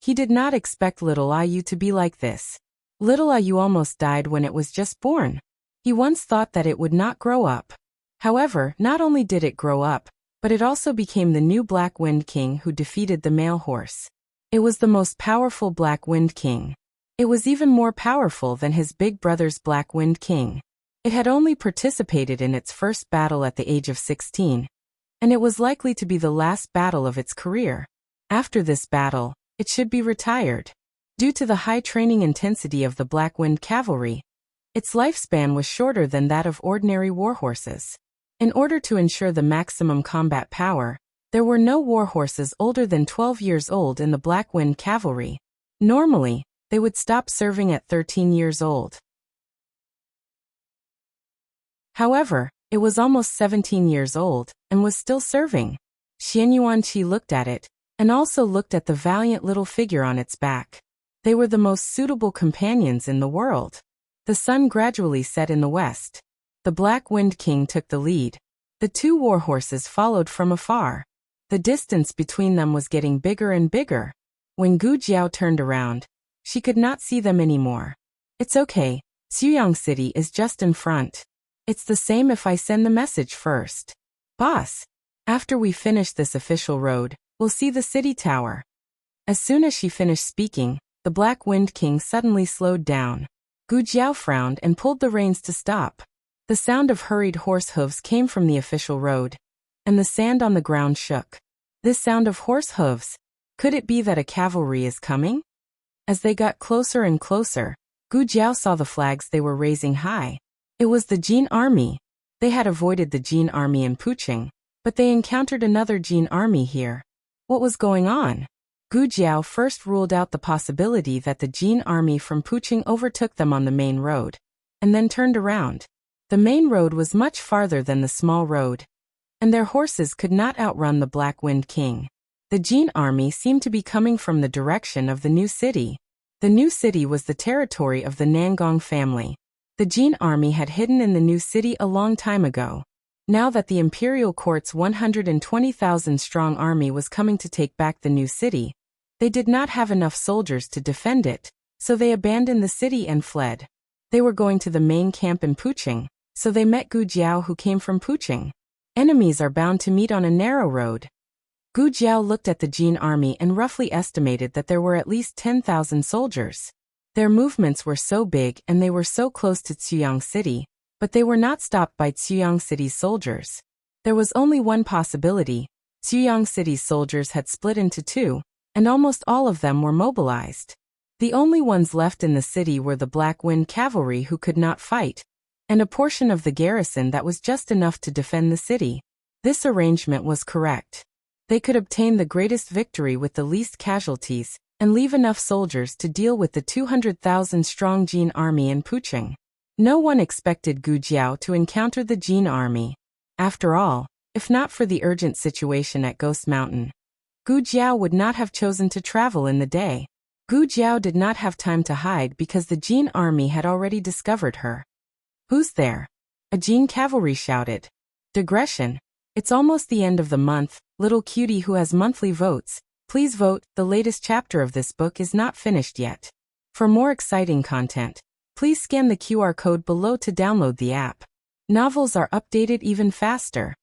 He did not expect little Ayu to be like this. Little Ayu almost died when it was just born. He once thought that it would not grow up. However, not only did it grow up, but it also became the new Black Wind King who defeated the male horse. It was the most powerful Black Wind King. It was even more powerful than his big brother's Black Wind King. It had only participated in its first battle at the age of 16, and it was likely to be the last battle of its career. After this battle, it should be retired. Due to the high training intensity of the Black Wind Cavalry, its lifespan was shorter than that of ordinary warhorses. In order to ensure the maximum combat power, there were no warhorses older than 12 years old in the Black Wind Cavalry. Normally, they would stop serving at 13 years old. However, it was almost 17 years old, and was still serving. Xian Yuanqi looked at it, and also looked at the valiant little figure on its back. They were the most suitable companions in the world. The sun gradually set in the west. The Black Wind King took the lead. The 2 warhorses followed from afar. The distance between them was getting bigger and bigger. When Gu Jiao turned around, she could not see them anymore. "It's okay, Chuyang City is just in front. It's the same if I send the message first. Boss, after we finish this official road, we'll see the city tower." As soon as she finished speaking, the Black Wind King suddenly slowed down. Gu Jiao frowned and pulled the reins to stop. The sound of hurried horse hooves came from the official road, and the sand on the ground shook. This sound of horse hooves, could it be that a cavalry is coming? As they got closer and closer, Gu Jiao saw the flags they were raising high. It was the Jin Army. They had avoided the Jin Army in Puching, but they encountered another Jin Army here. What was going on? Gu Jiao first ruled out the possibility that the Jin Army from Puching overtook them on the main road, and then turned around. The main road was much farther than the small road, and their horses could not outrun the Black Wind King. The Jin Army seemed to be coming from the direction of the new city. The new city was the territory of the Nangong family. The Jin Army had hidden in the new city a long time ago. Now that the imperial court's 120,000-strong army was coming to take back the new city, they did not have enough soldiers to defend it, so they abandoned the city and fled. They were going to the main camp in Puching, so they met Gu Jiao who came from Puching. Enemies are bound to meet on a narrow road. Gu Jiao looked at the Jin Army and roughly estimated that there were at least 10,000 soldiers. Their movements were so big and they were so close to Chuyang City, but they were not stopped by Chuyang City's soldiers. There was only one possibility. Chuyang City's soldiers had split into 2, and almost all of them were mobilized. The only ones left in the city were the Black Wind Cavalry who could not fight, and a portion of the garrison that was just enough to defend the city. This arrangement was correct. They could obtain the greatest victory with the least casualties, and leave enough soldiers to deal with the 200,000-strong Jin Army in Puching. No one expected Gu Jiao to encounter the Jin Army. After all, if not for the urgent situation at Ghost Mountain, Gu Jiao would not have chosen to travel in the day. Gu Jiao did not have time to hide because the Jin Army had already discovered her. "Who's there?" a Jin cavalry shouted. "Digression. It's almost the end of the month, little cutie who has monthly votes. Please vote, the latest chapter of this book is not finished yet. For more exciting content, Please scan the QR code below to download the app. Novels are updated even faster.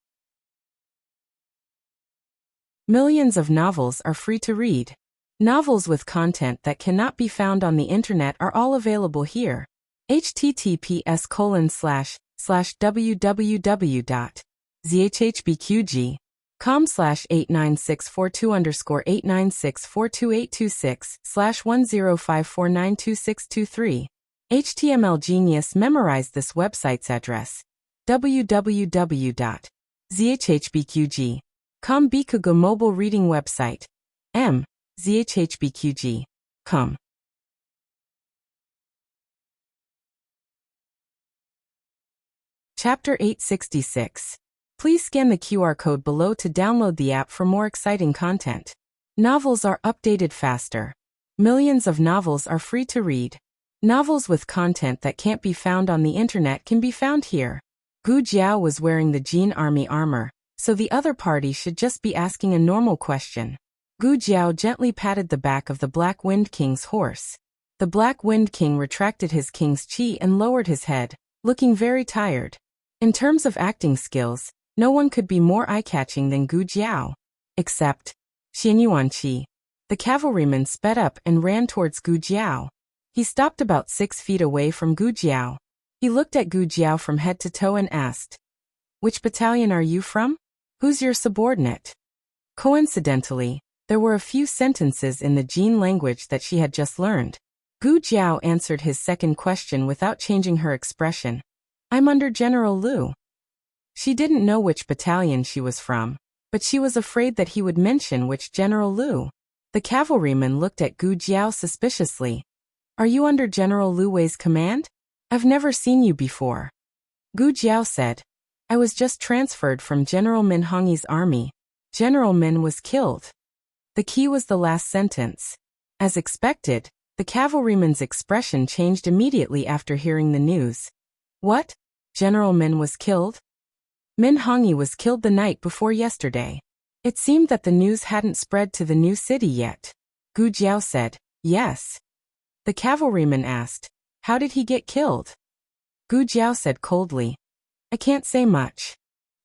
Millions of novels are free to read. Novels with content that cannot be found on the internet are all available here. https://www.zhhbqg.com/89642_8964226/1054922623. HTML Genius memorized this website's address. www.zhhbqg.com Bikugo mobile reading website. zhhbqg.com. Chapter 866. Please scan the QR code below to download the app for more exciting content. Novels are updated faster. Millions of novels are free to read. Novels with content that can't be found on the internet can be found here. Gu Jiao was wearing the Jin army armor, so the other party should just be asking a normal question. Gu Jiao gently patted the back of the Black Wind King's horse. The Black Wind King retracted his king's chi and lowered his head, looking very tired. In terms of acting skills, no one could be more eye-catching than Gu Jiao. Except Xian Yuanqi. The cavalryman sped up and ran towards Gu Jiao. He stopped about 6 feet away from Gu Jiao. He looked at Gu Jiao from head to toe and asked, "Which battalion are you from? Who's your subordinate?" Coincidentally, there were a few sentences in the Jin language that she had just learned. Gu Jiao answered his second question without changing her expression. "I'm under General Liu." She didn't know which battalion she was from, but she was afraid that he would mention which General Liu. The cavalryman looked at Gu Jiao suspiciously. "Are you under General Liu Wei's command? I've never seen you before." Gu Jiao said, "I was just transferred from General Min Hongyi's army. General Min was killed." The key was the last sentence. As expected, the cavalryman's expression changed immediately after hearing the news. "What? General Min was killed?" "Min Hongyi was killed the night before yesterday." It seemed that the news hadn't spread to the new city yet. Gu Jiao said, "Yes." The cavalryman asked, "How did he get killed?" Gu Jiao said coldly, "I can't say much."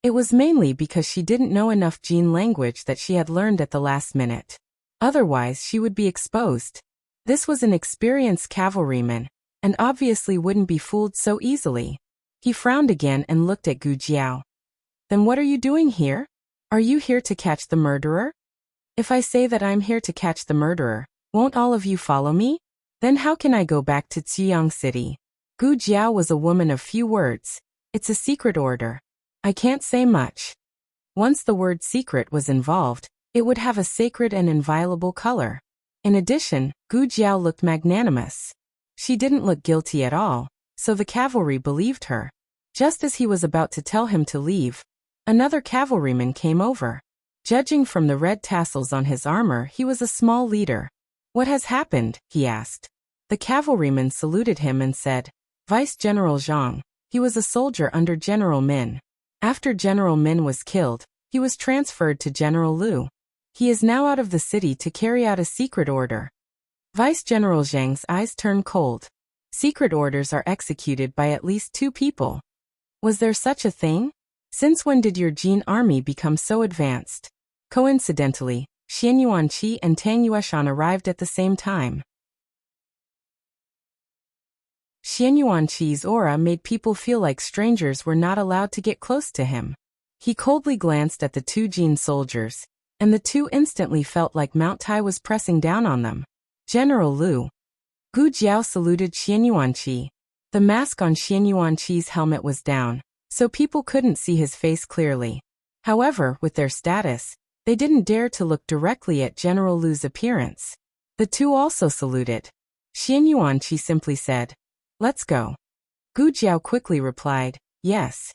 It was mainly because she didn't know enough Jin language that she had learned at the last minute. Otherwise she would be exposed. This was an experienced cavalryman, and obviously wouldn't be fooled so easily. He frowned again and looked at Gu Jiao. "Then what are you doing here? Are you here to catch the murderer? If I say that I'm here to catch the murderer, won't all of you follow me? Then how can I go back to Ziyang City?" Gu Jiao was a woman of few words. "It's a secret order. I can't say much." Once the word secret was involved, it would have a sacred and inviolable color. In addition, Gu Jiao looked magnanimous. She didn't look guilty at all, so the cavalry believed her. Just as he was about to tell him to leave, another cavalryman came over. Judging from the red tassels on his armor, he was a small leader. "What has happened?" he asked. The cavalryman saluted him and said, "Vice General Zhang. He was a soldier under General Min. After General Min was killed, he was transferred to General Liu. He is now out of the city to carry out a secret order." Vice General Zhang's eyes turned cold. Secret orders are executed by at least 2 people. Was there such a thing? Since when did your Jin army become so advanced? Coincidentally, Xian Yuanqi and Tang Yueshan arrived at the same time. Xian Yuanqi's aura made people feel like strangers were not allowed to get close to him. He coldly glanced at the 2 Jin soldiers, and the 2 instantly felt like Mount Tai was pressing down on them. "General Liu." Gu Jiao saluted Xian Yuanqi. The mask on Xian Yuanqi's helmet was down, so people couldn't see his face clearly. However, with their status, they didn't dare to look directly at General Liu's appearance. The 2 also saluted. Xian Yuanqi simply said, "Let's go." Gu Jiao quickly replied, "Yes."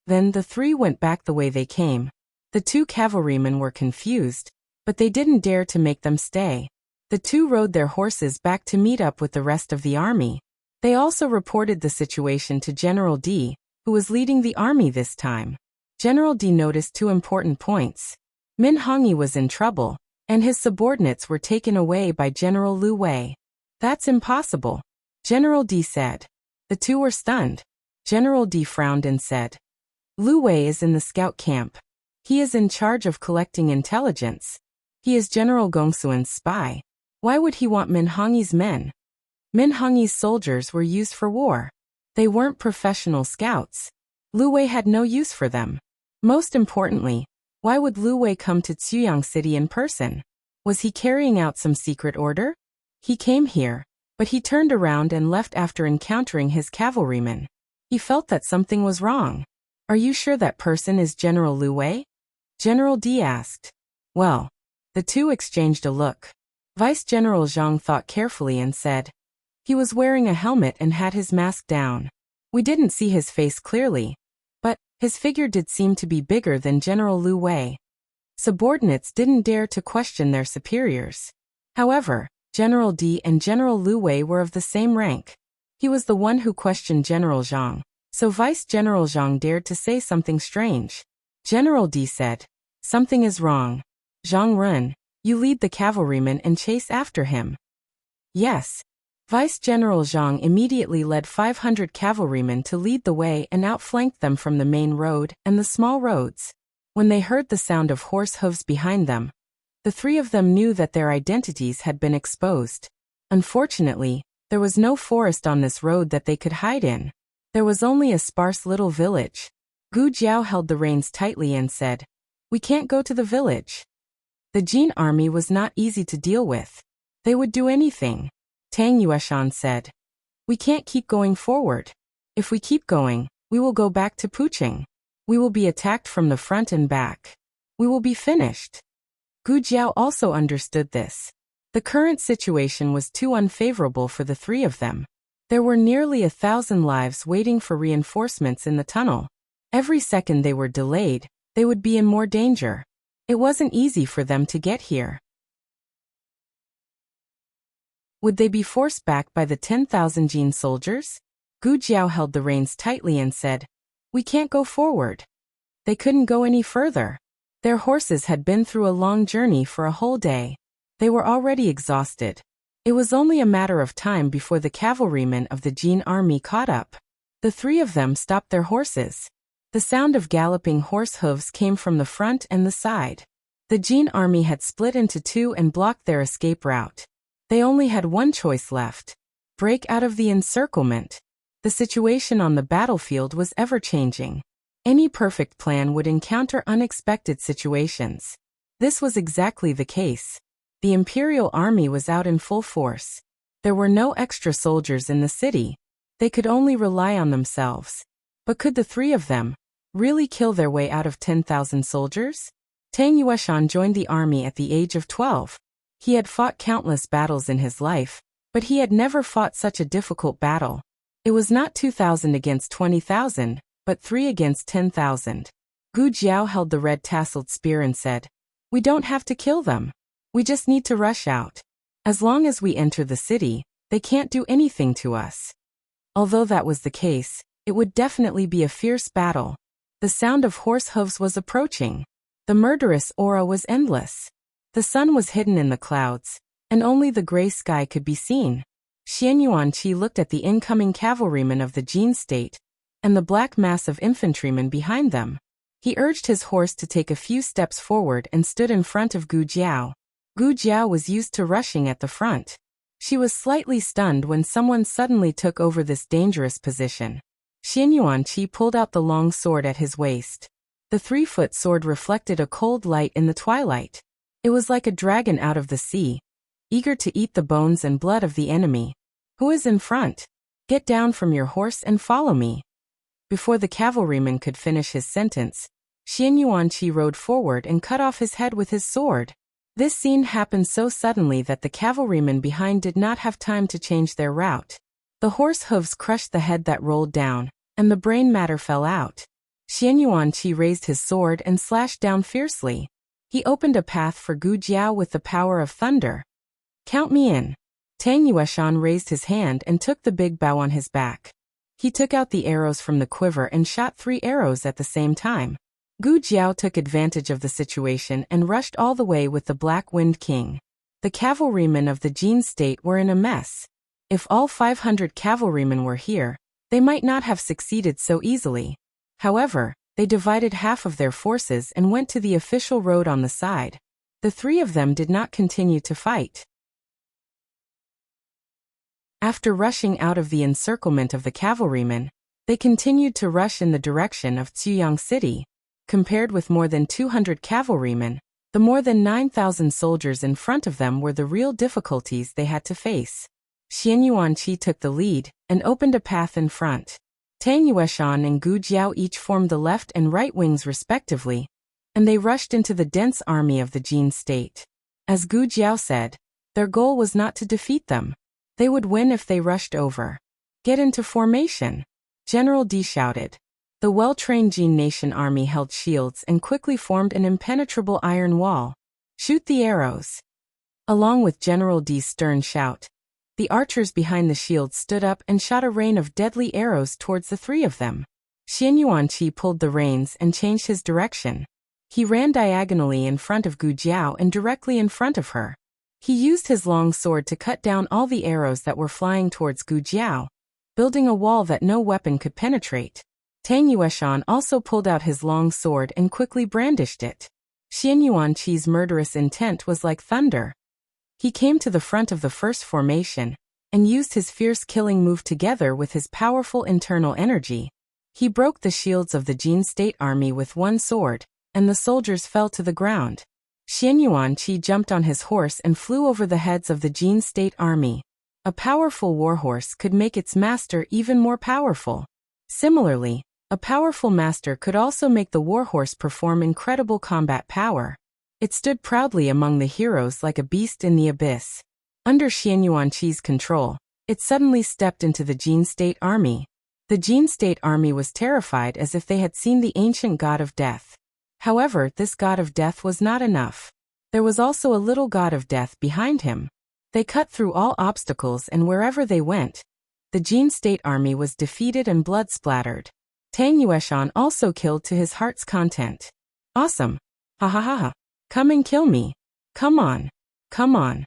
Then the 3 went back the way they came. The 2 cavalrymen were confused, but they didn't dare to make them stay. The 2 rode their horses back to meet up with the rest of the army. They also reported the situation to General D, who was leading the army this time. General D noticed 2 important points. Min Hongyi was in trouble, and his subordinates were taken away by General Liu Wei. "That's impossible," General D said. The two were stunned. General D frowned and said, Lu Wei is in the scout camp. He is in charge of collecting intelligence. He is General Gongsuan's spy. Why would he want Min Hongyi's men? Min Hongyi's soldiers were used for war. They weren't professional scouts. Lu Wei had no use for them. Most importantly, why would Lu Wei come to Ziyang City in person? Was he carrying out some secret order? He came here, but he turned around and left after encountering his cavalrymen. He felt that something was wrong. Are you sure that person is General Lu Wei? General D asked. Well, the two exchanged a look. Vice General Zhang thought carefully and said, he was wearing a helmet and had his mask down. We didn't see his face clearly, but his figure did seem to be bigger than General Lu Wei. Subordinates didn't dare to question their superiors. However, General D and General Lu Wei were of the same rank. He was the one who questioned General Zhang, so Vice General Zhang dared to say something strange. General D said, something is wrong. Zhang Run, you lead the cavalrymen and chase after him. Yes. Vice General Zhang immediately led 500 cavalrymen to lead the way and outflanked them from the main road and the small roads. When they heard the sound of horse hooves behind them, the three of them knew that their identities had been exposed. Unfortunately, there was no forest on this road that they could hide in. There was only a sparse little village. Gu Jiao held the reins tightly and said, we can't go to the village. The Jin army was not easy to deal with. They would do anything. Tang Yueshan said, we can't keep going forward. If we keep going, we will go back to Puching. We will be attacked from the front and back. We will be finished. Gu Jiao also understood this. The current situation was too unfavorable for the three of them. There were nearly 1,000 lives waiting for reinforcements in the tunnel. Every second they were delayed, they would be in more danger. It wasn't easy for them to get here. Would they be forced back by the 10,000 Jin soldiers? Gu Jiao held the reins tightly and said, we can't go forward. They couldn't go any further. Their horses had been through a long journey for a whole day. They were already exhausted. It was only a matter of time before the cavalrymen of the Jin army caught up. The three of them stopped their horses. The sound of galloping horse hooves came from the front and the side. The Jin army had split into two and blocked their escape route. They only had one choice left: break out of the encirclement. The situation on the battlefield was ever-changing. Any perfect plan would encounter unexpected situations. This was exactly the case. The Imperial Army was out in full force. There were no extra soldiers in the city. They could only rely on themselves. But could the three of them really kill their way out of 10,000 soldiers? Tang Yueshan joined the army at the age of 12. He had fought countless battles in his life, but he had never fought such a difficult battle. It was not 2,000 against 20,000, but 3 against 10,000. Gu Jiao held the red tasseled spear and said, we don't have to kill them. We just need to rush out. As long as we enter the city, they can't do anything to us. Although that was the case, it would definitely be a fierce battle. The sound of horse hooves was approaching. The murderous aura was endless. The sun was hidden in the clouds, and only the gray sky could be seen. Xian Yuanqi looked at the incoming cavalrymen of the Jin state, and the black mass of infantrymen behind them. He urged his horse to take a few steps forward and stood in front of Gu Jiao. Gu Jiao was used to rushing at the front. She was slightly stunned when someone suddenly took over this dangerous position. Xian Yuanqi pulled out the long sword at his waist. The 3-foot sword reflected a cold light in the twilight. It was like a dragon out of the sea, eager to eat the bones and blood of the enemy. Who is in front? Get down from your horse and follow me. Before the cavalryman could finish his sentence, Xian Yuanqi rode forward and cut off his head with his sword. This scene happened so suddenly that the cavalrymen behind did not have time to change their route. The horse hooves crushed the head that rolled down, and the brain matter fell out. Xian Yuanqi raised his sword and slashed down fiercely. He opened a path for Gu Jiao with the power of thunder. Count me in. Tang Yueshan raised his hand and took the big bow on his back. He took out the arrows from the quiver and shot 3 arrows at the same time. Gu Jiao took advantage of the situation and rushed all the way with the Black Wind King. The cavalrymen of the Jin state were in a mess. If all 500 cavalrymen were here, They might not have succeeded so easily. However, they divided half of their forces and went to the official road on the side. The three of them did not continue to fight. After rushing out of the encirclement of the cavalrymen, they continued to rush in the direction of Ziyang City. Compared with more than 200 cavalrymen, the more than 9,000 soldiers in front of them were the real difficulties they had to face. Xian Yuanqi took the lead and opened a path in front. Tang Yueshan and Gu Jiao each formed the left and right wings respectively, and they rushed into the dense army of the Jin state. As Gu Jiao said, their goal was not to defeat them. They would win if they rushed over. Get into formation, General D shouted. The well-trained Jin nation army held shields and quickly formed an impenetrable iron wall. Shoot the arrows. Along with General D's stern shout, the archers behind the shields stood up and shot a rain of deadly arrows towards the three of them. Xian Yuanqi pulled the reins and changed his direction. He ran diagonally in front of Gu Jiao and directly in front of her. He used his long sword to cut down all the arrows that were flying towards Gu Jiao, building a wall that no weapon could penetrate. Tang Yueshan also pulled out his long sword and quickly brandished it. Xian Yuanqi's murderous intent was like thunder. He came to the front of the first formation and used his fierce killing move together with his powerful internal energy. He broke the shields of the Jin state army with one sword, and the soldiers fell to the ground. Xian Yuanqi jumped on his horse and flew over the heads of the Jin state army. A powerful warhorse could make its master even more powerful. Similarly, a powerful master could also make the warhorse perform incredible combat power. It stood proudly among the heroes like a beast in the abyss. Under Xian Yuanqi's control, it suddenly stepped into the Jin state army. The Jin state army was terrified as if they had seen the ancient god of death. However, this god of death was not enough. There was also a little god of death behind him. They cut through all obstacles and wherever they went, the Jin state army was defeated and blood splattered. Tang Yueshan also killed to his heart's content. Awesome! Ha ha ha ha! Come and kill me! Come on! Come on!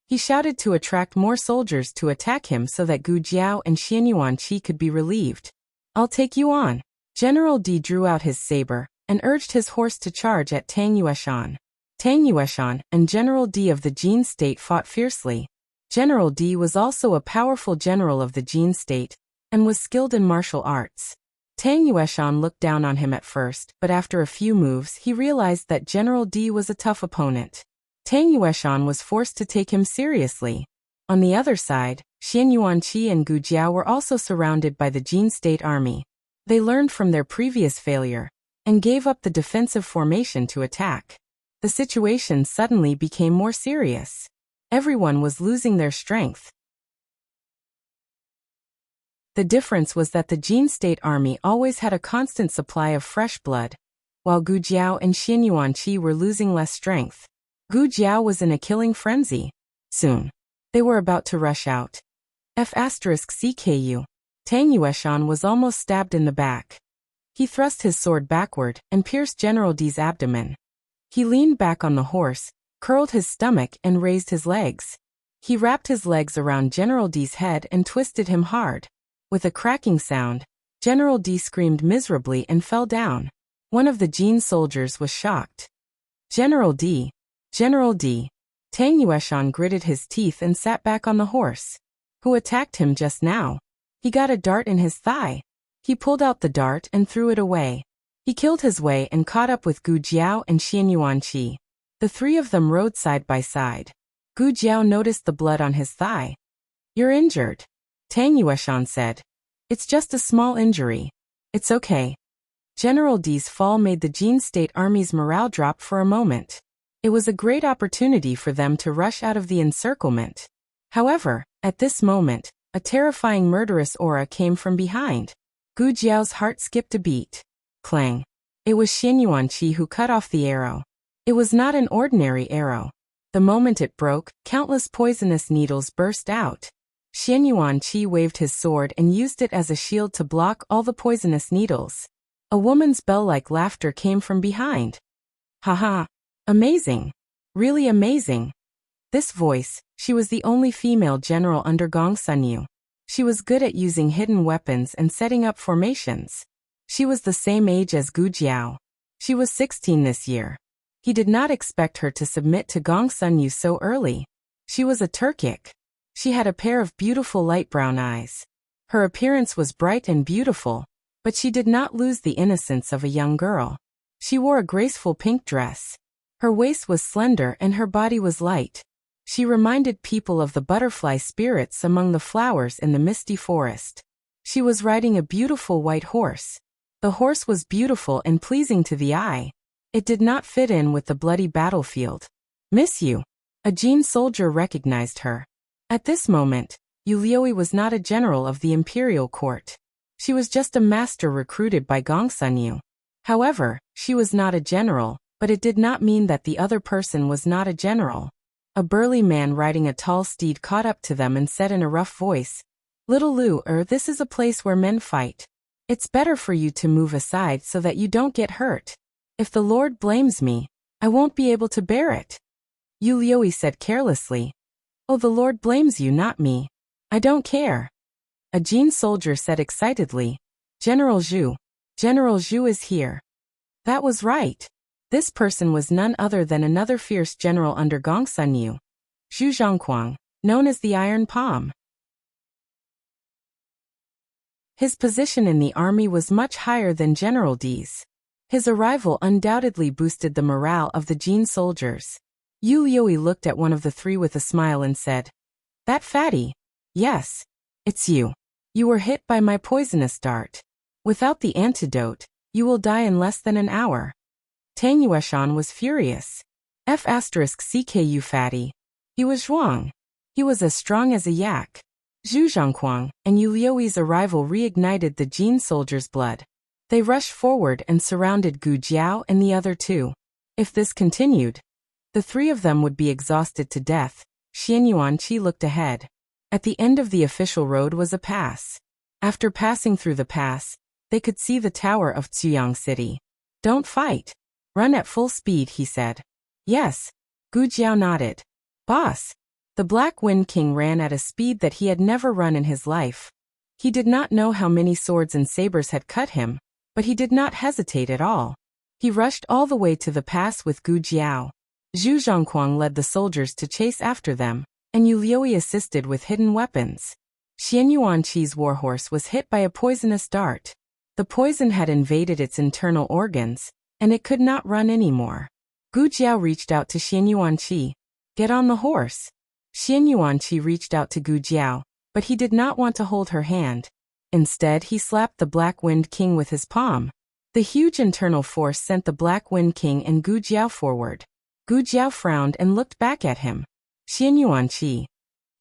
He shouted to attract more soldiers to attack him so that Gu Jiao and Xian Yuanqi could be relieved. I'll take you on! General D drew out his saber and urged his horse to charge at Tang Yueshan. Tang Yueshan and General D of the Jin state fought fiercely. General D was also a powerful general of the Jin state and was skilled in martial arts. Tang Yueshan looked down on him at first, but after a few moves he realized that General D was a tough opponent. Tang Yueshan was forced to take him seriously. On the other side, Xian Yuanqi and Gu Jiao were also surrounded by the Jin state army. They learned from their previous failure and gave up the defensive formation to attack. The situation suddenly became more serious. Everyone was losing their strength. The difference was that the Jin state army always had a constant supply of fresh blood, while Gu Jiao and Xian Yuanqi were losing less strength. Gu Jiao was in a killing frenzy. Soon, they were about to rush out. F***CKU. Tang Yueshan was almost stabbed in the back. He thrust his sword backward and pierced General D's abdomen. He leaned back on the horse, curled his stomach and raised his legs. He wrapped his legs around General D's head and twisted him hard. With a cracking sound, General D screamed miserably and fell down. One of the Jin soldiers was shocked. General D! General D! Tang Yueshan gritted his teeth and sat back on the horse. Who attacked him just now? He got a dart in his thigh. He pulled out the dart and threw it away. He killed his way and caught up with Gu Jiao and Xian Yuanqi. The three of them rode side by side. Gu Jiao noticed the blood on his thigh. You're injured, Tang Yueshan said. It's just a small injury. It's okay. General D's fall made the Jin state army's morale drop for a moment. It was a great opportunity for them to rush out of the encirclement. However, at this moment, a terrifying murderous aura came from behind. Gu Jiao's heart skipped a beat. Clang. It was Xian Yuanqi who cut off the arrow. It was not an ordinary arrow. The moment it broke, countless poisonous needles burst out. Xian Yuanqi waved his sword and used it as a shield to block all the poisonous needles. A woman's bell-like laughter came from behind. Haha. Amazing. Really amazing. This voice, she was the only female general under Gong Sunyu. She was good at using hidden weapons and setting up formations. She was the same age as Gu Jiao. She was 16 this year. He did not expect her to submit to Gong Sunyu so early. She was a Turkic. She had a pair of beautiful light brown eyes. Her appearance was bright and beautiful, but she did not lose the innocence of a young girl. She wore a graceful pink dress. Her waist was slender and her body was light. She reminded people of the butterfly spirits among the flowers in the misty forest. She was riding a beautiful white horse. The horse was beautiful and pleasing to the eye. It did not fit in with the bloody battlefield. "Miss you." A Jin soldier recognized her. At this moment, Yu Liui was not a general of the imperial court. She was just a master recruited by Gong Sunyu. However, she was not a general, but it did not mean that the other person was not a general. A burly man riding a tall steed caught up to them and said in a rough voice, "Little Lu, this is a place where men fight. It's better for you to move aside so that you don't get hurt. If the Lord blames me, I won't be able to bear it." Yu Liui said carelessly, "Oh, the Lord blames you, not me. I don't care." A Jin soldier said excitedly, "General Zhu. General Zhu is here." That was right. This person was none other than another fierce general under Gong Sunyu, Zhu Zhongquang, known as the Iron Palm. His position in the army was much higher than General D's. His arrival undoubtedly boosted the morale of the Jin soldiers. Yu Liui looked at one of the three with a smile and said, "That fatty? Yes, it's you. You were hit by my poisonous dart. Without the antidote, you will die in less than an hour." Tang Yueshan was furious. F*CKU fatty. He was Zhuang. He was as strong as a yak. Zhu Zhongquang and Yu Liui's arrival reignited the Jin soldiers' blood. They rushed forward and surrounded Gu Jiao and the other two. If this continued, the three of them would be exhausted to death. Xian Yuanqi looked ahead. At the end of the official road was a pass. After passing through the pass, they could see the tower of Ziyang City. "Don't fight. Run at full speed," he said. "Yes." Gu Jiao nodded. "Boss." The Black Wind King ran at a speed that he had never run in his life. He did not know how many swords and sabers had cut him, but he did not hesitate at all. He rushed all the way to the pass with Gu Jiao. Zhu Zhongquang led the soldiers to chase after them, and Yu Liui assisted with hidden weapons. Xian Yuanqi's warhorse was hit by a poisonous dart. The poison had invaded its internal organs, and it could not run anymore. Gu Jiao reached out to Xian Yuanqi. "Get on the horse." Xian Yuanqi reached out to Gu Jiao, but he did not want to hold her hand. Instead, he slapped the Black Wind King with his palm. The huge internal force sent the Black Wind King and Gu Jiao forward. Gu Jiao frowned and looked back at him. Xian Yuanqi.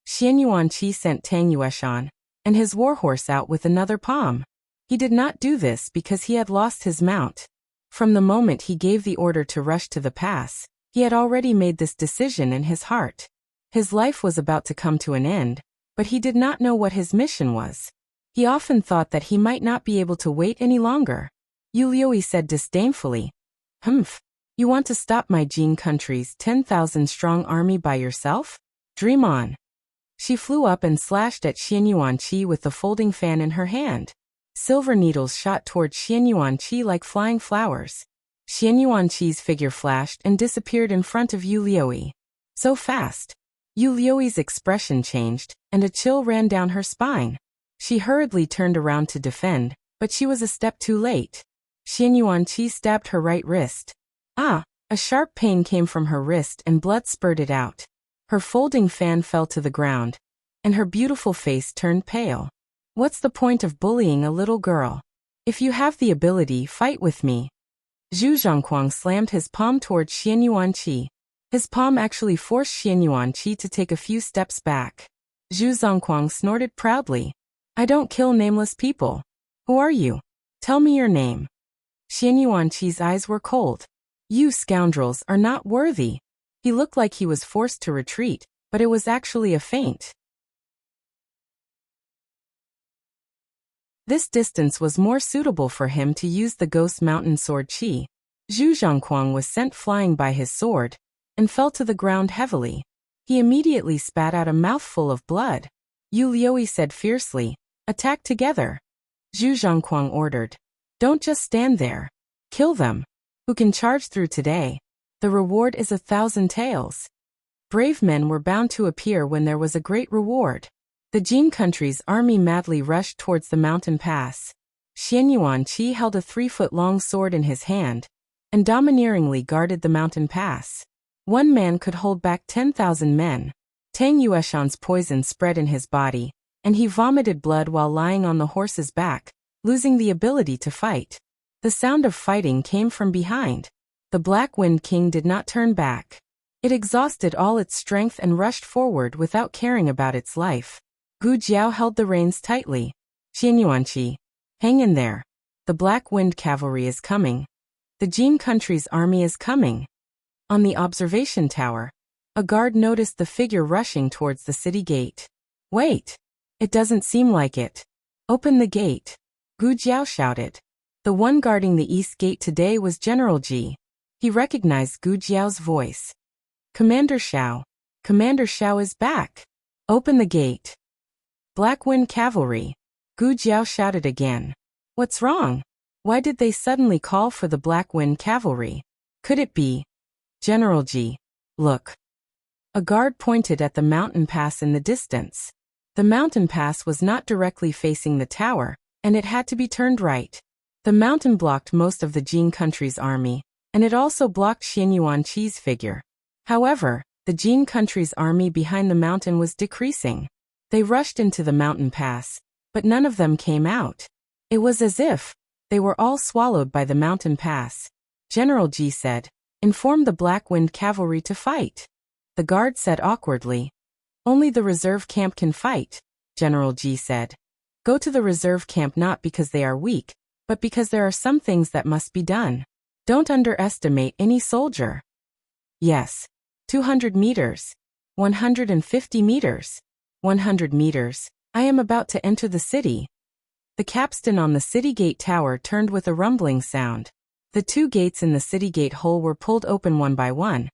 Xian Yuanqi sent Tang Yueshan and his warhorse out with another palm. He did not do this because he had lost his mount. From the moment he gave the order to rush to the pass, he had already made this decision in his heart. His life was about to come to an end, but he did not know what his mission was. He often thought that he might not be able to wait any longer. Yu Liui said disdainfully, "Humph, you want to stop my Jin country's 10,000-strong army by yourself? Dream on." She flew up and slashed at Xian Yuanqi with the folding fan in her hand. Silver needles shot toward Xian Yuanqi like flying flowers. Xian Yuanqi's figure flashed and disappeared in front of Yu Liui. So fast. Yu Liui's expression changed, and a chill ran down her spine. She hurriedly turned around to defend, but she was a step too late. Xian Yuanqi stabbed her right wrist. A sharp pain came from her wrist and blood spurted out. Her folding fan fell to the ground, and her beautiful face turned pale. What's the point of bullying a little girl? If you have the ability, fight with me. Zhu Zhongquang slammed his palm toward Xian Yuanqi. His palm actually forced Xian Yuanqi to take a few steps back. Zhu Zhongquang snorted proudly. "I don't kill nameless people. Who are you? Tell me your name." Xian Yuanqi's eyes were cold. "You scoundrels are not worthy." He looked like he was forced to retreat, but it was actually a feint. This distance was more suitable for him to use the Ghost Mountain sword Qi. Zhu Zhongquang was sent flying by his sword, and fell to the ground heavily. He immediately spat out a mouthful of blood. Yu Liuyi said fiercely. Attack together. Zhu Zhongquang ordered. Don't just stand there. Kill them. Who can charge through today? The reward is 1,000 taels. Brave men were bound to appear when there was a great reward. The Jin country's army madly rushed towards the mountain pass. Xian Yuanqi held a 3-foot-long sword in his hand and domineeringly guarded the mountain pass. One man could hold back 10,000 men. Tang Yueshan's poison spread in his body, and he vomited blood while lying on the horse's back, losing the ability to fight. The sound of fighting came from behind. The Black Wind King did not turn back. It exhausted all its strength and rushed forward without caring about its life. Gu Jiao held the reins tightly. Xian Yuanqi, hang in there. The Black Wind Cavalry is coming. The Jin country's army is coming. On the observation tower, a guard noticed the figure rushing towards the city gate. Wait! It doesn't seem like it. Open the gate. Gu Jiao shouted. The one guarding the east gate today was General Ji. He recognized Gu Jiao's voice. Commander Xiao. Commander Xiao is back. Open the gate. Black Wind Cavalry. Gu Jiao shouted again. What's wrong? Why did they suddenly call for the Black Wind Cavalry? Could it be? General Ji. Look. A guard pointed at the mountain pass in the distance. The mountain pass was not directly facing the tower, and it had to be turned right. The mountain blocked most of the Jin country's army, and it also blocked Xian Yuanqi's figure. However, the Jin country's army behind the mountain was decreasing. They rushed into the mountain pass, but none of them came out. It was as if they were all swallowed by the mountain pass. General Ji said, inform the Black Wind Cavalry to fight. The guard said awkwardly. Only the reserve camp can fight, General Ji said. Go to the reserve camp not because they are weak, but because there are some things that must be done. Don't underestimate any soldier. Yes. 200 meters. 150 meters. 100 meters. I am about to enter the city. The capstan on the city gate tower turned with a rumbling sound. The 2 gates in the city gate hole were pulled open one by one,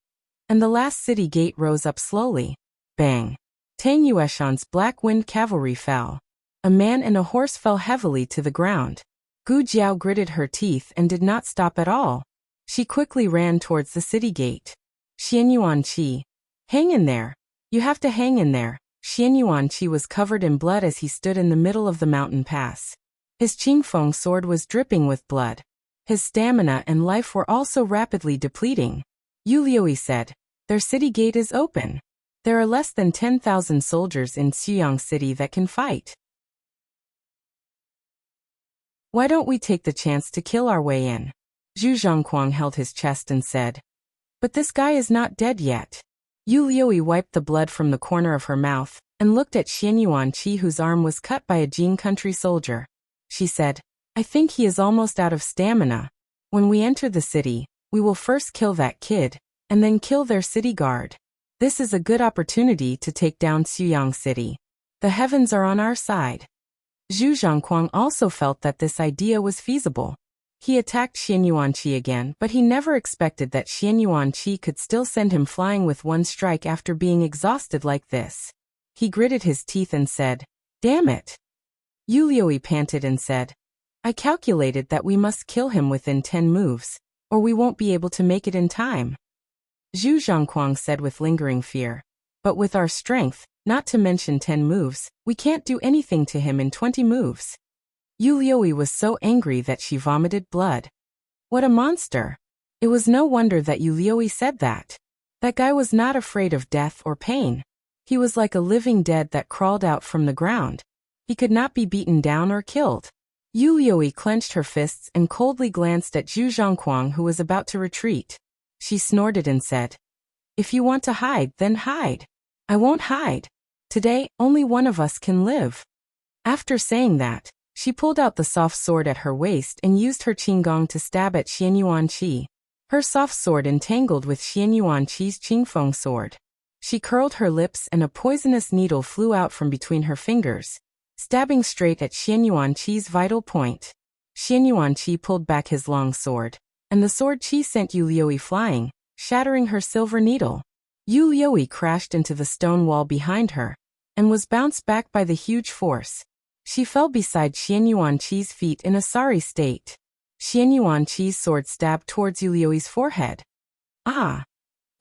and the last city gate rose up slowly. Bang! Tang Yueshan's Black Wind Cavalry fell. A man and a horse fell heavily to the ground. Gu Jiao gritted her teeth and did not stop at all. She quickly ran towards the city gate. Xian Yuanqi. Hang in there. You have to hang in there. Xian Yuanqi was covered in blood as he stood in the middle of the mountain pass. His Qingfeng sword was dripping with blood. His stamina and life were also rapidly depleting. Yu Liuyi said, their city gate is open. There are less than 10,000 soldiers in Xuyang City that can fight. Why don't we take the chance to kill our way in? Zhu Zhongquang held his chest and said. But this guy is not dead yet. Yu Liuyi wiped the blood from the corner of her mouth and looked at Xian Yuanqi, whose arm was cut by a Jin country soldier. She said, I think he is almost out of stamina. When we enter the city, we will first kill that kid, and then kill their city guard. This is a good opportunity to take down Xuyang City. The heavens are on our side. Zhu Zhongquang also felt that this idea was feasible. He attacked Xian Yuanqi again, but he never expected that Xian Yuanqi could still send him flying with one strike after being exhausted like this. He gritted his teeth and said, Damn it! Yu Liuyi panted and said, I calculated that we must kill him within 10 moves, or we won't be able to make it in time. Zhu Zhongquang said with lingering fear, but with our strength, not to mention 10 moves, we can't do anything to him in 20 moves. Yu Liuyi was so angry that she vomited blood. What a monster! It was no wonder that Yu Liuyi said that. That guy was not afraid of death or pain. He was like a living dead that crawled out from the ground. He could not be beaten down or killed. Yu Liuyi clenched her fists and coldly glanced at Zhu Zhongquang, who was about to retreat. She snorted and said, If you want to hide, then hide. I won't hide. Today, only one of us can live. After saying that, she pulled out the soft sword at her waist and used her qinggong to stab at Xian Yuanqi. Her soft sword entangled with Xian Yuanqi's qingfeng sword. She curled her lips and a poisonous needle flew out from between her fingers, stabbing straight at Xian Yuanqi's vital point. Xian Yuanqi pulled back his long sword, and the sword qi sent Yu Liuyi flying, shattering her silver needle. Yu Liuyi crashed into the stone wall behind her, and was bounced back by the huge force. She fell beside Xian Yuanqi's feet in a sorry state. Xian Yuanqi's sword stabbed towards Yuliui's forehead. Ah!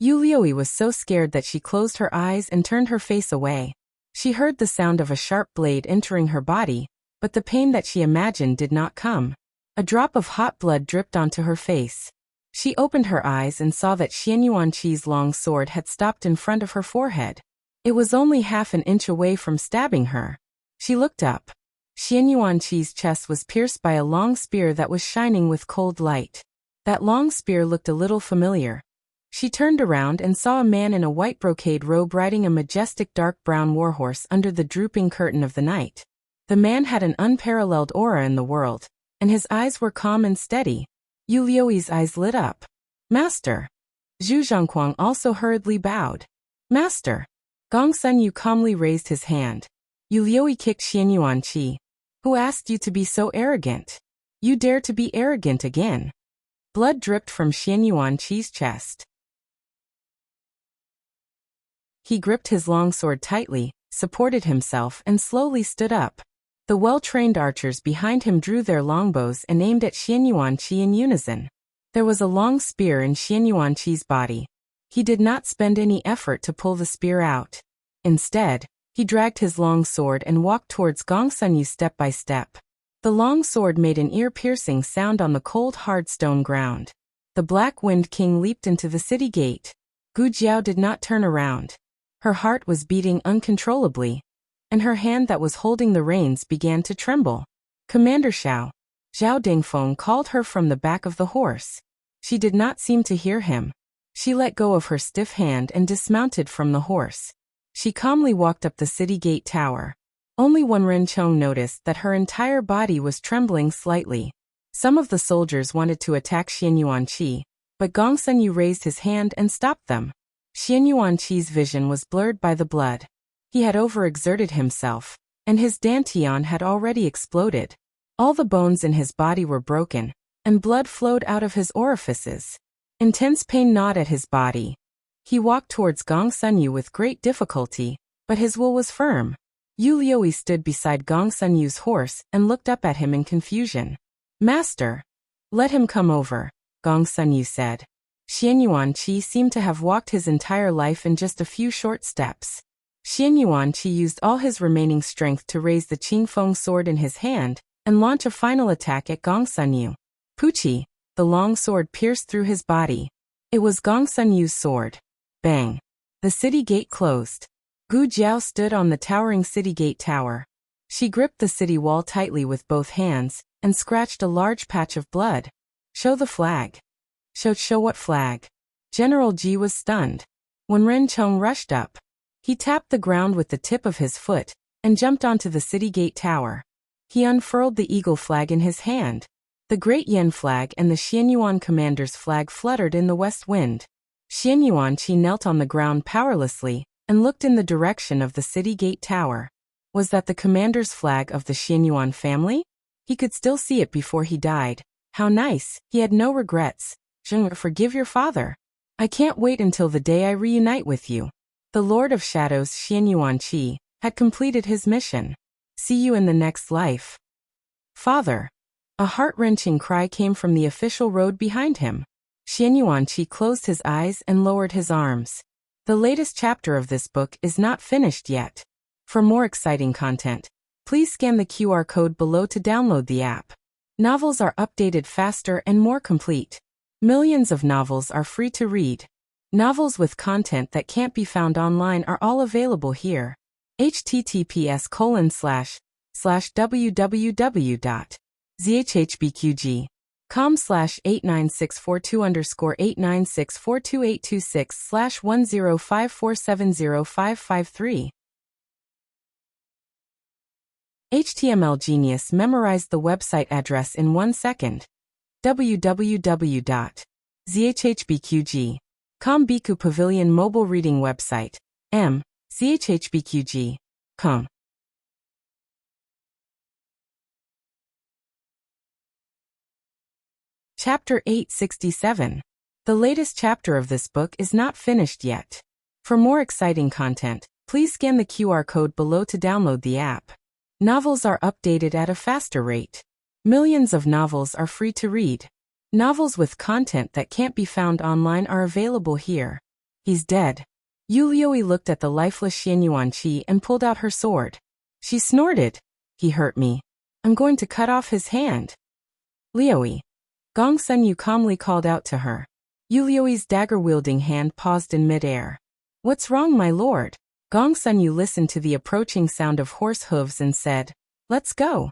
Yuliui was so scared that she closed her eyes and turned her face away. She heard the sound of a sharp blade entering her body, but the pain that she imagined did not come. A drop of hot blood dripped onto her face. She opened her eyes and saw that Xian Yuanqi's long sword had stopped in front of her forehead. It was only half an inch away from stabbing her. She looked up. Xian Yuanqi's chest was pierced by a long spear that was shining with cold light. That long spear looked a little familiar. She turned around and saw a man in a white brocade robe riding a majestic dark brown warhorse under the drooping curtain of the night. The man had an unparalleled aura in the world, and his eyes were calm and steady. Yu Liui's eyes lit up. Master. Zhu Zhangquang also hurriedly bowed. Master. Gong Sunyu calmly raised his hand. Yu Liui kicked Xian Yuanqi. Who asked you to be so arrogant? You dare to be arrogant again. Blood dripped from Xian Yuanqi's chest. He gripped his long sword tightly, supported himself, and slowly stood up. The well-trained archers behind him drew their longbows and aimed at Xian Yuanqi in unison. There was a long spear in Xian Yuanqi's body. He did not spend any effort to pull the spear out. Instead, he dragged his long sword and walked towards Gong Sunyu step by step. The long sword made an ear-piercing sound on the cold hard stone ground. The Black Wind King leaped into the city gate. Gu Jiao did not turn around. Her heart was beating uncontrollably, and her hand that was holding the reins began to tremble. Commander Xiao. Zhao Dingfeng called her from the back of the horse. She did not seem to hear him. She let go of her stiff hand and dismounted from the horse. She calmly walked up the city gate tower. Only Wen Rencheng noticed that her entire body was trembling slightly. Some of the soldiers wanted to attack Xian Yuanqi, but Gong Sunyu raised his hand and stopped them. Xian Yuanqi's vision was blurred by the blood. He had overexerted himself, and his dantian had already exploded. All the bones in his body were broken, and blood flowed out of his orifices. Intense pain gnawed at his body. He walked towards Gong Sunyu with great difficulty, but his will was firm. Yu Liui stood beside Gong Sunyu's horse and looked up at him in confusion. Master. Let him come over, Gong Sunyu said. Xian Yuanqi seemed to have walked his entire life in just a few short steps. Xian Yuanqi used all his remaining strength to raise the Qingfeng sword in his hand and launch a final attack at Gong Sunyu. Puchi, the long sword pierced through his body. It was Gong Sunyu's sword. Bang. The city gate closed. Gu Jiao stood on the towering city gate tower. She gripped the city wall tightly with both hands and scratched a large patch of blood. Show the flag. Show what flag? General Ji was stunned. When Rencheng rushed up, he tapped the ground with the tip of his foot and jumped onto the city gate tower. He unfurled the eagle flag in his hand. The Great Yan flag and the Xianyuan commander's flag fluttered in the west wind. Xianyuanqi knelt on the ground powerlessly and looked in the direction of the city gate tower. Was that the commander's flag of the Xianyuan family? He could still see it before he died. How nice, he had no regrets. Zheng, forgive your father. I can't wait until the day I reunite with you. The Lord of Shadows Xian Yuanqi had completed his mission. See you in the next life. Father. A heart-wrenching cry came from the official road behind him. Xian Yuanqi closed his eyes and lowered his arms. The latest chapter of this book is not finished yet. For more exciting content, please scan the QR code below to download the app. Novels are updated faster and more complete. Millions of novels are free to read. Novels with content that can't be found online are all available here. https://www.zhbqg.com/89642_8964286/1054705553. HTML Genius memorized the website address in 1 second. www.zhbqg.com Biku Pavilion mobile reading website. zhbqg.com. Chapter 867. The latest chapter of this book is not finished yet. For more exciting content, Please scan the QR code below to download the app. Novels are updated at a faster rate. Millions of novels are free to read. Novels with content that can't be found online are available here. He's dead. Yu Liuyi looked at the lifeless Xian Yuanqi and pulled out her sword. She snorted. He hurt me. I'm going to cut off his hand. Liuyi. Gong Sun calmly called out to her. Yu Liuyi's dagger-wielding hand paused in midair. What's wrong, my lord? Gong Sun listened to the approaching sound of horse hooves and said, Let's go.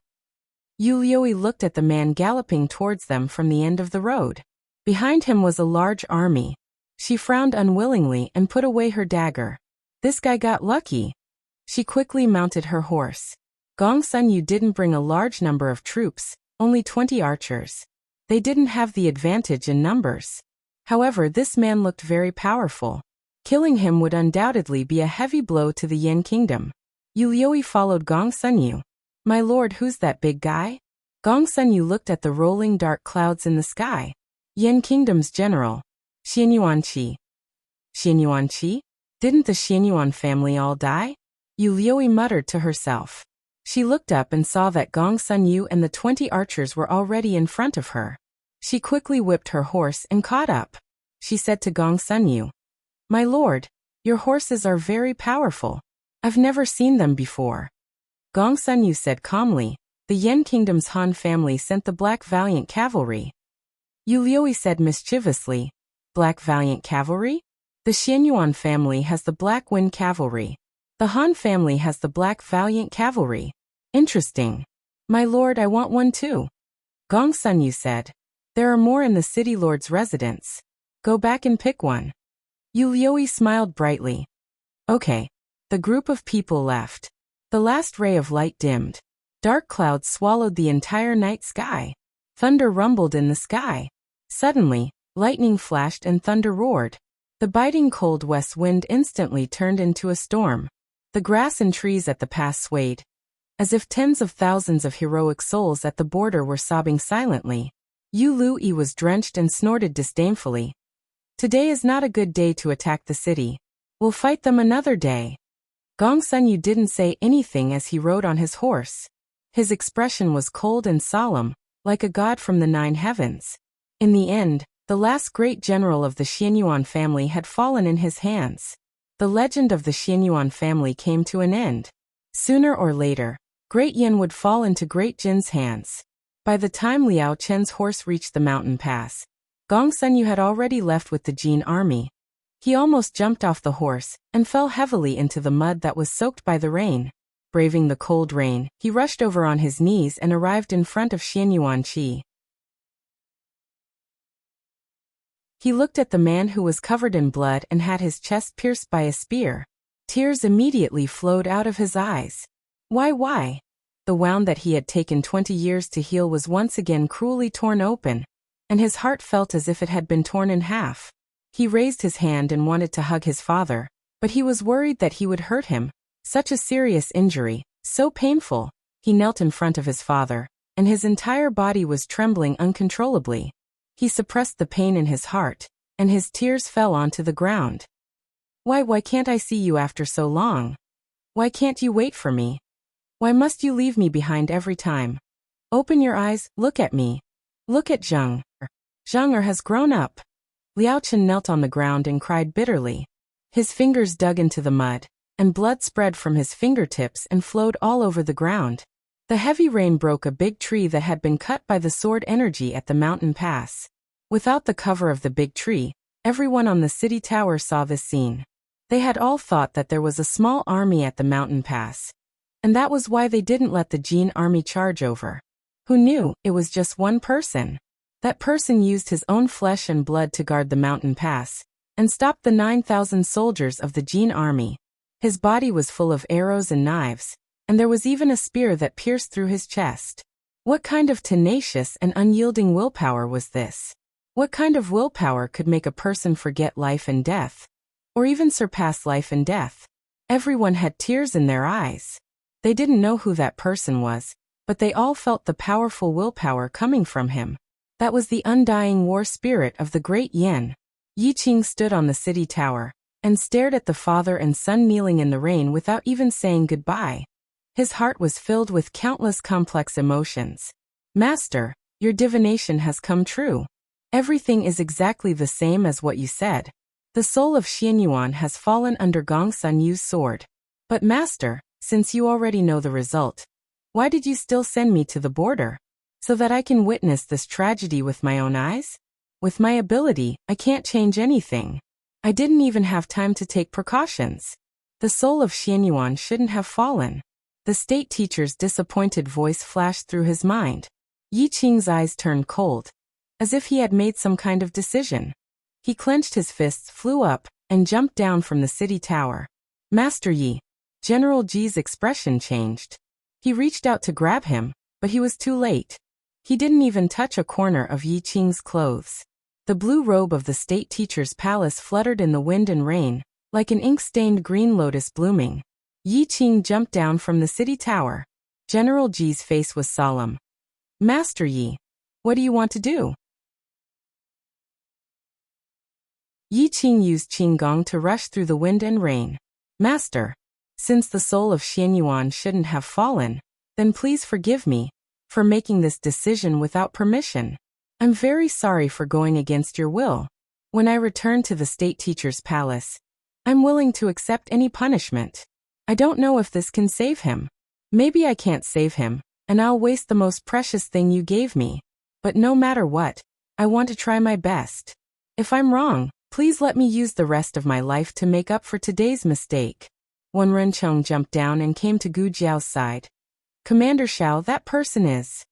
Yu Liuyi looked at the man galloping towards them from the end of the road. Behind him was a large army. She frowned unwillingly and put away her dagger. This guy got lucky. She quickly mounted her horse. Gong Sun didn't bring a large number of troops, only 20 archers. They didn't have the advantage in numbers. However, this man looked very powerful. Killing him would undoubtedly be a heavy blow to the Yan kingdom. Yu Liuyi followed Gong Sun. My lord, who's that big guy? Gong Sun looked at the rolling dark clouds in the sky. Yan kingdom's general. Xian Yuanqi. Xian Yuanqi? Didn't the Xianyuan family all die? Yu Liuyi muttered to herself. She looked up and saw that Gong Sun and the 20 archers were already in front of her. She quickly whipped her horse and caught up. She said to Gong Sun, My lord, your horses are very powerful. I've never seen them before. Gong Sun said calmly, The Yan kingdom's Han family sent the Black Valiant Cavalry. Yu Liuyi said mischievously, Black Valiant Cavalry? The Xianyuan family has the Black Wind Cavalry. The Han family has the Black Valiant Cavalry. Interesting. My lord, I want one too. Gong Sun said, There are more in the city lord's residence. Go back and pick one. Yu Liuyi smiled brightly. Okay. The group of people left. The last ray of light dimmed. Dark clouds swallowed the entire night sky. Thunder rumbled in the sky. Suddenly, lightning flashed and thunder roared. The biting cold west wind instantly turned into a storm. The grass and trees at the pass swayed, as if tens of thousands of heroic souls at the border were sobbing silently. Yu Liuyi was drenched and snorted disdainfully. Today is not a good day to attack the city. We'll fight them another day. Gong Sun didn't say anything as he rode on his horse. His expression was cold and solemn, like a god from the 9 heavens. In the end, the last great general of the Xianyuan family had fallen in his hands. The legend of the Xianyuan family came to an end. Sooner or later, Great Yan would fall into Great Jin's hands. By the time Liao Chen's horse reached the mountain pass, Gong Sun had already left with the Jin army. He almost jumped off the horse and fell heavily into the mud that was soaked by the rain. Braving the cold rain, he rushed over on his knees and arrived in front of Xian Yuanqi. He looked at the man who was covered in blood and had his chest pierced by a spear. Tears immediately flowed out of his eyes. Why? The wound that he had taken 20 years to heal was once again cruelly torn open, and his heart felt as if it had been torn in half. He raised his hand and wanted to hug his father, but he was worried that he would hurt him. Such a serious injury, so painful. He knelt in front of his father, and his entire body was trembling uncontrollably. He suppressed the pain in his heart, and his tears fell onto the ground. Why can't I see you after so long? Why can't you wait for me? Why must you leave me behind every time? Open your eyes, look at me. Look at Zheng. Zheng has grown up. Liao Chen knelt on the ground and cried bitterly. His fingers dug into the mud, and blood spread from his fingertips and flowed all over the ground. The heavy rain broke a big tree that had been cut by the sword energy at the mountain pass. Without the cover of the big tree, everyone on the city tower saw this scene. They had all thought that there was a small army at the mountain pass, and that was why they didn't let the Jin army charge over. Who knew it was just one person? That person used his own flesh and blood to guard the mountain pass, and stop the 9,000 soldiers of the Jin army. His body was full of arrows and knives, and there was even a spear that pierced through his chest. What kind of tenacious and unyielding willpower was this? What kind of willpower could make a person forget life and death, or even surpass life and death? Everyone had tears in their eyes. They didn't know who that person was, but they all felt the powerful willpower coming from him. That was the undying war spirit of the great Yan. Yi Qing stood on the city tower, and stared at the father and son kneeling in the rain without even saying goodbye. His heart was filled with countless complex emotions. Master, your divination has come true. Everything is exactly the same as what you said. The soul of Xianyuan has fallen under Gong Sun Yu's sword. But Master, since you already know the result, why did you still send me to the border? So that I can witness this tragedy with my own eyes? With my ability, I can't change anything. I didn't even have time to take precautions. The soul of Xianyuan shouldn't have fallen. The state teacher's disappointed voice flashed through his mind. Yi Qing's eyes turned cold, as if he had made some kind of decision. He clenched his fists, flew up, and jumped down from the city tower. Master Yi. General Ji's expression changed. He reached out to grab him, but he was too late. He didn't even touch a corner of Yi Qing's clothes. The blue robe of the state teacher's palace fluttered in the wind and rain, like an ink-stained green lotus blooming. Yi Qing jumped down from the city tower. General Ji's face was solemn. Master Yi, what do you want to do? Yi Qing used Qinggong to rush through the wind and rain. Master, since the soul of Xianyuan shouldn't have fallen, then please forgive me for making this decision without permission. I'm very sorry for going against your will. When I return to the state teacher's palace, I'm willing to accept any punishment. I don't know if this can save him. Maybe I can't save him, and I'll waste the most precious thing you gave me. But no matter what, I want to try my best. If I'm wrong, please let me use the rest of my life to make up for today's mistake. Wen Rencheng jumped down and came to Gu Jiao's side. Commander Xiao, that person is.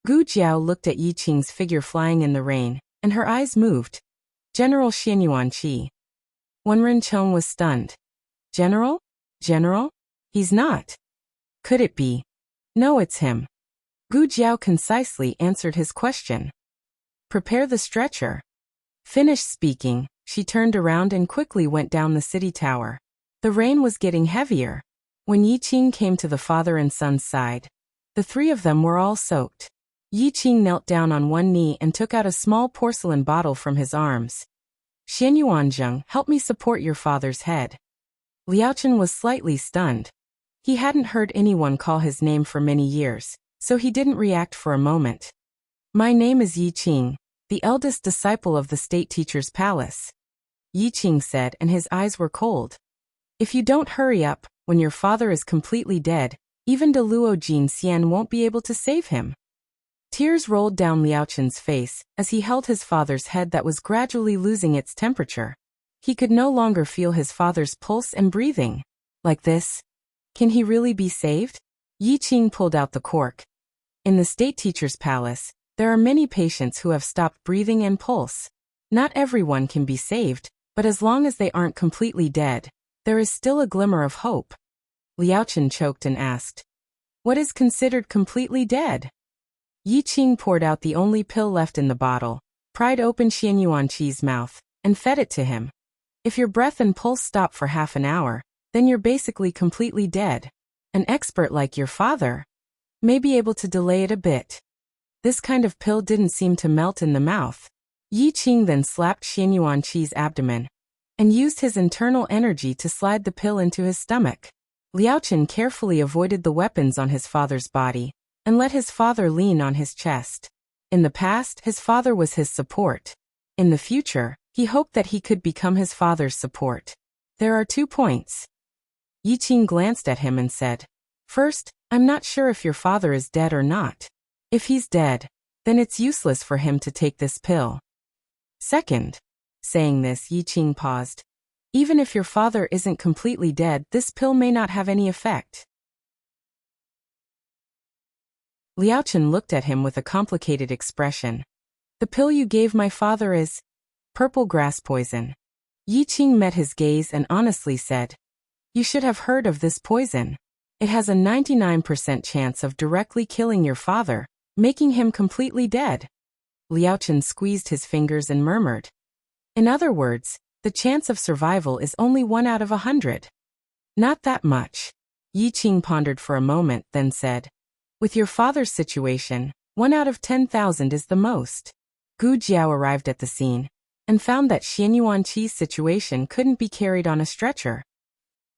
Gu Jiao looked at Yi Qing's figure flying in the rain, and her eyes moved. General Xianyuan Qi. Wen Rencheng was stunned. General? General? He's not. Could it be? No, it's him. Gu Jiao concisely answered his question. Prepare the stretcher. Finished speaking, she turned around and quickly went down the city tower. The rain was getting heavier. When Yi Qing came to the father and son's side, the three of them were all soaked. Yi Qing knelt down on one knee and took out a small porcelain bottle from his arms. Xianyuanzheng, help me support your father's head. Liaochen was slightly stunned. He hadn't heard anyone call his name for many years, so he didn't react for a moment. My name is Yi Qing, the eldest disciple of the state teacher's palace. Yi Qing said, and his eyes were cold. If you don't hurry up, when your father is completely dead, even De Luo Jin Xian won't be able to save him. Tears rolled down Liaochen's face as he held his father's head that was gradually losing its temperature. He could no longer feel his father's pulse and breathing. Like this? Can he really be saved? Yi Qing pulled out the cork. In the state teacher's palace, there are many patients who have stopped breathing and pulse. Not everyone can be saved, but as long as they aren't completely dead, there is still a glimmer of hope. Liaochen choked and asked, what is considered completely dead? Yi Qing poured out the only pill left in the bottle, pried open Xianyuan Qi's mouth, and fed it to him. If your breath and pulse stop for half an hour, then you're basically completely dead. An expert like your father may be able to delay it a bit. This kind of pill didn't seem to melt in the mouth. Yi Qing then slapped Xianyuan Qi's abdomen and used his internal energy to slide the pill into his stomach. Liaochen carefully avoided the weapons on his father's body and let his father lean on his chest. In the past, his father was his support. In the future, he hoped that he could become his father's support. There are 2 points. Yi Qing glanced at him and said, first, I'm not sure if your father is dead or not. If he's dead, then it's useless for him to take this pill. Second, saying this, Yi Qing paused. Even if your father isn't completely dead, this pill may not have any effect. Liaochen looked at him with a complicated expression. The pill you gave my father is purple grass poison. Yi Qing met his gaze and honestly said, you should have heard of this poison. It has a 99% chance of directly killing your father, making him completely dead. Liaochen squeezed his fingers and murmured. In other words, the chance of survival is only 1 out of 100. Not that much. Yi Qing pondered for a moment, then said, with your father's situation, 1 out of 10,000 is the most. Gu Jiao arrived at the scene. and found that Xian Yuanqi's situation couldn't be carried on a stretcher.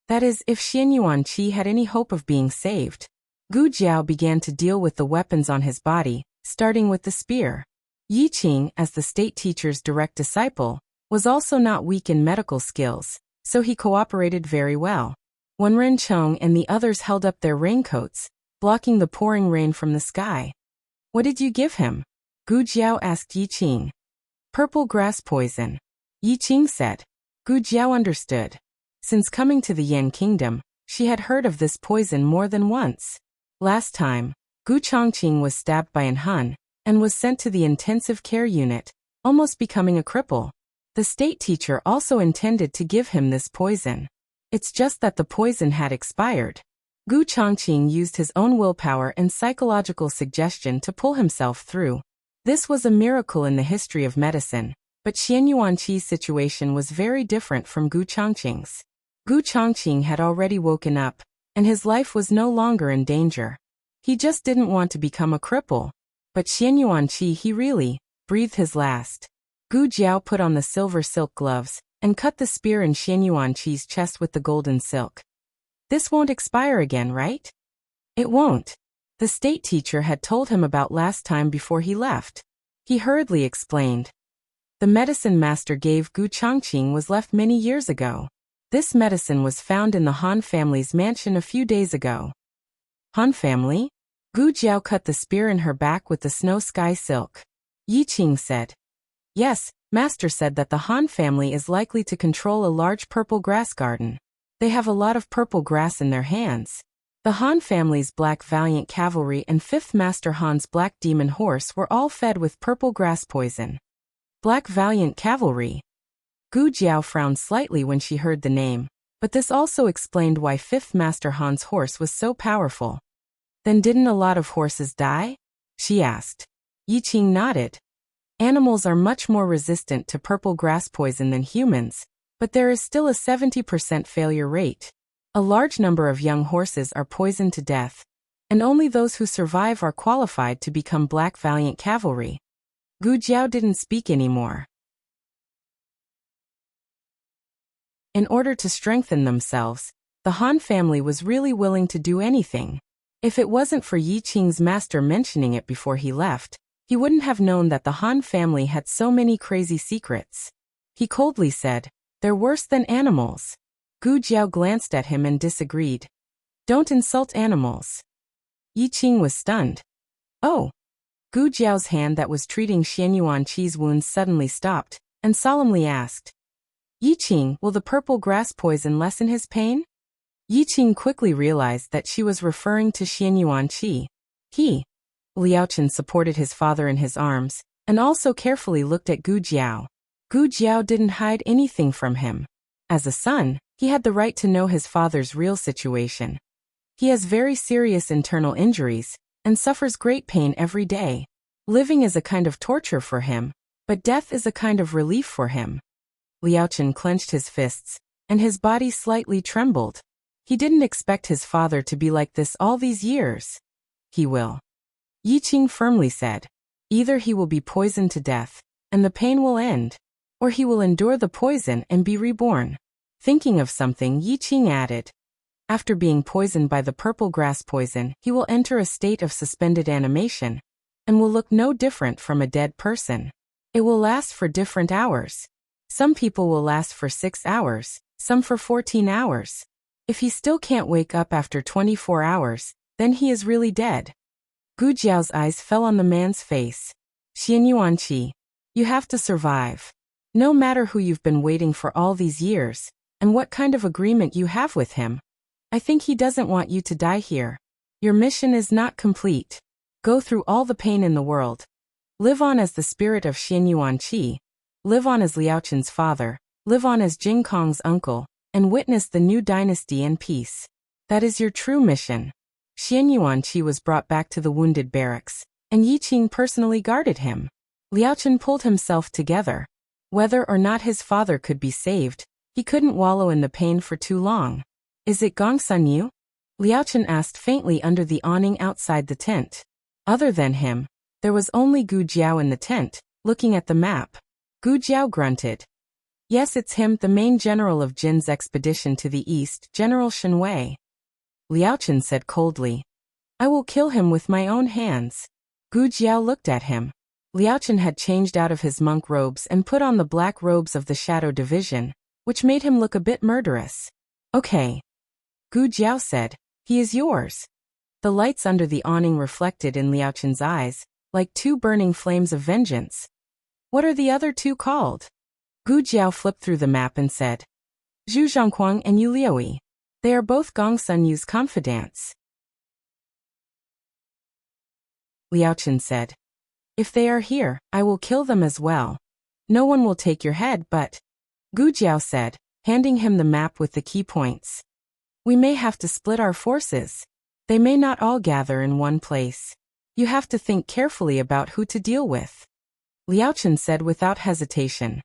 That is, if Xian Yuanqi had any hope of being saved. Gu Jiao began to deal with the weapons on his body, starting with the spear. Yi Qing, as the state teacher's direct disciple, was also not weak in medical skills, so he cooperated very well. Wen Rencheng and the others held up their raincoats, blocking the pouring rain from the sky. What did you give him? Gu Jiao asked Yi Qing. Purple grass poison. Yi Qing said. Gu Jiao understood. Since coming to the Yan Kingdom, she had heard of this poison more than once. Last time, Gu Chongqing was stabbed by an Hun, and was sent to the intensive care unit, almost becoming a cripple. The state teacher also intended to give him this poison. It's just that the poison had expired. Gu Chongqing used his own willpower and psychological suggestion to pull himself through. This was a miracle in the history of medicine, but Xian Yuanqi's situation was very different from Gu Chongqing's. Gu Chongqing had already woken up, and his life was no longer in danger. He just didn't want to become a cripple. But Xian Yuanqi, he really breathed his last. Gu Jiao put on the silver silk gloves and cut the spear in Xian Yuanqi's chest with the golden silk. This won't expire again, right? It won't. The state teacher had told him about last time before he left. He hurriedly explained. The medicine master gave Gu Chongqing was left many years ago. This medicine was found in the Han family's mansion a few days ago. Han family? Gu Jiao cut the spear in her back with the snow sky silk. Yi Qing said. Yes, master said that the Han family is likely to control a large purple grass garden. They have a lot of purple grass in their hands. The Han family's black valiant cavalry and 5th Master Han's black demon horse were all fed with purple grass poison. Black valiant cavalry. Gu Jiao frowned slightly when she heard the name, but this also explained why 5th Master Han's horse was so powerful. Then didn't a lot of horses die? She asked. Yi Qing nodded. Animals are much more resistant to purple grass poison than humans, but there is still a 70% failure rate. A large number of young horses are poisoned to death, and only those who survive are qualified to become black valiant cavalry. Gu Jiao didn't speak anymore. In order to strengthen themselves, the Han family was really willing to do anything. If it wasn't for Yi Qing's master mentioning it before he left, he wouldn't have known that the Han family had so many crazy secrets. He coldly said, "They're worse than animals." Gu Jiao glanced at him and disagreed. "Don't insult animals." Yi Qing was stunned. "Oh." Gu Jiao's hand that was treating Xian Yuanqi's wounds suddenly stopped, and solemnly asked, "Yi Qing, will the purple grass poison lessen his pain?" Yi Qing quickly realized that she was referring to Xian Yuanqi. Liaochen supported his father in his arms, and also carefully looked at Gu Jiao. Gu Jiao didn't hide anything from him. As a son, he had the right to know his father's real situation. He has very serious internal injuries, and suffers great pain every day. Living is a kind of torture for him, but death is a kind of relief for him. Liaochen clenched his fists, and his body slightly trembled. He didn't expect his father to be like this all these years. He will. Yi Qing firmly said. Either he will be poisoned to death, and the pain will end, or he will endure the poison and be reborn. Thinking of something, Yi Qing added. After being poisoned by the purple grass poison, he will enter a state of suspended animation, and will look no different from a dead person. It will last for different hours. Some people will last for 6 hours, some for 14 hours. If he still can't wake up after 24 hours, then he is really dead. Gu Jiao's eyes fell on the man's face. Xian Yuanqi, you have to survive. No matter who you've been waiting for all these years, and what kind of agreement you have with him, I think he doesn't want you to die here. Your mission is not complete. Go through all the pain in the world. Live on as the spirit of Xian Yuanqi. Live on as Liaochen's father. Live on as Jing Kong's uncle, and witness the new dynasty and peace. That is your true mission. Xian Yuanqi was brought back to the wounded barracks, and Yi Qing personally guarded him. Liaochen pulled himself together. Whether or not his father could be saved, he couldn't wallow in the pain for too long. Is it Gong Sun Yu? Liaochen asked faintly under the awning outside the tent. Other than him, there was only Gu Jiao in the tent, looking at the map. Gu Jiao grunted. Yes, it's him, the main general of Jin's expedition to the east, General Shenwei. Liao Chen said coldly. I will kill him with my own hands. Gu Jiao looked at him. Liao Chen had changed out of his monk robes and put on the black robes of the Shadow Division, which made him look a bit murderous. Okay. Gu Jiao said, he is yours. The lights under the awning reflected in Liao Chen's eyes, like two burning flames of vengeance. What are the other two called? Gu Jiao flipped through the map and said, Zhu Zhongquang and Yu Liuyi. They are both Gong Sun Yu's confidants. Liao Chen said, if they are here, I will kill them as well. No one will take your head but... Gu Jiao said, handing him the map with the key points. We may have to split our forces. They may not all gather in one place. You have to think carefully about who to deal with. Liao Chen said without hesitation.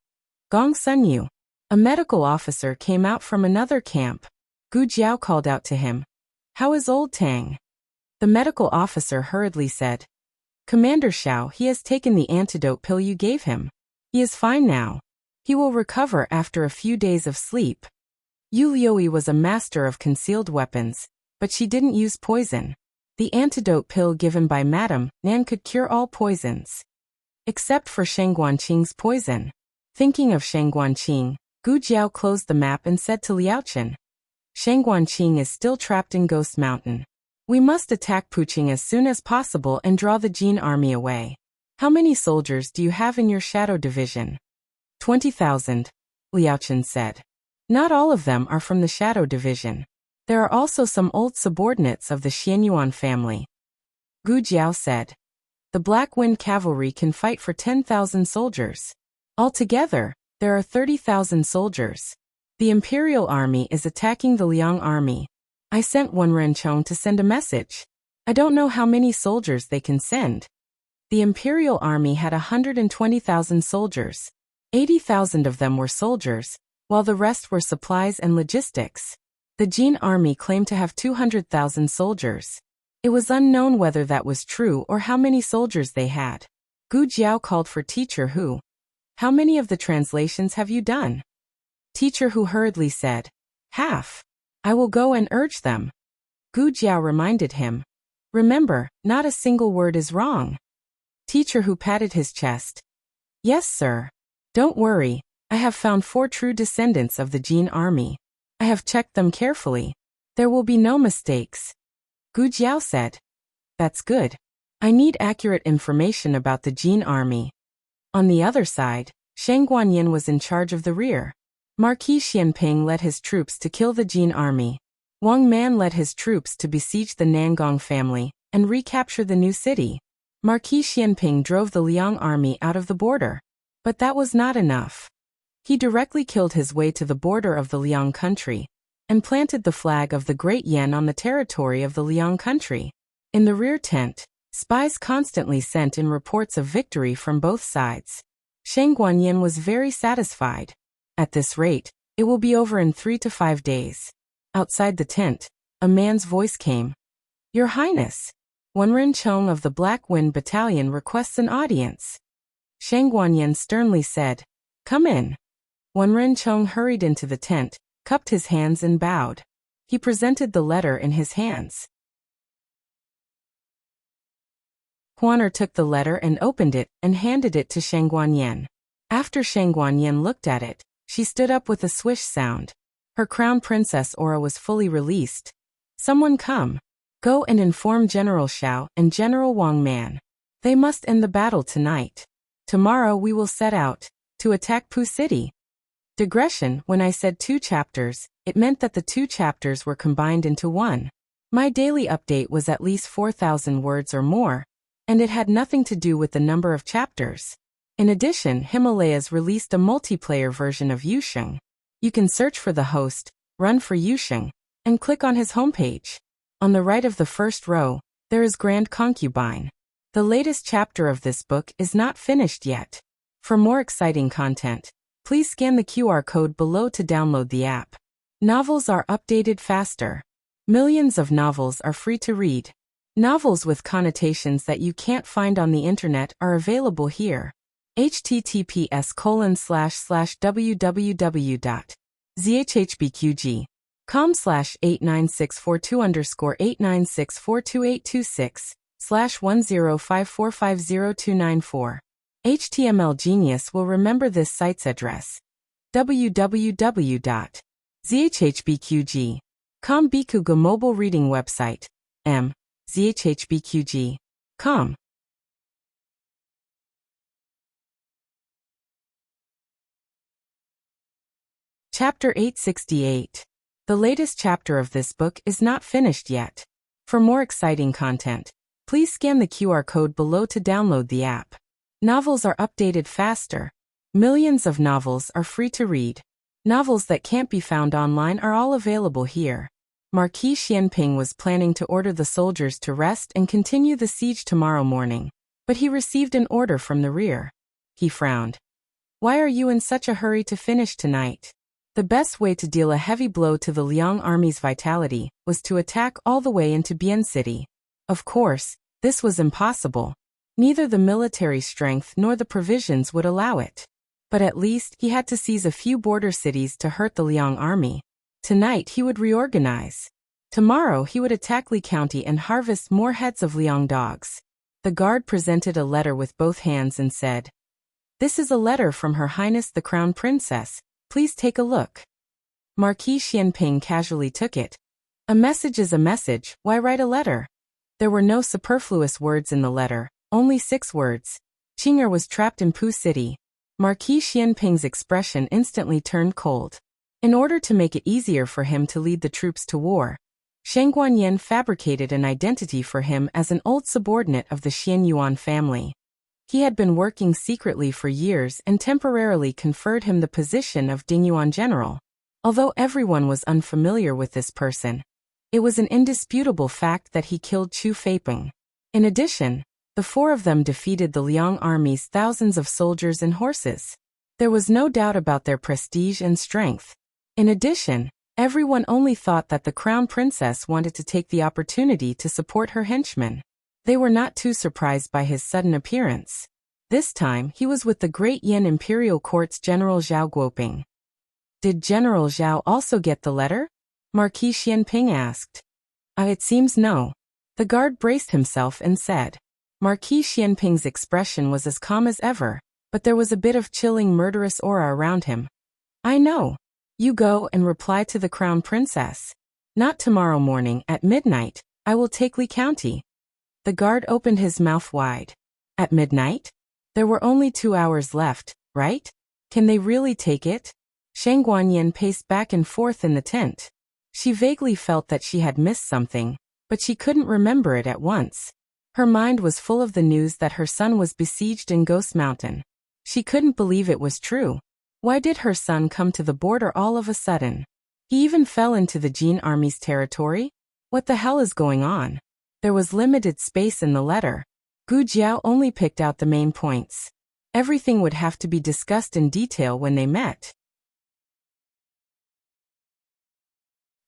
Gong Sun Yu. A medical officer came out from another camp. Gu Jiao called out to him. How is old Tang? The medical officer hurriedly said. Commander Xiao, he has taken the antidote pill you gave him. He is fine now. He will recover after a few days of sleep. Yu Liuyi was a master of concealed weapons, but she didn't use poison. The antidote pill given by Madame Nan could cure all poisons. Except for Shang Guanqing's poison. Thinking of Shang Guanqing, Gu Jiao closed the map and said to Liao Chen. Shang Guanqing is still trapped in Ghost Mountain. We must attack Puqing as soon as possible and draw the Jin army away. How many soldiers do you have in your Shadow Division? 20,000, Liao Chen said. Not all of them are from the Shadow Division. There are also some old subordinates of the Xianyuan family. Gu Jiao said. The Black Wind Cavalry can fight for 10,000 soldiers. Altogether, there are 30,000 soldiers. The Imperial Army is attacking the Liang Army. I sent Wen Renchong to send a message. I don't know how many soldiers they can send. The Imperial Army had 120,000 soldiers. 80,000 of them were soldiers, while the rest were supplies and logistics. The Jin Army claimed to have 200,000 soldiers. It was unknown whether that was true or how many soldiers they had. Gu Jiao called for Teacher Hu. How many of the translations have you done? Teacher Hu hurriedly said. Half. I will go and urge them. Gu Jiao reminded him. Remember, not a single word is wrong. Teacher Hu patted his chest. Yes, sir. Don't worry, I have found 4 true descendants of the Jin army. I have checked them carefully. There will be no mistakes. Gu Jiao said. That's good. I need accurate information about the Jin army. On the other side, Shang Guanyin was in charge of the rear. Marquis Xianping led his troops to kill the Jin army. Wang Man led his troops to besiege the Nangong family and recapture the new city. Marquis Xianping drove the Liang army out of the border. But that was not enough. He directly killed his way to the border of the Liang country and planted the flag of the Great Yan on the territory of the Liang country. In the rear tent, spies constantly sent in reports of victory from both sides. Shang Guanyin was very satisfied. At this rate, it will be over in 3 to 5 days. Outside the tent, a man's voice came. Your Highness, Wen Renchong of the Black Wind Battalion requests an audience. Shang Guanyin sternly said, Come in. Wen Renchong hurried into the tent, cupped his hands and bowed. He presented the letter in his hands. Huaner took the letter and opened it and handed it to Shang Guanyin. After Shang Guanyin looked at it, she stood up with a swish sound. Her crown princess aura was fully released. Someone come. Go and inform General Xiao and General Wang Man. They must end the battle tonight. Tomorrow we will set out to attack Pu City. Digression, when I said 2 chapters, it meant that the 2 chapters were combined into one. My daily update was at least 4,000 words or more, and it had nothing to do with the number of chapters. In addition, Himalayas released a multiplayer version of Yusheng. You can search for the host, run for Yusheng, and click on his homepage. On the right of the first row, there is Grand Concubine. The latest chapter of this book is not finished yet. For more exciting content, please scan the QR code below to download the app. Novels are updated faster. Millions of novels are free to read. Novels with connotations that you can't find on the internet are available here. https://www.zhbqg.com/89642_89642_826/1054502994. HTML Genius will remember this site's address. www.zhbqg.com Bikuga mobile reading website. zhbqg.com. Chapter 868. The latest chapter of this book is not finished yet. For more exciting content, please scan the QR code below to download the app. Novels are updated faster. Millions of novels are free to read. Novels that can't be found online are all available here. Marquis Xianping was planning to order the soldiers to rest and continue the siege tomorrow morning, but he received an order from the rear. He frowned. Why are you in such a hurry to finish tonight? The best way to deal a heavy blow to the Liang army's vitality was to attack all the way into Bian City. Of course, this was impossible. Neither the military strength nor the provisions would allow it. But at least he had to seize a few border cities to hurt the Liang army. Tonight he would reorganize. Tomorrow he would attack Li County and harvest more heads of Liang dogs. The guard presented a letter with both hands and said, "This is a letter from Her Highness the Crown Princess. Please take a look." Marquis Xianping casually took it. A message is a message, why write a letter? There were no superfluous words in the letter, only 6 words. Qing'er was trapped in Pu City. Marquis Xianping's expression instantly turned cold. In order to make it easier for him to lead the troops to war, Shang Guanyan fabricated an identity for him as an old subordinate of the Xian Yuan family. He had been working secretly for years and temporarily conferred him the position of Dingyuan General. Although everyone was unfamiliar with this person, it was an indisputable fact that he killed Chu Feipeng. In addition, the 4 of them defeated the Liang army's thousands of soldiers and horses. There was no doubt about their prestige and strength. In addition, everyone only thought that the Crown Princess wanted to take the opportunity to support her henchmen. They were not too surprised by his sudden appearance. This time he was with the Great Yan Imperial Court's General Zhao Guoping. Did General Zhao also get the letter? Marquis Xianping asked. It seems no. The guard braced himself and said. Marquis Xianping's expression was as calm as ever, but there was a bit of chilling murderous aura around him. I know. You go and reply to the Crown Princess. Not tomorrow morning at midnight, I will take Li County. The guard opened his mouth wide. At midnight? There were only 2 hours left, right? Can they really take it? Shang Guanyan paced back and forth in the tent. She vaguely felt that she had missed something, but she couldn't remember it at once. Her mind was full of the news that her son was besieged in Ghost Mountain. She couldn't believe it was true. Why did her son come to the border all of a sudden? He even fell into the Jin army's territory? What the hell is going on? There was limited space in the letter. Gu Jiao only picked out the main points. Everything would have to be discussed in detail when they met.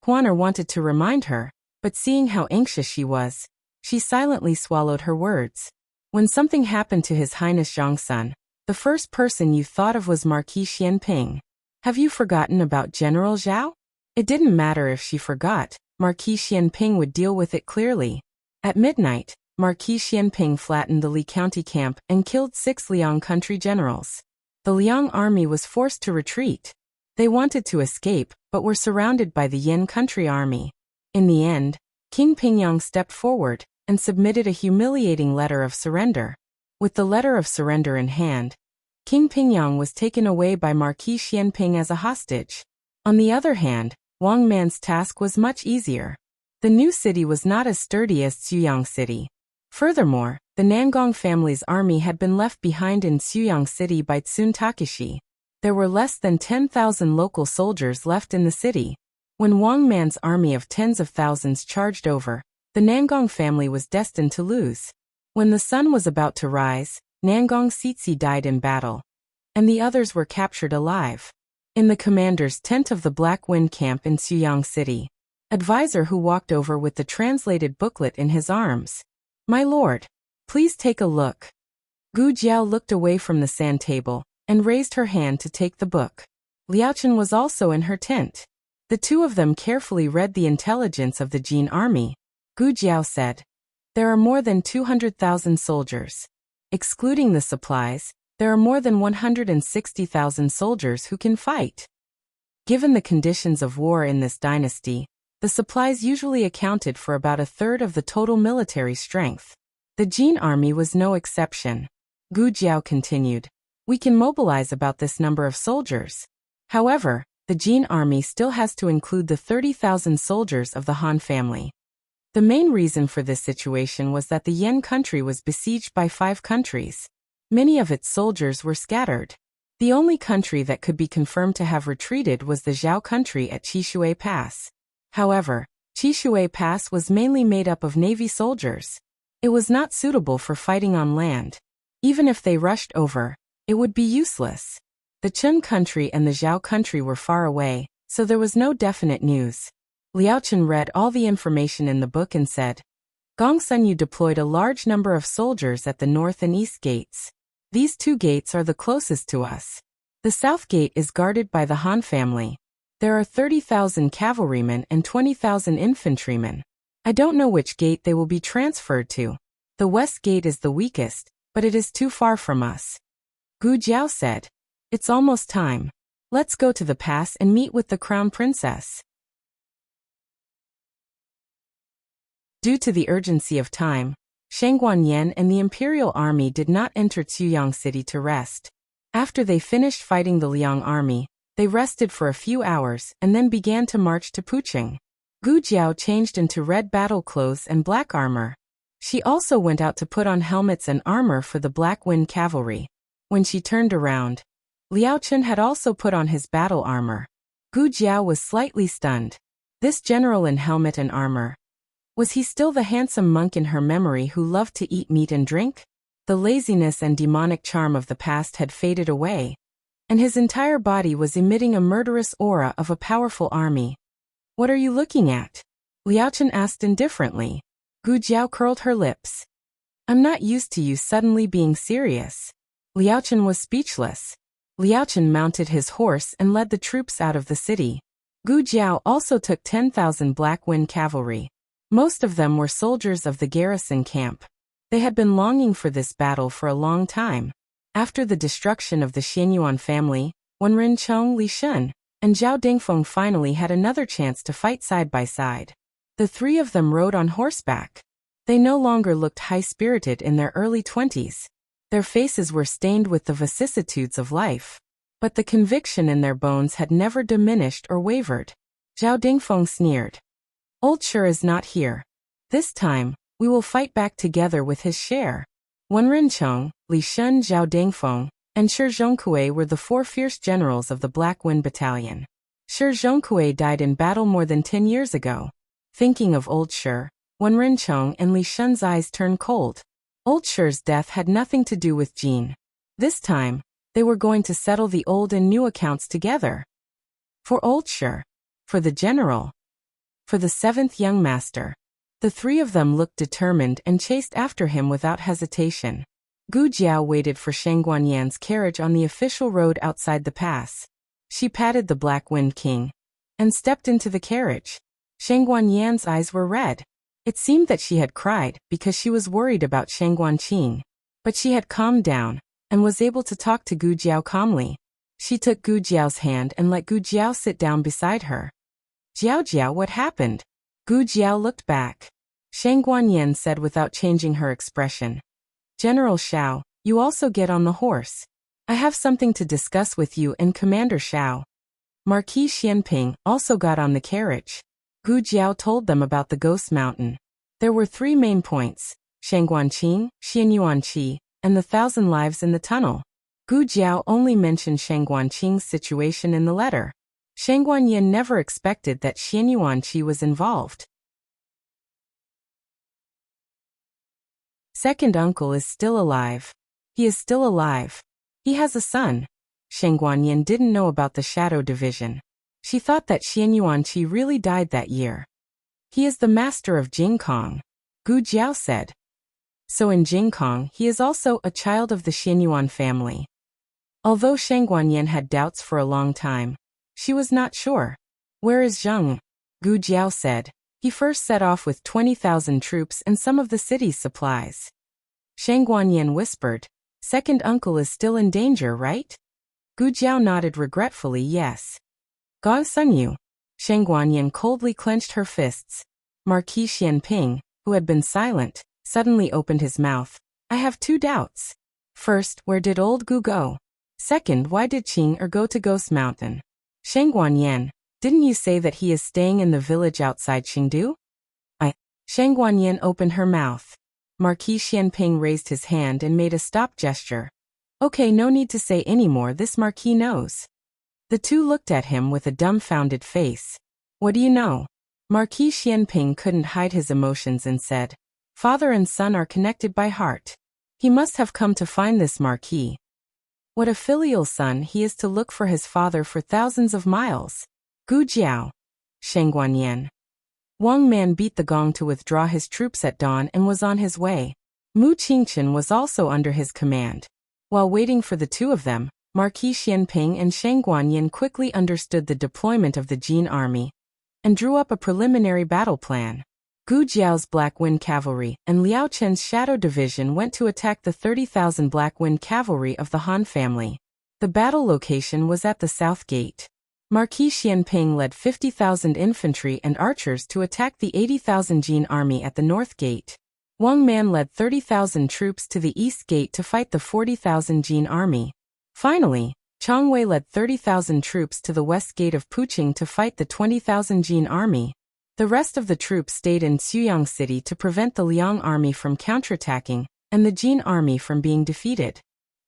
Huaner wanted to remind her, but seeing how anxious she was, she silently swallowed her words. When something happened to His Highness Zhongsun, the first person you thought of was Marquis Xianping. Have you forgotten about General Zhao? It didn't matter if she forgot, Marquis Xianping would deal with it clearly. At midnight, Marquis Xianping flattened the Li County camp and killed 6 Liang country generals. The Liang army was forced to retreat. They wanted to escape, but were surrounded by the Yin country army. In the end, King Pingyang stepped forward and submitted a humiliating letter of surrender. With the letter of surrender in hand, King Pingyang was taken away by Marquis Xianping as a hostage. On the other hand, Wang Man's task was much easier. The new city was not as sturdy as Xuyang City. Furthermore, the Nangong family's army had been left behind in Xuyang City by Tsun Takeshi. There were less than 10,000 local soldiers left in the city. When Wang Man's army of tens of thousands charged over, the Nangong family was destined to lose. When the sun was about to rise, Nangong Sitsi died in battle, and the others were captured alive. In the commander's tent of the Black Wind camp in Xuyang City, advisor who walked over with the translated booklet in his arms. My lord, please take a look. Gu Jiao looked away from the sand table and raised her hand to take the book. Liao Chen was also in her tent. The two of them carefully read the intelligence of the Jin army. Gu Jiao said, "There are more than 200,000 soldiers. Excluding the supplies, there are more than 160,000 soldiers who can fight." Given the conditions of war in this dynasty, the supplies usually accounted for about a third of the total military strength. The Jin army was no exception. Gu Jiao continued, "We can mobilize about this number of soldiers. However, the Jin army still has to include the 30,000 soldiers of the Han family." The main reason for this situation was that the Yan country was besieged by 5 countries. Many of its soldiers were scattered. The only country that could be confirmed to have retreated was the Zhao country at Chishui Pass. However, Chishui Pass was mainly made up of Navy soldiers. It was not suitable for fighting on land. Even if they rushed over, it would be useless. The Chen country and the Zhao country were far away, so there was no definite news. Liao Chen read all the information in the book and said, "Gong Sun Yu deployed a large number of soldiers at the north and east gates. These 2 gates are the closest to us. The south gate is guarded by the Han family. There are 30,000 cavalrymen and 20,000 infantrymen. I don't know which gate they will be transferred to. The west gate is the weakest, but it is too far from us." Gu Jiao said, "It's almost time. Let's go to the pass and meet with the crown princess." Due to the urgency of time, Shang Guanyan and the imperial army did not enter Cuyang city to rest. After they finished fighting the Liang army, they rested for a few hours and then began to march to Pucheng. Gu Jiao changed into red battle clothes and black armor. She also went out to put on helmets and armor for the Black Wind cavalry. When she turned around, Liao Chen had also put on his battle armor. Gu Jiao was slightly stunned. This general in helmet and armor. Was he still the handsome monk in her memory who loved to eat meat and drink? The laziness and demonic charm of the past had faded away, and his entire body was emitting a murderous aura of a powerful army. "What are you looking at?" Liao Chen asked indifferently. Gu Jiao curled her lips. "I'm not used to you suddenly being serious." Liao Chen was speechless. Liao Chen mounted his horse and led the troops out of the city. Gu Jiao also took 10,000 Black Wind cavalry. Most of them were soldiers of the garrison camp. They had been longing for this battle for a long time. After the destruction of the Xianyuan family, Wen Rincheng, Li Shun, and Zhao Dingfeng finally had another chance to fight side by side. The 3 of them rode on horseback. They no longer looked high-spirited in their early 20s. Their faces were stained with the vicissitudes of life, but the conviction in their bones had never diminished or wavered. Zhao Dingfeng sneered. "Old Shi is not here. This time, we will fight back together with his share." Wen Rincheng, Li Shun, Zhao Dingfeng, and Shi Zhongkue were the 4 fierce generals of the Black Wind Battalion. Shi Zhongkue died in battle more than 10 years ago. Thinking of Old Shi, Wen Rincheng and Li Shun's eyes turned cold. Old Shi's death had nothing to do with Jin. This time, they were going to settle the old and new accounts together. For Old Shi. For the general. For the 7th young master. The 3 of them looked determined and chased after him without hesitation. Gu Jiao waited for Shang Guanyan's carriage on the official road outside the pass. She patted the Black Wind King and stepped into the carriage. Shang Guanyan's eyes were red. It seemed that she had cried because she was worried about Shang Guanqing. But she had calmed down and was able to talk to Gu Jiao calmly. She took Gu Jiao's hand and let Gu Jiao sit down beside her. "Jiao, what happened?" Gu Jiao looked back. Shang Guanyan said without changing her expression. "General Shao, you also get on the horse. I have something to discuss with you and Commander Shao." Marquis Xianping also got on the carriage. Gu Jiao told them about the Ghost Mountain. There were 3 main points: Shang Guanqing, Xianyuanqi, and the 1,000 lives in the tunnel. Gu Jiao only mentioned Shang Guanqing's situation in the letter. Shang Guanyan never expected that Xianyuanqi was involved. Second uncle is still alive. He is still alive. He has a son. Shang Guanyan didn't know about the Shadow Division. She thought that Xianyuanqi really died that year. He is the master of Jing Kong. Gu Jiao said. So in Jingkong, he is also a child of the Xianyuan family. Although Shang Guanyin had doubts for a long time, she was not sure. Where is Zheng? Gu Jiao said. He first set off with 20,000 troops and some of the city's supplies. Shang Guanyin whispered, second uncle is still in danger, right? Gu Jiao nodded regretfully yes. Gao Sunyu. Shang Guanyin coldly clenched her fists. Marquis Xianping, who had been silent, suddenly opened his mouth. I have two doubts. First, where did old Gu go? Second, why did Qing go to Ghost Mountain? Shang Guanyin, didn't you say that he is staying in the village outside Qingdu? Shang Guanyin opened her mouth. Marquis Xianping raised his hand and made a stop gesture. Okay, no need to say any more, this Marquis knows. The two looked at him with a dumbfounded face. What do you know? Marquis Xianping couldn't hide his emotions and said, father and son are connected by heart. He must have come to find this Marquis. What a filial son he is to look for his father for thousands of miles. Gu Jiao. Shang Guanyin. Wang Man beat the gong to withdraw his troops at dawn and was on his way. Mu Qingchen was also under his command. While waiting for the two of them, Marquis Xianping and Shang Guanyin quickly understood the deployment of the Jin army and drew up a preliminary battle plan. Gu Jiao's Black Wind Cavalry and Liao Chen's Shadow Division went to attack the 30,000 Black Wind Cavalry of the Han family. The battle location was at the South Gate. Marquis Xianping led 50,000 infantry and archers to attack the 80,000 Jin army at the North Gate. Wang Man led 30,000 troops to the East Gate to fight the 40,000 Jin army. Finally, Chang Wei led 30,000 troops to the West Gate of Puqing to fight the 20,000 Jin army. The rest of the troops stayed in Xuyang City to prevent the Liang army from counterattacking and the Jin army from being defeated.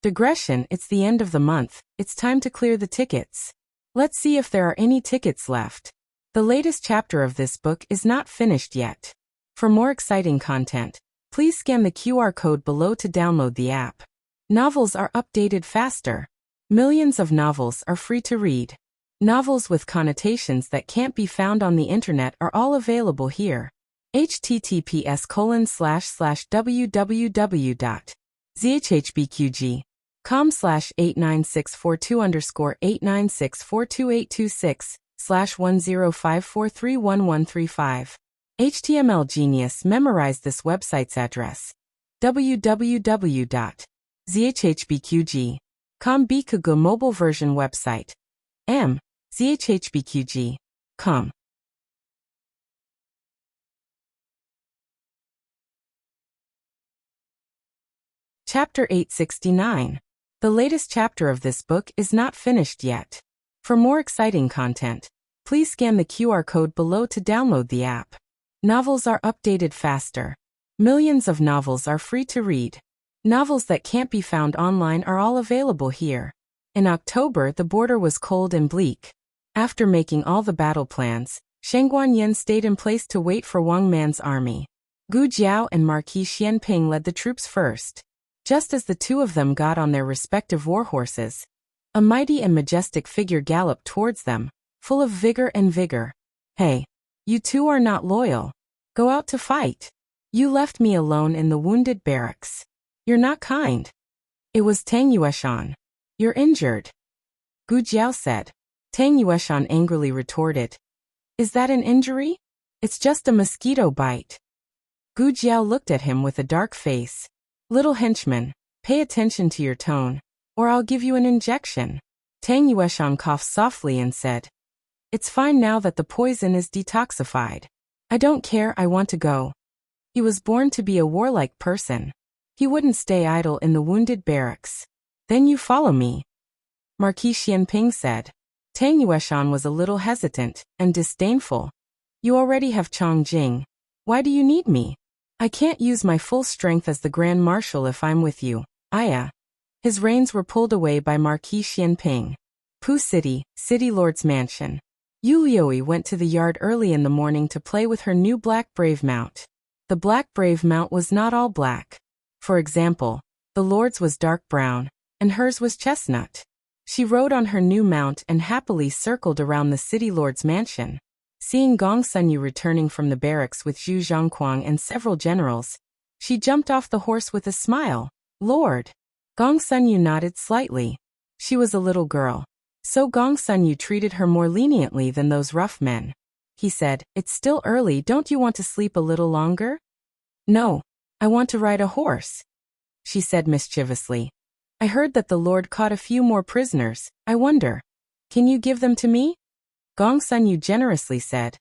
Digression, it's the end of the month, it's time to clear the tickets. Let's see if there are any tickets left. The latest chapter of this book is not finished yet. For more exciting content, please scan the QR code below to download the app. Novels are updated faster. Millions of novels are free to read. Novels with connotations that can't be found on the internet are all available here. https://www.zhhbqg.com/89642_896428266/1054311135. HTML Genius memorized this website's address. www.zhhbqg.com Bikugo mobile version website. zhhbqg.com. Chapter 869. The latest chapter of this book is not finished yet. For more exciting content, please scan the QR code below to download the app. Novels are updated faster. Millions of novels are free to read. Novels that can't be found online are all available here. In October, the border was cold and bleak. After making all the battle plans, Shang Guanyin stayed in place to wait for Wang Man's army. Gu Jiao and Marquis Xianping led the troops first. Just as the two of them got on their respective war horses, a mighty and majestic figure galloped towards them, full of vigor and vigor. Hey, you two are not loyal. Go out to fight. You left me alone in the wounded barracks. You're not kind. It was Tang Yueshan. You're injured. Gu Jiao said. Tang Yueshan angrily retorted. Is that an injury? It's just a mosquito bite. Gu Jiao looked at him with a dark face. Little henchman, pay attention to your tone, or I'll give you an injection. Tang Yueshan coughed softly and said. It's fine now that the poison is detoxified. I don't care, I want to go. He was born to be a warlike person. He wouldn't stay idle in the wounded barracks. Then you follow me. Marquis Xianping said. Tang Yueshan was a little hesitant and disdainful. You already have Chongjing. Why do you need me? I can't use my full strength as the Grand Marshal if I'm with you. Aya. His reins were pulled away by Marquis Xianping. Pu City, City Lord's Mansion. Yu Liui went to the yard early in the morning to play with her new black brave mount. The black brave mount was not all black. For example, the Lord's was dark brown, and hers was chestnut. She rode on her new mount and happily circled around the City Lord's mansion. Seeing Gong Sunyu returning from the barracks with Zhu Zhongquang and several generals, She jumped off the horse with a smile. Lord. Gong Sunyu nodded slightly. She was a little girl. So Gong Sunyu treated her more leniently than those rough men. He said, "It's still early, don't you want to sleep a little longer?" "No. I want to ride a horse," she said mischievously. "I heard that the Lord caught a few more prisoners. I wonder. Can you give them to me?" Gong Sunyu generously said.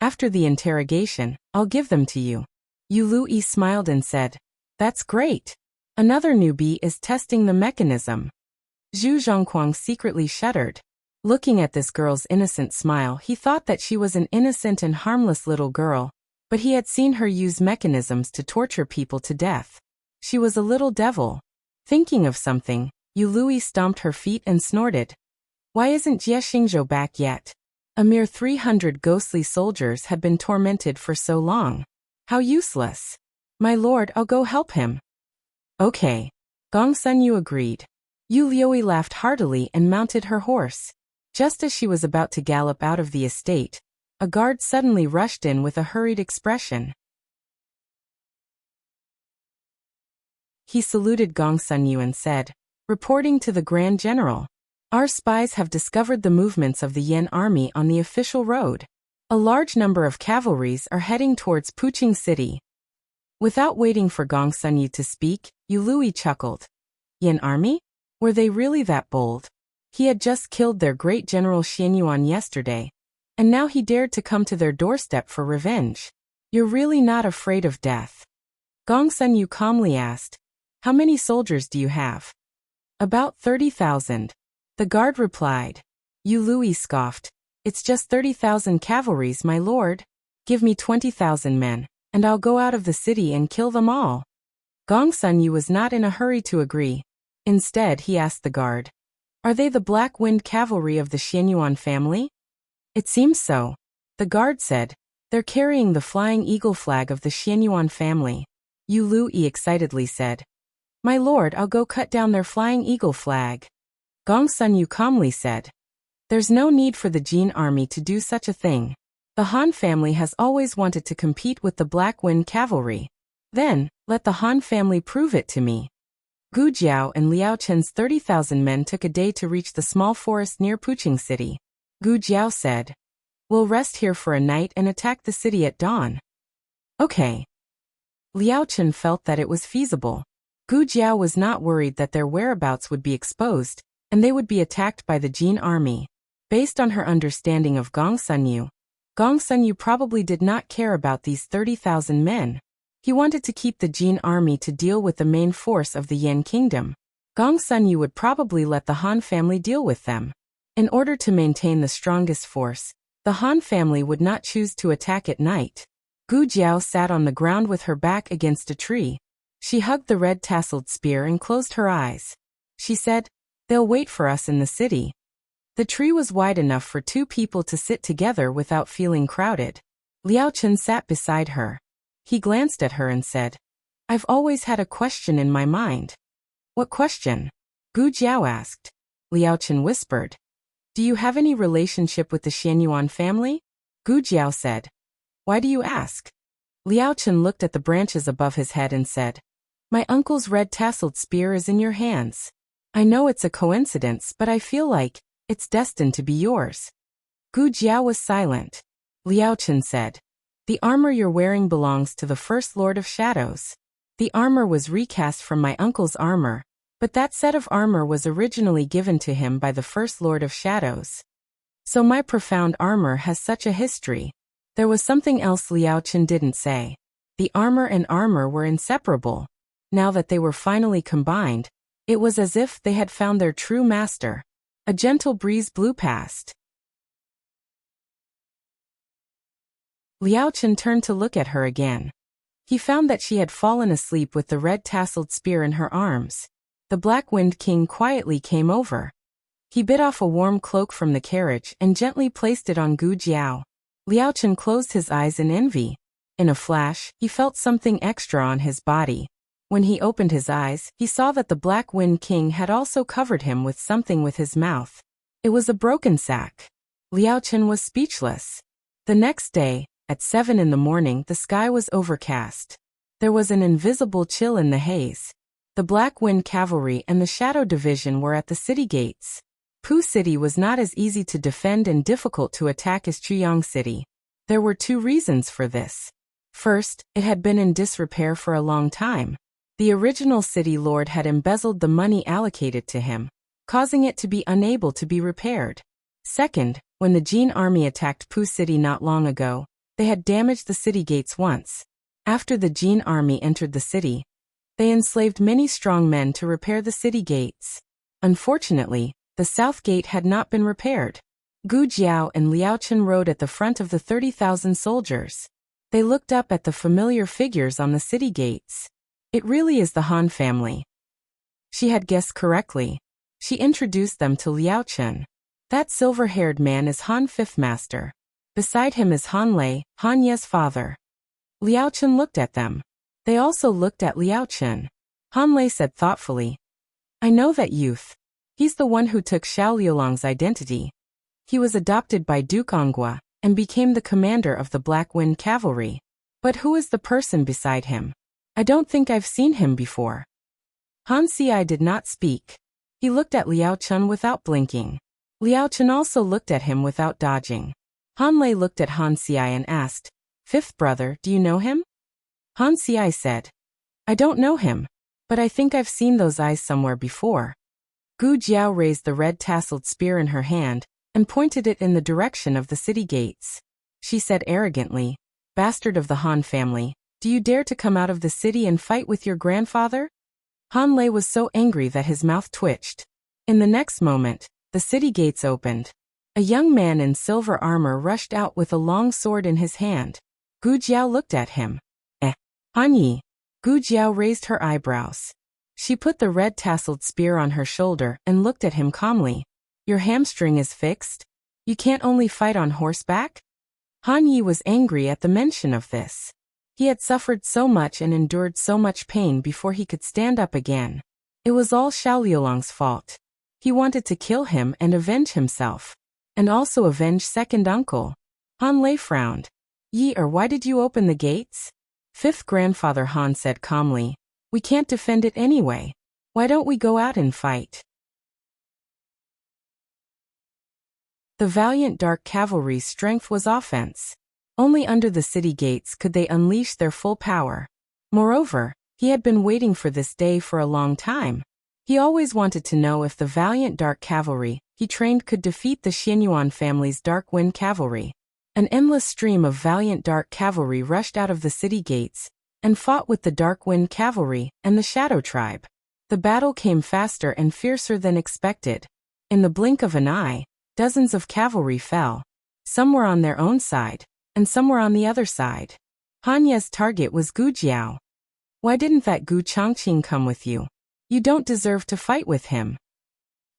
"After the interrogation, I'll give them to you." Yu Lui smiled and said, "That's great. Another newbie is testing the mechanism." Zhu Zhongquang secretly shuddered. Looking at this girl's innocent smile, he thought that she was an innocent and harmless little girl, but he had seen her use mechanisms to torture people to death. She was a little devil. Thinking of something, Yu Lui stomped her feet and snorted. Why isn't Jie Xingzhou back yet? A mere 300 ghostly soldiers had been tormented for so long. How useless. My lord, I'll go help him. Okay. Gong Sunyu agreed. Yu Liui laughed heartily and mounted her horse. Just as she was about to gallop out of the estate, a guard suddenly rushed in with a hurried expression. He saluted Gong Sunyu and said, "Reporting to the Grand General. Our spies have discovered the movements of the Yan army on the official road. A large number of cavalries are heading towards Puqing City." Without waiting for Gong Sunyu to speak, Yu Lui chuckled. Yan army? Were they really that bold? He had just killed their great general Xianyuan yesterday, and now he dared to come to their doorstep for revenge. You're really not afraid of death? Gong Sunyu calmly asked. How many soldiers do you have? About 30,000. The guard replied. Yu Lui scoffed. It's just 30,000 cavalries, my lord. Give me 20,000 men, and I'll go out of the city and kill them all. Gong Sunyu was not in a hurry to agree. Instead, he asked the guard, "Are they the Black Wind cavalry of the Xianyuan family?" "It seems so." The guard said, "They're carrying the Flying Eagle flag of the Xianyuan family." Yu Lui excitedly said, "My lord, I'll go cut down their Flying Eagle flag." Gong Sunyu calmly said, "There's no need for the Jin army to do such a thing. The Han family has always wanted to compete with the Black Wind cavalry. Then, let the Han family prove it to me." Gu Jiao and Liao Chen's 30,000 men took a day to reach the small forest near Puqing City. Gu Jiao said, "We'll rest here for a night and attack the city at dawn." Okay. Liao Chen felt that it was feasible. Gu Jiao was not worried that their whereabouts would be exposed, and they would be attacked by the Jin army. Based on her understanding of Gong Sunyu probably did not care about these 30,000 men. He wanted to keep the Jin army to deal with the main force of the Yan kingdom. Gong Sunyu would probably let the Han family deal with them. In order to maintain the strongest force, the Han family would not choose to attack at night. Gu Jiao sat on the ground with her back against a tree. She hugged the red-tasseled spear and closed her eyes. She said, "They'll wait for us in the city." The tree was wide enough for two people to sit together without feeling crowded. Liao Chen sat beside her. He glanced at her and said, "I've always had a question in my mind." "What question?" Gu Jiao asked. Liao Chen whispered, "Do you have any relationship with the Xianyuan family?" Gu Jiao said, "Why do you ask?" Liao Chen looked at the branches above his head and said, "My uncle's red-tasseled spear is in your hands. I know it's a coincidence, but I feel like it's destined to be yours." Gu Jiao was silent. Liao Chen said, "The armor you're wearing belongs to the First Lord of Shadows. The armor was recast from my uncle's armor, but that set of armor was originally given to him by the First Lord of Shadows. So my profound armor has such a history." There was something else Liao Chen didn't say. The armor and armor were inseparable. Now that they were finally combined, it was as if they had found their true master. A gentle breeze blew past. Liao Chen turned to look at her again. He found that she had fallen asleep with the red-tasseled spear in her arms. The Black Wind King quietly came over. He bit off a warm cloak from the carriage and gently placed it on Gu Jiao. Liao Chen closed his eyes in envy. In a flash, he felt something extra on his body. When he opened his eyes, he saw that the Black Wind King had also covered him with something with his mouth. It was a broken sack. Liao Chen was speechless. The next day, at 7 in the morning, the sky was overcast. There was an invisible chill in the haze. The Black Wind Cavalry and the Shadow Division were at the city gates. Pu City was not as easy to defend and difficult to attack as Chuyang City. There were two reasons for this. First, it had been in disrepair for a long time. The original city lord had embezzled the money allocated to him, causing it to be unable to be repaired. Second, when the Jin army attacked Pu City not long ago, they had damaged the city gates once. After the Jin army entered the city, they enslaved many strong men to repair the city gates. Unfortunately, the south gate had not been repaired. Gu Jiao and Liao Chen rode at the front of the 30,000 soldiers. They looked up at the familiar figures on the city gates. It really is the Han family. She had guessed correctly. She introduced them to Liao Chen. That silver-haired man is Han Fifth Master. Beside him is Han Lei, Han Ye's father. Liao Chen looked at them. They also looked at Liao Chen. Han Lei said thoughtfully, "I know that youth. He's the one who took Xiao Liulong's identity. He was adopted by Duke Ongua and became the commander of the Black Wind Cavalry. But who is the person beside him? I don't think I've seen him before." Han Xiai did not speak. He looked at Liao Chen without blinking. Liao Chen also looked at him without dodging. Han Lei looked at Han Xiai and asked, "Fifth brother, do you know him?" Han Xiai said, "I don't know him, but I think I've seen those eyes somewhere before." Gu Jiao raised the red tasseled spear in her hand and pointed it in the direction of the city gates. She said arrogantly, "Bastard of the Han family, do you dare to come out of the city and fight with your grandfather?" Han Lei was so angry that his mouth twitched. In the next moment, the city gates opened. A young man in silver armor rushed out with a long sword in his hand. Gu Jiao looked at him. Han Yi. Gu Jiao raised her eyebrows. She put the red tasseled spear on her shoulder and looked at him calmly. "Your hamstring is fixed? You can't only fight on horseback?" Han Yi was angry at the mention of this. He had suffered so much and endured so much pain before he could stand up again. It was all Xiao Liulong's fault. He wanted to kill him and avenge himself. And also avenge second uncle. Han Lei frowned. "Yi, why did you open the gates?" Fifth grandfather Han said calmly, "We can't defend it anyway. Why don't we go out and fight?" The valiant dark cavalry's strength was offense. Only under the city gates could they unleash their full power. Moreover, he had been waiting for this day for a long time. He always wanted to know if the valiant dark cavalry he trained could defeat the Xianyuan family's Dark Wind Cavalry. An endless stream of valiant dark cavalry rushed out of the city gates and fought with the Dark Wind Cavalry and the Shadow Tribe. The battle came faster and fiercer than expected. In the blink of an eye, dozens of cavalry fell. Some were on their own side, and some were on the other side. Han Ye's target was Gu Jiao. "Why didn't that Gu Changqing come with you? You don't deserve to fight with him."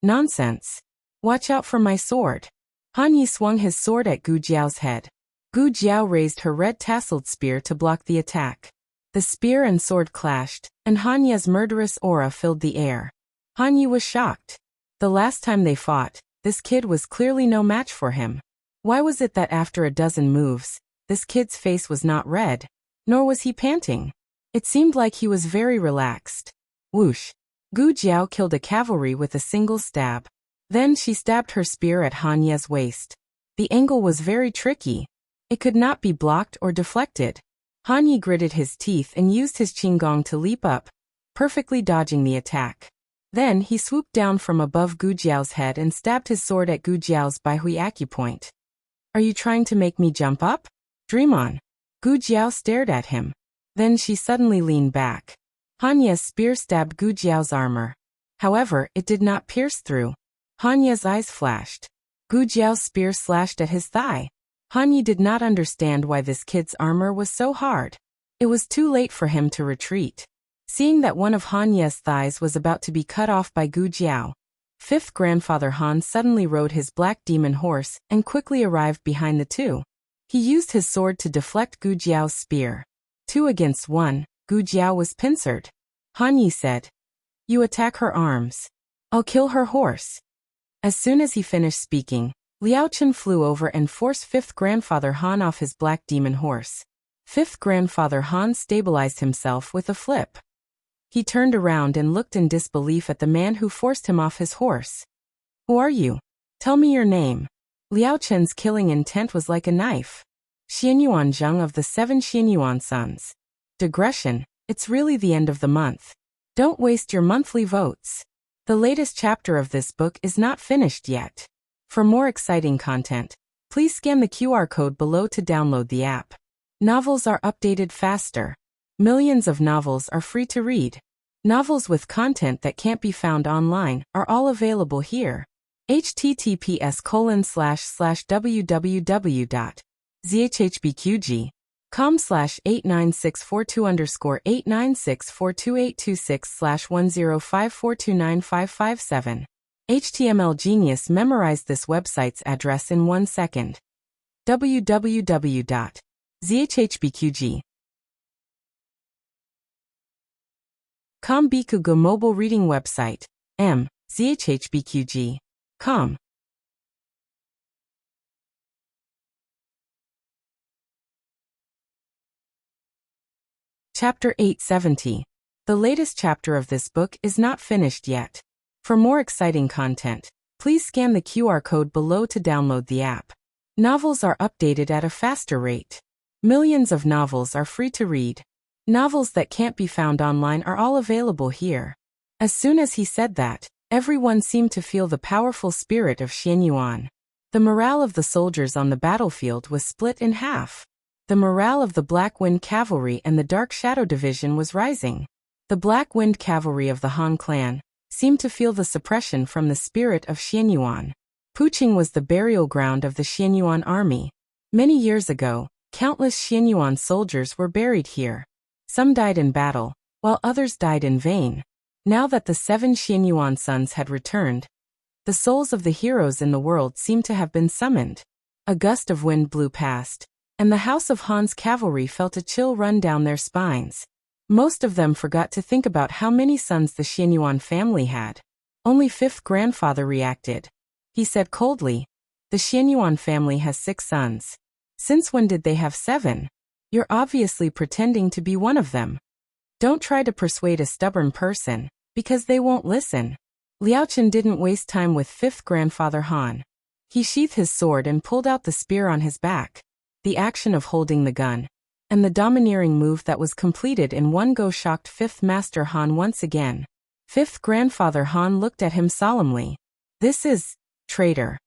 "Nonsense. Watch out for my sword." Han Yi swung his sword at Gu Jiao's head. Gu Jiao raised her red tasseled spear to block the attack. The spear and sword clashed, and Han Ye's murderous aura filled the air. Han Yi was shocked. The last time they fought, this kid was clearly no match for him. Why was it that after a dozen moves, this kid's face was not red, nor was he panting? It seemed like he was very relaxed. Whoosh! Gu Jiao killed a cavalry with a single stab. Then she stabbed her spear at Han Ye's waist. The angle was very tricky. It could not be blocked or deflected. Han Yi gritted his teeth and used his qinggong to leap up, perfectly dodging the attack. Then he swooped down from above Gu Jiao's head and stabbed his sword at Gu Jiao's Baihui acupoint. "Are you trying to make me jump up? Dream on." Gu Jiao stared at him. Then she suddenly leaned back. Han Ye's spear stabbed Gu Jiao's armor. However, it did not pierce through. Han Ye's eyes flashed. Gu Jiao's spear slashed at his thigh. Han Yi did not understand why this kid's armor was so hard. It was too late for him to retreat. Seeing that one of Han Ye's thighs was about to be cut off by Gu Jiao, fifth grandfather Han suddenly rode his black demon horse and quickly arrived behind the two. He used his sword to deflect Gu Jiao's spear. 2 against 1, Gu Jiao was pincered. Han Yi said, "You attack her arms. I'll kill her horse." As soon as he finished speaking, Liao Chen flew over and forced fifth grandfather Han off his black demon horse. Fifth grandfather Han stabilized himself with a flip. He turned around and looked in disbelief at the man who forced him off his horse. Who are you? Tell me your name. Liao Chen's killing intent was like a knife. Xianyuan Zheng of the 7 Xianyuan sons. Digression, it's really the end of the month. Don't waste your monthly votes. The latest chapter of this book is not finished yet. For more exciting content, please scan the QR code below to download the app. Novels are updated faster. Millions of novels are free to read. Novels with content that can't be found online are all available here. https://www.zhhbqg.com/89642_8964286/1054295557. HTML Genius memorized this website's address in 1 second. www.zhhbqg.com Bikugo mobile reading website. zhhbqg.com. Chapter 870. The latest chapter of this book is not finished yet. For more exciting content, please scan the QR code below to download the app. Novels are updated at a faster rate. Millions of novels are free to read. Novels that can't be found online are all available here. As soon as he said that, everyone seemed to feel the powerful spirit of Xianyuan. The morale of the soldiers on the battlefield was split in half. The morale of the Black Wind Cavalry and the Dark Shadow Division was rising. The Black Wind Cavalry of the Han clan seemed to feel the suppression from the spirit of Xianyuan. Puqing was the burial ground of the Xianyuan army. Many years ago, countless Xianyuan soldiers were buried here. Some died in battle, while others died in vain. Now that the 7 Xianyuan sons had returned, the souls of the heroes in the world seemed to have been summoned. A gust of wind blew past, and the house of Han's cavalry felt a chill run down their spines. Most of them forgot to think about how many sons the Xianyuan family had. Only fifth grandfather reacted. He said coldly, "The Xianyuan family has 6 sons. Since when did they have 7? You're obviously pretending to be one of them. Don't try to persuade a stubborn person, because they won't listen." Liao Chen didn't waste time with fifth grandfather Han. He sheathed his sword and pulled out the spear on his back. The action of holding the gun and the domineering move that was completed in one go shocked fifth master Han once again. Fifth grandfather Han looked at him solemnly. "This is, traitor."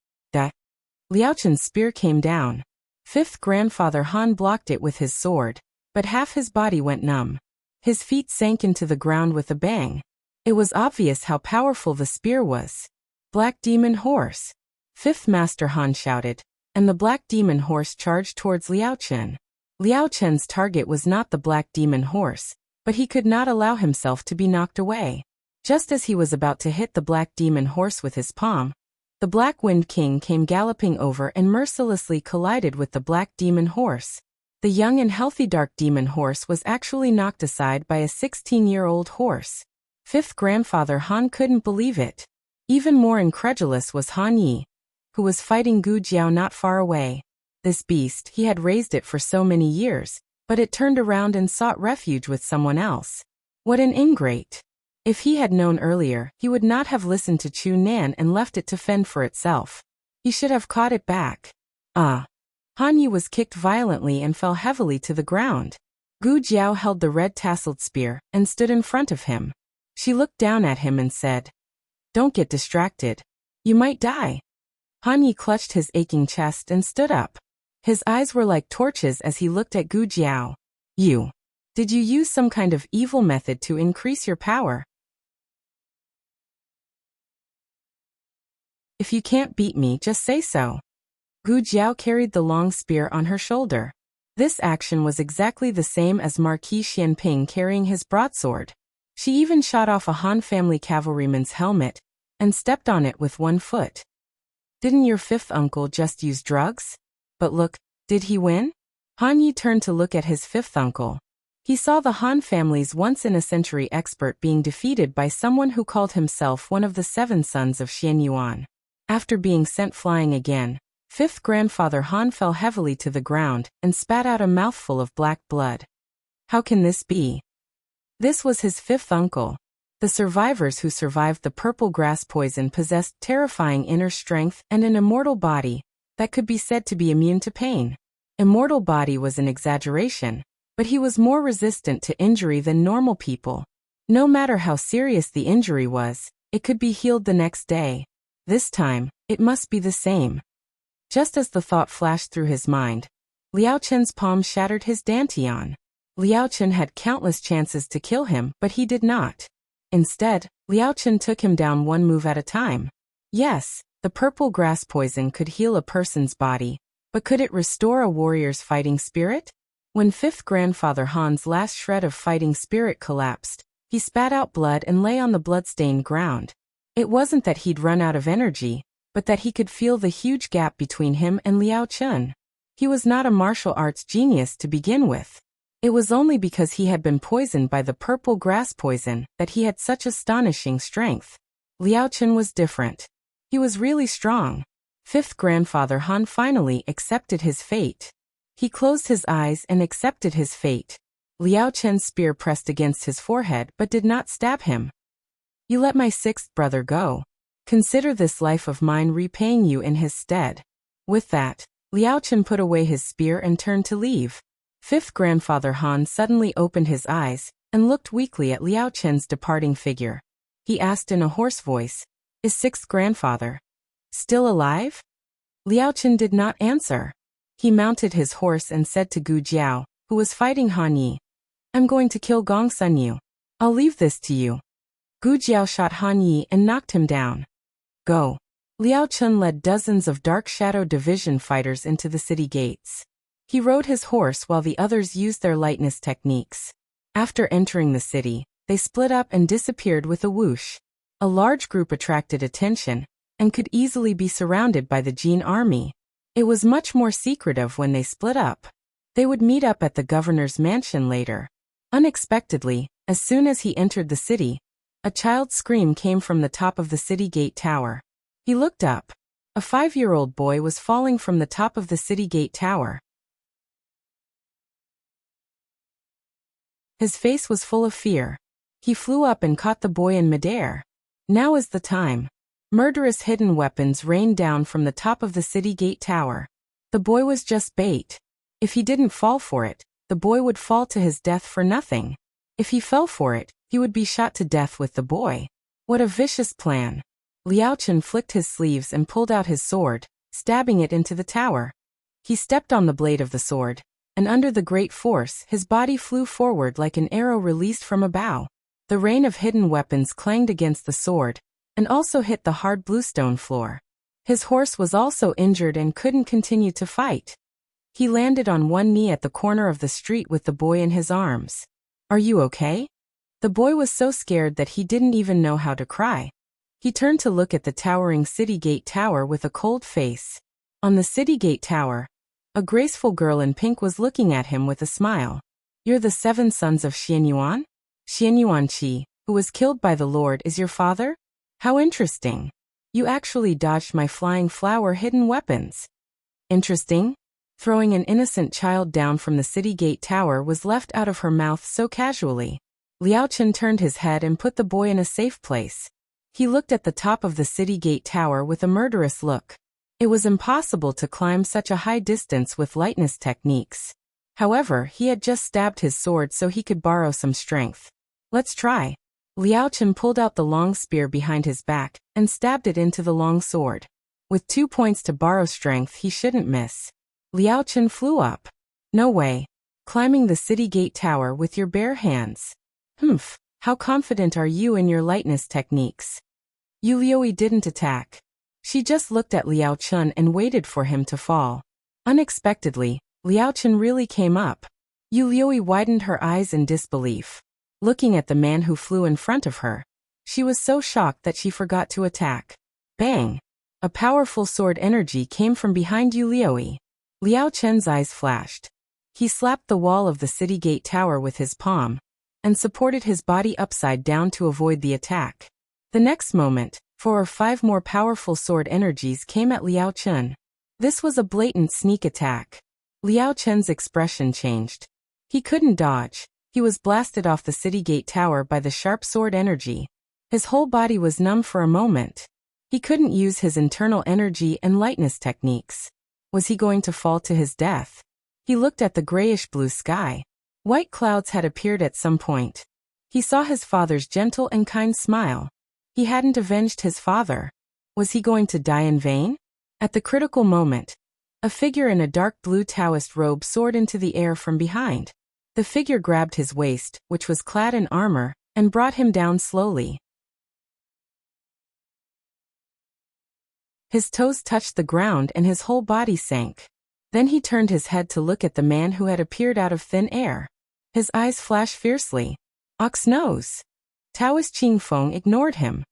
Liao Chen's spear came down. Fifth grandfather Han blocked it with his sword, but half his body went numb. His feet sank into the ground with a bang. It was obvious how powerful the spear was. "Black Demon Horse!" Fifth Master Han shouted, and the Black Demon Horse charged towards Liao Chen. Liao Chen's target was not the Black Demon Horse, but he could not allow himself to be knocked away. Just as he was about to hit the Black Demon Horse with his palm, the Black Wind King came galloping over and mercilessly collided with the Black Demon Horse. The young and healthy Dark Demon Horse was actually knocked aside by a 16-year-old horse. Fifth grandfather Han couldn't believe it. Even more incredulous was Han Yi, who was fighting Gu Jiao not far away. This beast, he had raised it for so many years, but it turned around and sought refuge with someone else. What an ingrate! If he had known earlier, he would not have listened to Chu Nan and left it to fend for itself. He should have caught it back. Han Yi was kicked violently and fell heavily to the ground. Gu Jiao held the red-tasseled spear and stood in front of him. She looked down at him and said, "Don't get distracted. You might die." Han Yi clutched his aching chest and stood up. His eyes were like torches as he looked at Gu Jiao. Did you use some kind of evil method to increase your power? If you can't beat me, just say so." Gu Jiao carried the long spear on her shoulder. This action was exactly the same as Marquis Xianping carrying his broadsword. She even shot off a Han family cavalryman's helmet and stepped on it with one foot. "Didn't your fifth uncle just use drugs? But look, did he win?" Han Yi turned to look at his fifth uncle. He saw the Han family's once-in-a-century expert being defeated by someone who called himself one of the 7 sons of Xianyuan. After being sent flying again, Fifth grandfather Han fell heavily to the ground and spat out a mouthful of black blood. How can this be? This was his fifth uncle. The survivors who survived the purple grass poison possessed terrifying inner strength and an immortal body that could be said to be immune to pain. Immortal body was an exaggeration, but he was more resistant to injury than normal people. No matter how serious the injury was, it could be healed the next day. This time, it must be the same. Just as the thought flashed through his mind, Liao Chen's palm shattered his dantian. Liao Chen had countless chances to kill him, but he did not. Instead, Liao Chen took him down one move at a time. Yes, the purple grass poison could heal a person's body, but could it restore a warrior's fighting spirit? When fifth grandfather Han's last shred of fighting spirit collapsed, he spat out blood and lay on the blood-stained ground. It wasn't that he'd run out of energy, but that he could feel the huge gap between him and Liao Chen. He was not a martial arts genius to begin with. It was only because he had been poisoned by the purple grass poison that he had such astonishing strength. Liao Chen was different. He was really strong. Fifth grandfather Han finally accepted his fate. He closed his eyes and accepted his fate. Liao Chen's spear pressed against his forehead but did not stab him. You let my sixth brother go. Consider this life of mine repaying you in his stead. With that, Liao Chen put away his spear and turned to leave. Fifth grandfather Han suddenly opened his eyes and looked weakly at Liao Chen's departing figure. He asked in a hoarse voice, "Is sixth grandfather still alive?" Liao Chen did not answer. He mounted his horse and said to Gu Jiao, who was fighting Han Yi, "I'm going to kill Gong Sun Yu. I'll leave this to you." Gu Jiao shot Han Yi and knocked him down. Go. Liao Chen led dozens of Dark Shadow Division fighters into the city gates. He rode his horse while the others used their lightness techniques. After entering the city, they split up and disappeared with a whoosh. A large group attracted attention and could easily be surrounded by the Jin army. It was much more secretive when they split up. They would meet up at the governor's mansion later. Unexpectedly, as soon as he entered the city, a child's scream came from the top of the city gate tower. He looked up. A 5-year-old boy was falling from the top of the city gate tower. His face was full of fear. He flew up and caught the boy in midair. Now is the time. Murderous hidden weapons rained down from the top of the city gate tower. The boy was just bait. If he didn't fall for it, the boy would fall to his death for nothing. If he fell for it, he would be shot to death with the boy. What a vicious plan. Liao Chen flicked his sleeves and pulled out his sword, stabbing it into the tower. He stepped on the blade of the sword, and under the great force his body flew forward like an arrow released from a bow. The rain of hidden weapons clanged against the sword, and also hit the hard bluestone floor. His horse was also injured and couldn't continue to fight. He landed on one knee at the corner of the street with the boy in his arms. Are you okay? The boy was so scared that he didn't even know how to cry. He turned to look at the towering city gate tower with a cold face. On the city gate tower, a graceful girl in pink was looking at him with a smile. You're the 7 sons of Xianyuan? Xianyuan Qi, who was killed by the Lord, is your father? How interesting. You actually dodged my flying flower hidden weapons. Interesting? Throwing an innocent child down from the city gate tower was left out of her mouth so casually. Liao Chen turned his head and put the boy in a safe place. He looked at the top of the city gate tower with a murderous look. It was impossible to climb such a high distance with lightness techniques. However, he had just stabbed his sword so he could borrow some strength. Let's try. Liao Chen pulled out the long spear behind his back and stabbed it into the long sword. With 2 points to borrow strength, he shouldn't miss. Liao Chen flew up. No way. Climbing the city gate tower with your bare hands. Humph, how confident are you in your lightness techniques? Yu Liuyi didn't attack. She just looked at Liao Chen and waited for him to fall. Unexpectedly, Liao Chen really came up. Yu Liuyi widened her eyes in disbelief. Looking at the man who flew in front of her, she was so shocked that she forgot to attack. Bang! A powerful sword energy came from behind Yu Liuyi. Liao Chen's eyes flashed. He slapped the wall of the city gate tower with his palm and supported his body upside down to avoid the attack. The next moment, 4 or 5 more powerful sword energies came at Liao Chen. This was a blatant sneak attack. Liao Chen's expression changed. He couldn't dodge. He was blasted off the city gate tower by the sharp sword energy. His whole body was numb for a moment. He couldn't use his internal energy and lightness techniques. Was he going to fall to his death? He looked at the grayish-blue sky. White clouds had appeared at some point. He saw his father's gentle and kind smile. He hadn't avenged his father. Was he going to die in vain? At the critical moment, a figure in a dark blue Taoist robe soared into the air from behind. The figure grabbed his waist, which was clad in armor, and brought him down slowly. His toes touched the ground and his whole body sank. Then he turned his head to look at the man who had appeared out of thin air. His eyes flashed fiercely. Ox nose. Taoist Qingfeng ignored him.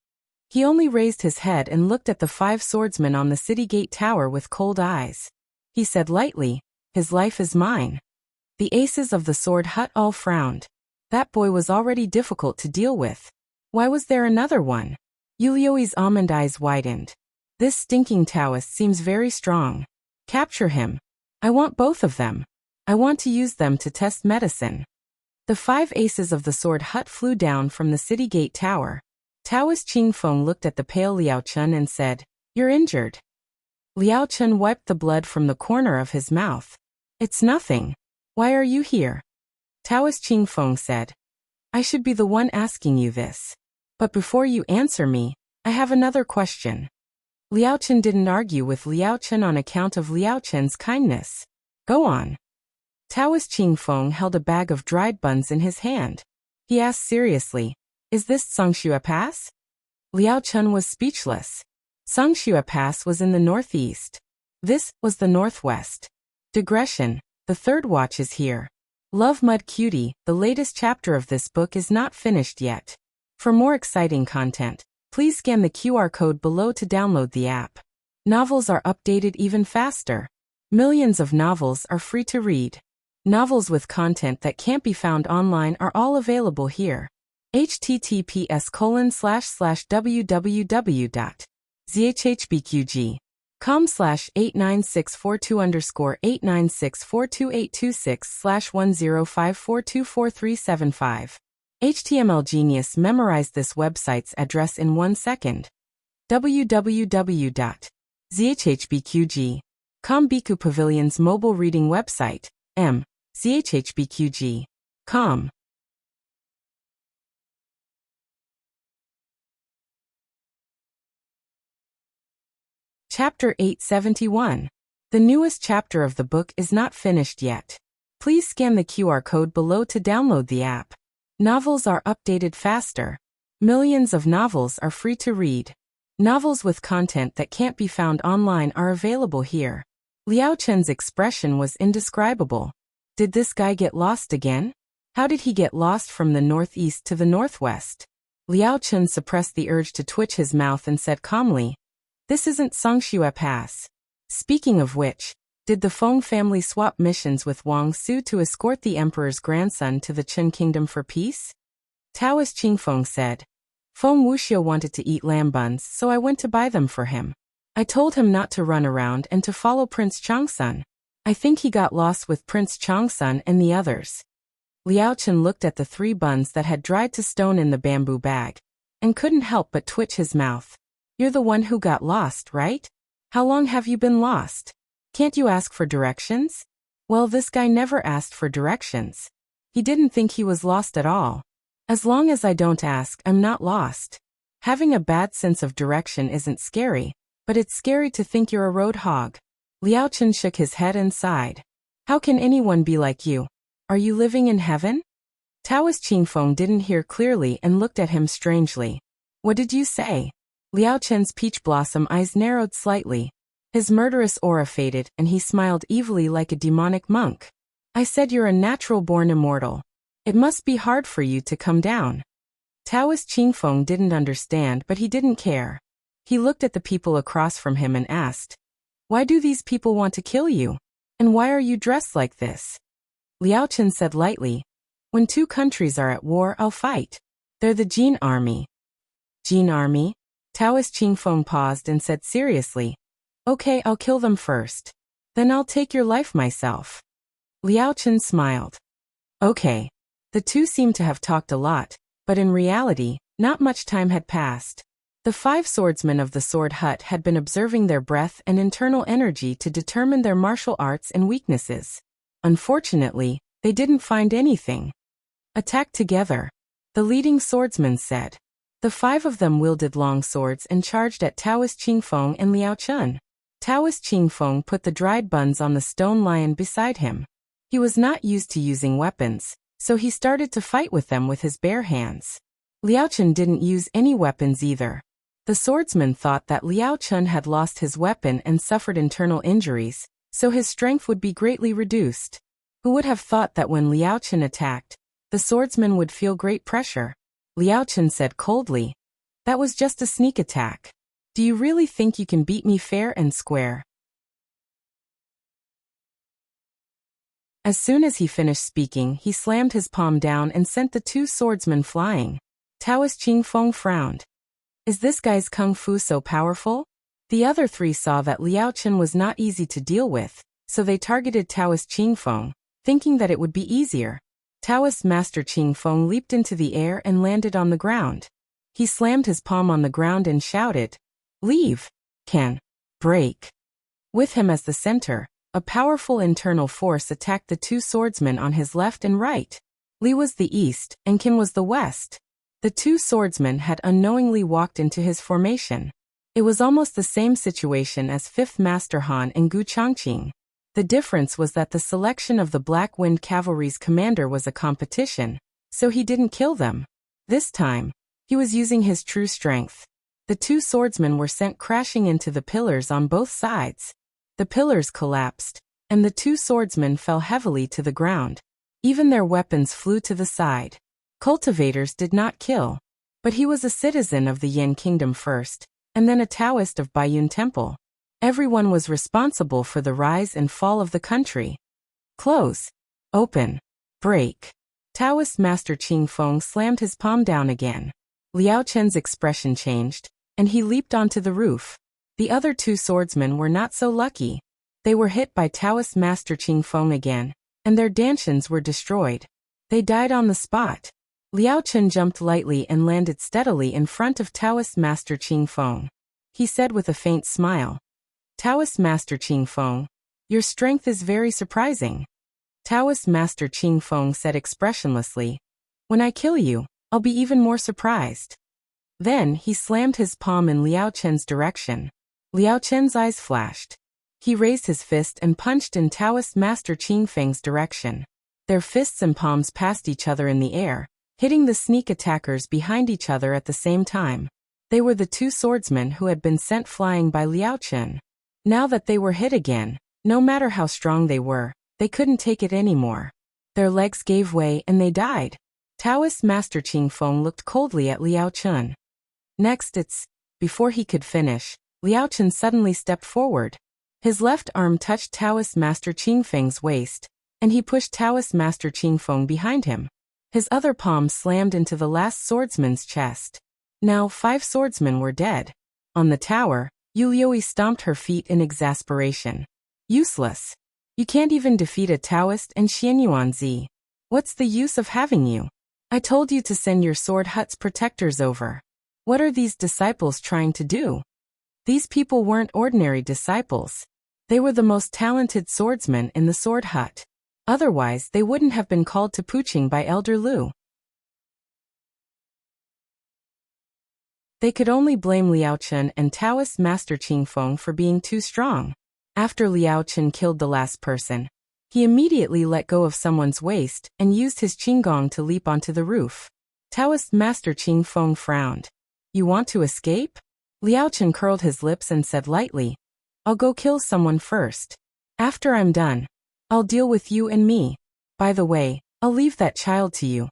He only raised his head and looked at the 5 swordsmen on the city gate tower with cold eyes. He said lightly, "His life is mine." The aces of the sword hut all frowned. That boy was already difficult to deal with. Why was there another one? Yulioi's almond eyes widened. This stinking Taoist seems very strong. Capture him. I want both of them. I want to use them to test medicine. The 5 aces of the sword hut flew down from the city gate tower. Taoist Qingfeng looked at the pale Liao Chen and said, "You're injured." Liao Chen wiped the blood from the corner of his mouth. "It's nothing. Why are you here?" Taoist Qingfeng said, "I should be the one asking you this. But before you answer me, I have another question." Liao Chen didn't argue with Liao Chen on account of Liao Chen's kindness. "Go on." Taoist Qingfeng held a bag of dried buns in his hand. He asked seriously, "Is this Songxue Pass?" Liao Chen was speechless. Songxue Pass was in the northeast. This was the northwest. Digression, the 3rd watch is here. Love Mud Cutie, the latest chapter of this book is not finished yet. For more exciting content, please scan the QR code below to download the app. Novels are updated even faster. Millions of novels are free to read. Novels with content that can't be found online are all available here. https://www.zhhbqg.com/89642_8964286/1054243755. HTML Genius memorized this website's address in 1 second. www.zhhbqg.com Biku Pavilion's mobile reading website, zhhbqg.com. Chapter 871. The newest chapter of the book is not finished yet. Please scan the QR code below to download the app. Novels are updated faster. Millions of novels are free to read. Novels with content that can't be found online are available here. Liao Chen's expression was indescribable. Did this guy get lost again? How did he get lost from the northeast to the northwest? Liao Chen suppressed the urge to twitch his mouth and said calmly, "This isn't Songxue Pass." Speaking of which, did the Feng family swap missions with Wang Su to escort the emperor's grandson to the Qin kingdom for peace? Taoist Qingfeng said, "Feng Wuxiu wanted to eat lamb buns, so I went to buy them for him. I told him not to run around and to follow Prince Changsun. I think he got lost with Prince Changsun and the others." Liao Chen looked at the 3 buns that had dried to stone in the bamboo bag, and couldn't help but twitch his mouth. "You're the one who got lost, right? How long have you been lost? Can't you ask for directions?" Well, this guy never asked for directions. He didn't think he was lost at all. As long as I don't ask, I'm not lost. Having a bad sense of direction isn't scary, but it's scary to think you're a road hog. Liao Chen shook his head and sighed. "How can anyone be like you? Are you living in heaven?" Taoist Qingfeng didn't hear clearly and looked at him strangely. "What did you say?" Liao Chen's peach blossom eyes narrowed slightly. His murderous aura faded and he smiled evilly like a demonic monk. "I said you're a natural-born immortal. It must be hard for you to come down." Taoist Qingfeng didn't understand, but he didn't care. He looked at the people across from him and asked, "Why do these people want to kill you? And why are you dressed like this?" Liao Chen said lightly, "When 2 countries are at war, I'll fight. They're the Jin army." "Jin army?" Taoist Qingfeng paused and said seriously, Okay, I'll kill them first. Then I'll take your life myself. Liao Chen smiled. Okay. The two seemed to have talked a lot, but in reality, not much time had passed. The 5 swordsmen of the sword hut had been observing their breath and internal energy to determine their martial arts and weaknesses. Unfortunately, they didn't find anything. Attack together, the leading swordsman said. The 5 of them wielded long swords and charged at Taoist Qingfeng and Liao Chen. Taoist Qingfeng put the dried buns on the stone lion beside him. He was not used to using weapons, so he started to fight with them with his bare hands. Liao Chen didn't use any weapons either. The swordsman thought that Liao Chen had lost his weapon and suffered internal injuries, so his strength would be greatly reduced. Who would have thought that when Liao Chen attacked, the swordsman would feel great pressure? Liao Chen said coldly, "That was just a sneak attack. Do you really think you can beat me fair and square?" As soon as he finished speaking, he slammed his palm down and sent the 2 swordsmen flying. Taoist Qingfeng frowned. Is this guy's kung fu so powerful? The other 3 saw that Liao Chen was not easy to deal with, so they targeted Taoist Qingfeng, thinking that it would be easier. Taoist Master Qingfeng leaped into the air and landed on the ground. He slammed his palm on the ground and shouted, "Leave! Can! Break!" With him as the center, a powerful internal force attacked the 2 swordsmen on his left and right. Li was the east, and Qin was the west. The 2 swordsmen had unknowingly walked into his formation. It was almost the same situation as 5th Master Han and Gu Changqing. The difference was that the selection of the Black Wind Cavalry's commander was a competition, so he didn't kill them. This time, he was using his true strength. The 2 swordsmen were sent crashing into the pillars on both sides. The pillars collapsed, and the 2 swordsmen fell heavily to the ground. Even their weapons flew to the side. Cultivators did not kill, but he was a citizen of the Yin Kingdom first, and then a Taoist of Baiyun Temple. Everyone was responsible for the rise and fall of the country. Close. Open. Break. Taoist Master Qingfeng slammed his palm down again. Liao Chen's expression changed, and he leaped onto the roof. The other 2 swordsmen were not so lucky. They were hit by Taoist Master Qingfeng again, and their dantians were destroyed. They died on the spot. Liao Chen jumped lightly and landed steadily in front of Taoist Master Qingfeng. He said with a faint smile, "Taoist Master Qingfeng, your strength is very surprising." Taoist Master Qingfeng said expressionlessly, "When I kill you, I'll be even more surprised." Then he slammed his palm in Liao Chen's direction. Liao Chen's eyes flashed. He raised his fist and punched in Taoist Master Qingfeng's direction. Their fists and palms passed each other in the air, hitting the sneak attackers behind each other at the same time. They were the 2 swordsmen who had been sent flying by Liao Chen. Now that they were hit again, no matter how strong they were, they couldn't take it anymore. Their legs gave way and they died. Taoist Master Qingfeng looked coldly at Liao Chen. Before he could finish, Liao Chen suddenly stepped forward. His left arm touched Taoist Master Qingfeng's waist, and he pushed Taoist Master Qingfeng behind him. His other palm slammed into the last swordsman's chest. Now 5 swordsmen were dead. On the tower, Yu Liuyi stomped her feet in exasperation. Useless. You can't even defeat a Taoist and Xianyuanzi. What's the use of having you? I told you to send your sword hut's protectors over. What are these disciples trying to do? These people weren't ordinary disciples. They were the most talented swordsmen in the sword hut. Otherwise, they wouldn't have been called to Puqing by Elder Lu. They could only blame Liao Chen and Taoist Master Qingfeng for being too strong. After Liao Chen killed the last person, he immediately let go of someone's waist and used his Qinggong to leap onto the roof. Taoist Master Qingfeng frowned. You want to escape? Liao Chen curled his lips and said lightly, I'll go kill someone first. After I'm done, I'll deal with you and me. By the way, I'll leave that child to you.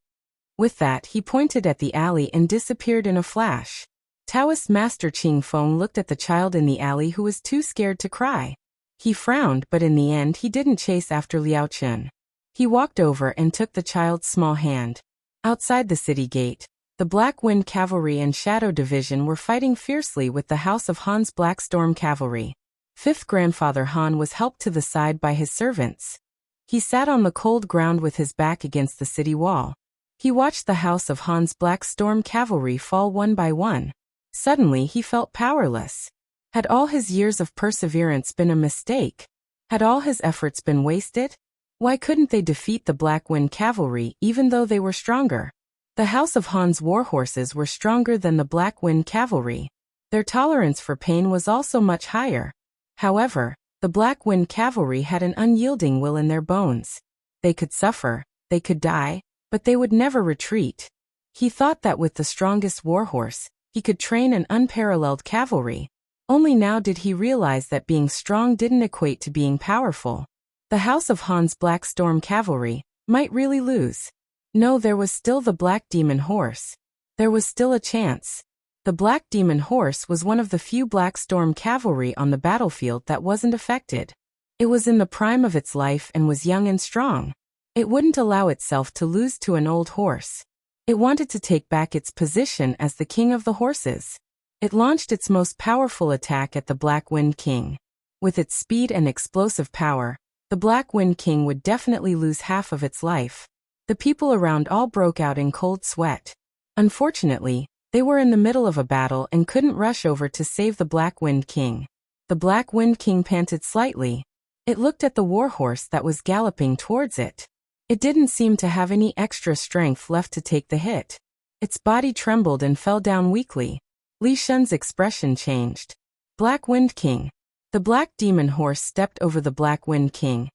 With that, he pointed at the alley and disappeared in a flash. Taoist Master Qingfeng looked at the child in the alley who was too scared to cry. He frowned, but in the end he didn't chase after Liao Chen. He walked over and took the child's small hand. Outside the city gate, the Black Wind Cavalry and Shadow Division were fighting fiercely with the House of Han's Black Storm Cavalry. Fifth grandfather Han was helped to the side by his servants. He sat on the cold ground with his back against the city wall. He watched the house of Han's Black Storm cavalry fall one by one. Suddenly he felt powerless. Had all his years of perseverance been a mistake? Had all his efforts been wasted? Why couldn't they defeat the Black Wind cavalry even though they were stronger? The house of Han's warhorses were stronger than the Black Wind cavalry. Their tolerance for pain was also much higher. However, the Black Wind cavalry had an unyielding will in their bones. They could suffer, they could die, but they would never retreat. He thought that with the strongest warhorse, he could train an unparalleled cavalry. Only now did he realize that being strong didn't equate to being powerful. The house of Han's Black Storm cavalry might really lose. No, there was still the Black Demon horse. There was still a chance. The Black Demon horse was one of the few Black Storm cavalry on the battlefield that wasn't affected. It was in the prime of its life and was young and strong. It wouldn't allow itself to lose to an old horse. It wanted to take back its position as the king of the horses. It launched its most powerful attack at the Black Wind King. With its speed and explosive power, the Black Wind King would definitely lose half of its life. The people around all broke out in cold sweat. Unfortunately, they were in the middle of a battle and couldn't rush over to save the Black Wind King. The Black Wind King panted slightly. It looked at the warhorse that was galloping towards it. It didn't seem to have any extra strength left to take the hit. Its body trembled and fell down weakly. Li Shun's expression changed. Black Wind King. The Black Demon horse stepped over the Black Wind King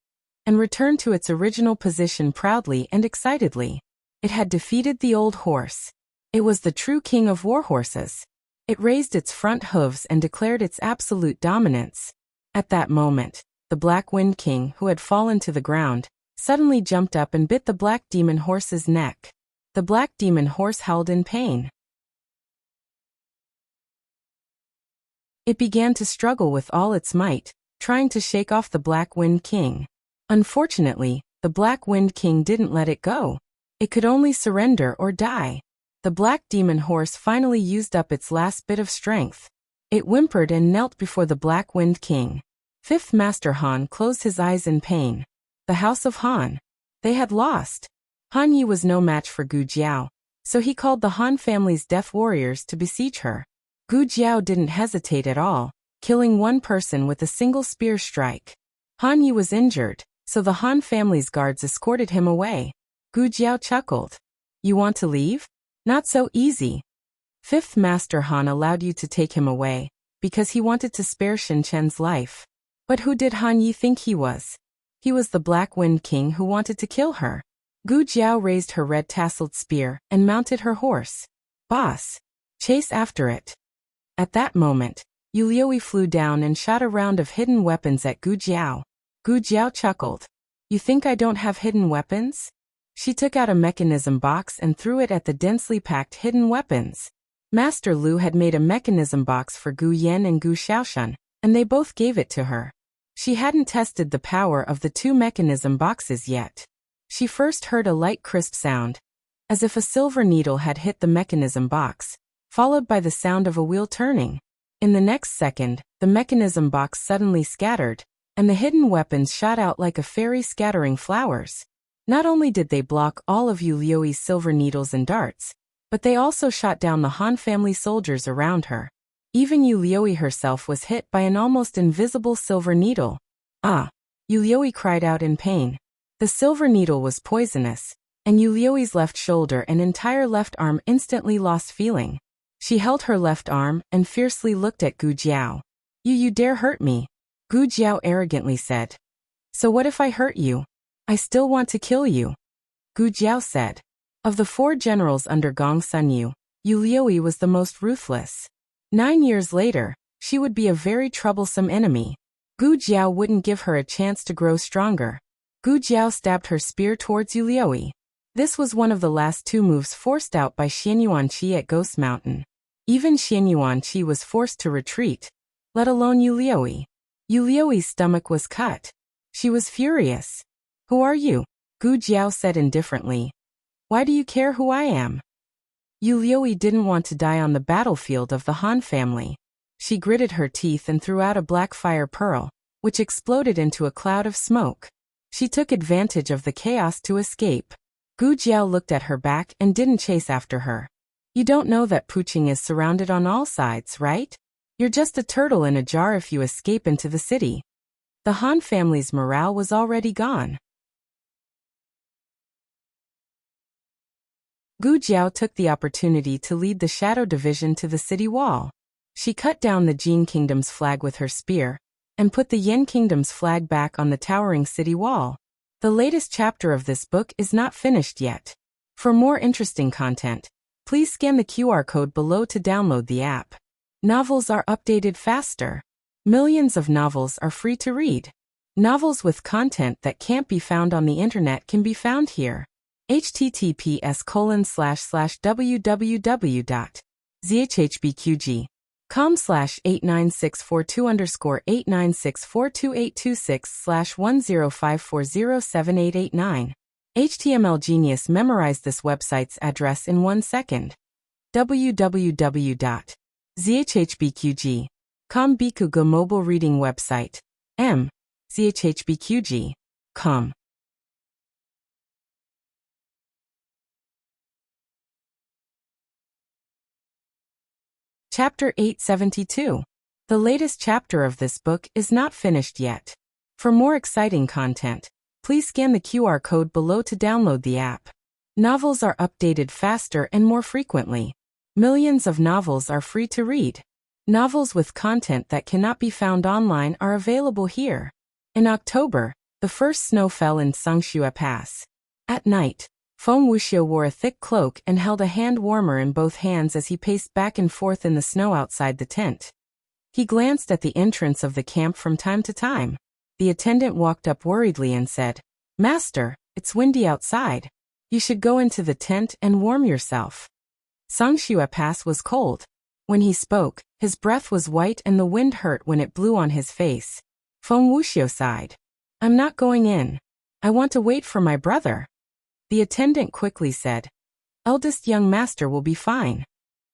and returned to its original position proudly and excitedly. It had defeated the old horse. It was the true king of warhorses. It raised its front hooves and declared its absolute dominance. At that moment, the Black Wind King, who had fallen to the ground, suddenly jumped up and bit the Black Demon horse's neck. The Black Demon horse howled in pain. It began to struggle with all its might, trying to shake off the Black Wind King. Unfortunately, the Black Wind King didn't let it go. It could only surrender or die. The Black Demon horse finally used up its last bit of strength. It whimpered and knelt before the Black Wind King. Fifth Master Han closed his eyes in pain. The House of Han. They had lost. Han Yi was no match for Gu Jiao, so he called the Han family's death warriors to besiege her. Gu Jiao didn't hesitate at all, killing one person with a single spear strike. Han Yi was injured, so the Han family's guards escorted him away. Gu Jiao chuckled. You want to leave? Not so easy. Fifth Master Han allowed you to take him away, because he wanted to spare Shin Chen's life. But who did Han Yi think he was? He was the Black Wind King who wanted to kill her. Gu Jiao raised her red-tasseled spear and mounted her horse. Boss! Chase after it. At that moment, Yu Liuyi flew down and shot a round of hidden weapons at Gu Jiao. Gu Jiao chuckled. You think I don't have hidden weapons? She took out a mechanism box and threw it at the densely packed hidden weapons. Master Lu had made a mechanism box for Gu Yan and Gu Xiaoshan, and they both gave it to her. She hadn't tested the power of the two mechanism boxes yet. She first heard a light crisp sound, as if a silver needle had hit the mechanism box, followed by the sound of a wheel turning. In the next second, the mechanism box suddenly scattered, and the hidden weapons shot out like a fairy scattering flowers. Not only did they block all of Yu Liuyi's silver needles and darts, but they also shot down the Han family soldiers around her. Even Yu Liuyi herself was hit by an almost invisible silver needle. Ah! Yu Liuyi cried out in pain. The silver needle was poisonous, and Yu Liuyi's left shoulder and entire left arm instantly lost feeling. She held her left arm and fiercely looked at Gu Jiao. You dare hurt me? Gu Jiao arrogantly said. So what if I hurt you? I still want to kill you. Gu Jiao said. Of the four generals under Gong Sun Yu Liuyi was the most ruthless. 9 years later, she would be a very troublesome enemy. Gu Jiao wouldn't give her a chance to grow stronger. Gu Jiao stabbed her spear towards Yu Liuyi. This was one of the last two moves forced out by Xian Yuanqi at Ghost Mountain. Even Xian Yuanqi was forced to retreat, let alone Yu Liuyi. Yu Liuyi's stomach was cut. She was furious. Who are you? Gu Jiao said indifferently. Why do you care who I am? Yu Liuyi didn't want to die on the battlefield of the Han family. She gritted her teeth and threw out a black fire pearl, which exploded into a cloud of smoke. She took advantage of the chaos to escape. Gu Jiao looked at her back and didn't chase after her. You don't know that Puqing is surrounded on all sides, right? You're just a turtle in a jar if you escape into the city. The Han family's morale was already gone. Gu Jiao took the opportunity to lead the Shadow Division to the city wall. She cut down the Jin Kingdom's flag with her spear, and put the Yin Kingdom's flag back on the towering city wall. The latest chapter of this book is not finished yet. For more interesting content, please scan the QR code below to download the app. Novels are updated faster. Millions of novels are free to read. Novels with content that can't be found on the internet can be found here. https://www.zhbqg.com/89642_896428226/1054078889. HTML Genius memorized this website's address in 1 second. www.zhbqg.com Bikugo mobile reading website. zhbqg.com. Chapter 872. The latest chapter of this book is not finished yet. For more exciting content, please scan the QR code below to download the app. Novels are updated faster and more frequently. Millions of novels are free to read. Novels with content that cannot be found online are available here. In October, the first snow fell in Sangxue Pass. At night, Feng Wuxiu wore a thick cloak and held a hand warmer in both hands as he paced back and forth in the snow outside the tent. He glanced at the entrance of the camp from time to time. The attendant walked up worriedly and said, "Master, it's windy outside. You should go into the tent and warm yourself." Sangxue Pass was cold. When he spoke, his breath was white and the wind hurt when it blew on his face. Feng Wuxiu sighed. "I'm not going in. I want to wait for my brother." The attendant quickly said, "Eldest young master will be fine."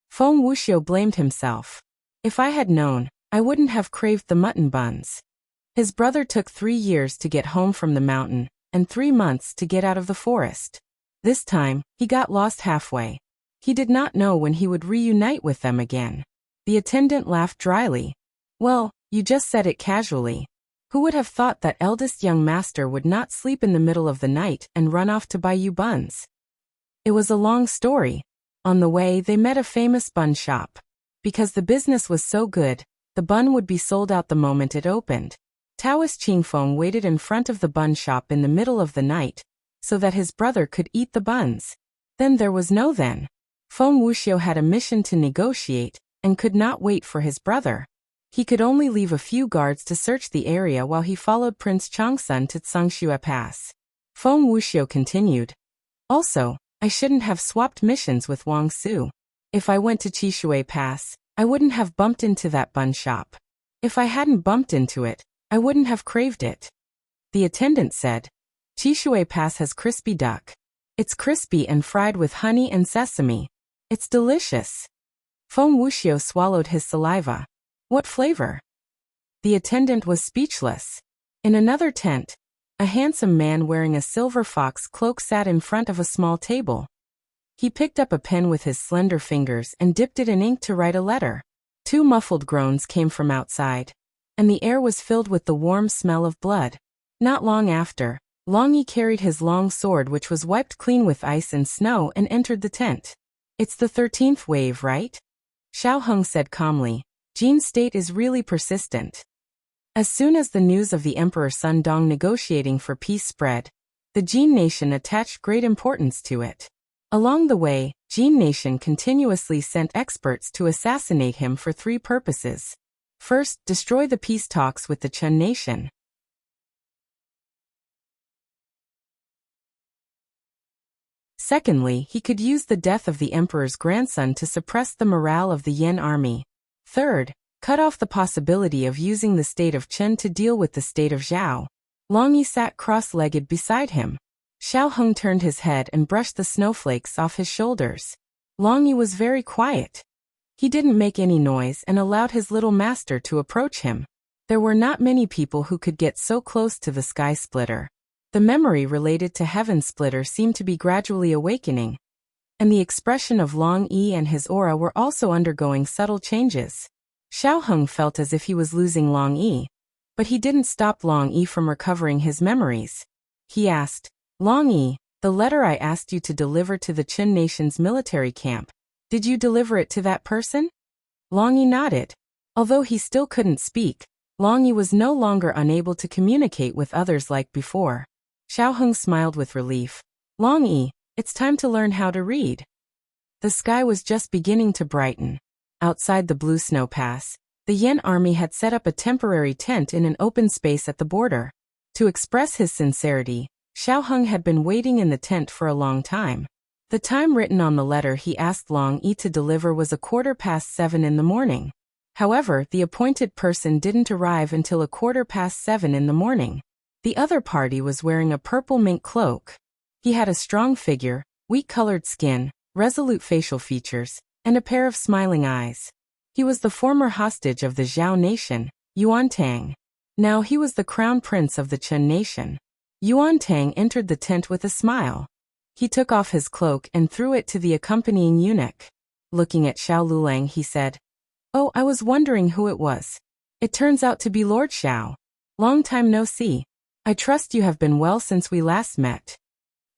Feng Wuxiu blamed himself. "If I had known, I wouldn't have craved the mutton buns." His brother took 3 years to get home from the mountain, and 3 months to get out of the forest. This time, he got lost halfway. He did not know when he would reunite with them again. The attendant laughed dryly. "Well, you just said it casually. Who would have thought that eldest young master would not sleep in the middle of the night and run off to buy you buns?" It was a long story. On the way, they met a famous bun shop. Because the business was so good, the bun would be sold out the moment it opened. Taoist Qingfeng waited in front of the bun shop in the middle of the night, so that his brother could eat the buns. Then there was no then. Feng Wuxiu had a mission to negotiate, and could not wait for his brother. He could only leave a few guards to search the area while he followed Prince Changsun to Sangxue Pass. Feng Wuxiu continued. "Also, I shouldn't have swapped missions with Wang Su. If I went to Qishui Pass, I wouldn't have bumped into that bun shop. If I hadn't bumped into it, I wouldn't have craved it." The attendant said, "Qishui Pass has crispy duck. It's crispy and fried with honey and sesame. It's delicious." Feng Wuxiu swallowed his saliva. "What flavor?" The attendant was speechless. In another tent, a handsome man wearing a silver fox cloak sat in front of a small table. He picked up a pen with his slender fingers and dipped it in ink to write a letter. 2 muffled groans came from outside, and the air was filled with the warm smell of blood. Not long after, Long Yi carried his long sword, which was wiped clean with ice and snow, and entered the tent. "It's the 13th wave, right?" Xiao Heng said calmly. "Jin's state is really persistent." As soon as the news of the Emperor Sun Dong negotiating for peace spread, the Jin nation attached great importance to it. Along the way, Jin nation continuously sent experts to assassinate him for 3 purposes. First, destroy the peace talks with the Chen nation. Secondly, he could use the death of the emperor's grandson to suppress the morale of the Yen army. Third, cut off the possibility of using the state of Chen to deal with the state of Zhao. Long Yi sat cross-legged beside him. Xiao Heng turned his head and brushed the snowflakes off his shoulders. Long Yi was very quiet. He didn't make any noise and allowed his little master to approach him. There were not many people who could get so close to the Sky Splitter. The memory related to Heaven Splitter seemed to be gradually awakening, and the expression of Long Yi and his aura were also undergoing subtle changes. Xiao Heng felt as if he was losing Long Yi, but he didn't stop Long Yi from recovering his memories. He asked, Long Yi, the letter I asked you to deliver to the Qin Nation's military camp, did you deliver it to that person? Long Yi nodded. Although he still couldn't speak, Long Yi was no longer unable to communicate with others like before. Xiao Heng smiled with relief. Long Yi, it's time to learn how to read. The sky was just beginning to brighten. Outside the Blue Snow Pass, the Yan army had set up a temporary tent in an open space at the border. To express his sincerity, Xiao Heng had been waiting in the tent for a long time. The time written on the letter he asked Long Yi to deliver was 7:15 in the morning. However, the appointed person didn't arrive until 7:15 in the morning. The other party was wearing a purple mink cloak. He had a strong figure, wheat-colored skin, resolute facial features, and a pair of smiling eyes. He was the former hostage of the Zhao nation, Yuan Tang. Now he was the crown prince of the Chen nation. Yuan Tang entered the tent with a smile. He took off his cloak and threw it to the accompanying eunuch. Looking at Xiao Lulang, he said, "Oh, I was wondering who it was. It turns out to be Lord Xiao. Long time no see. I trust you have been well since we last met."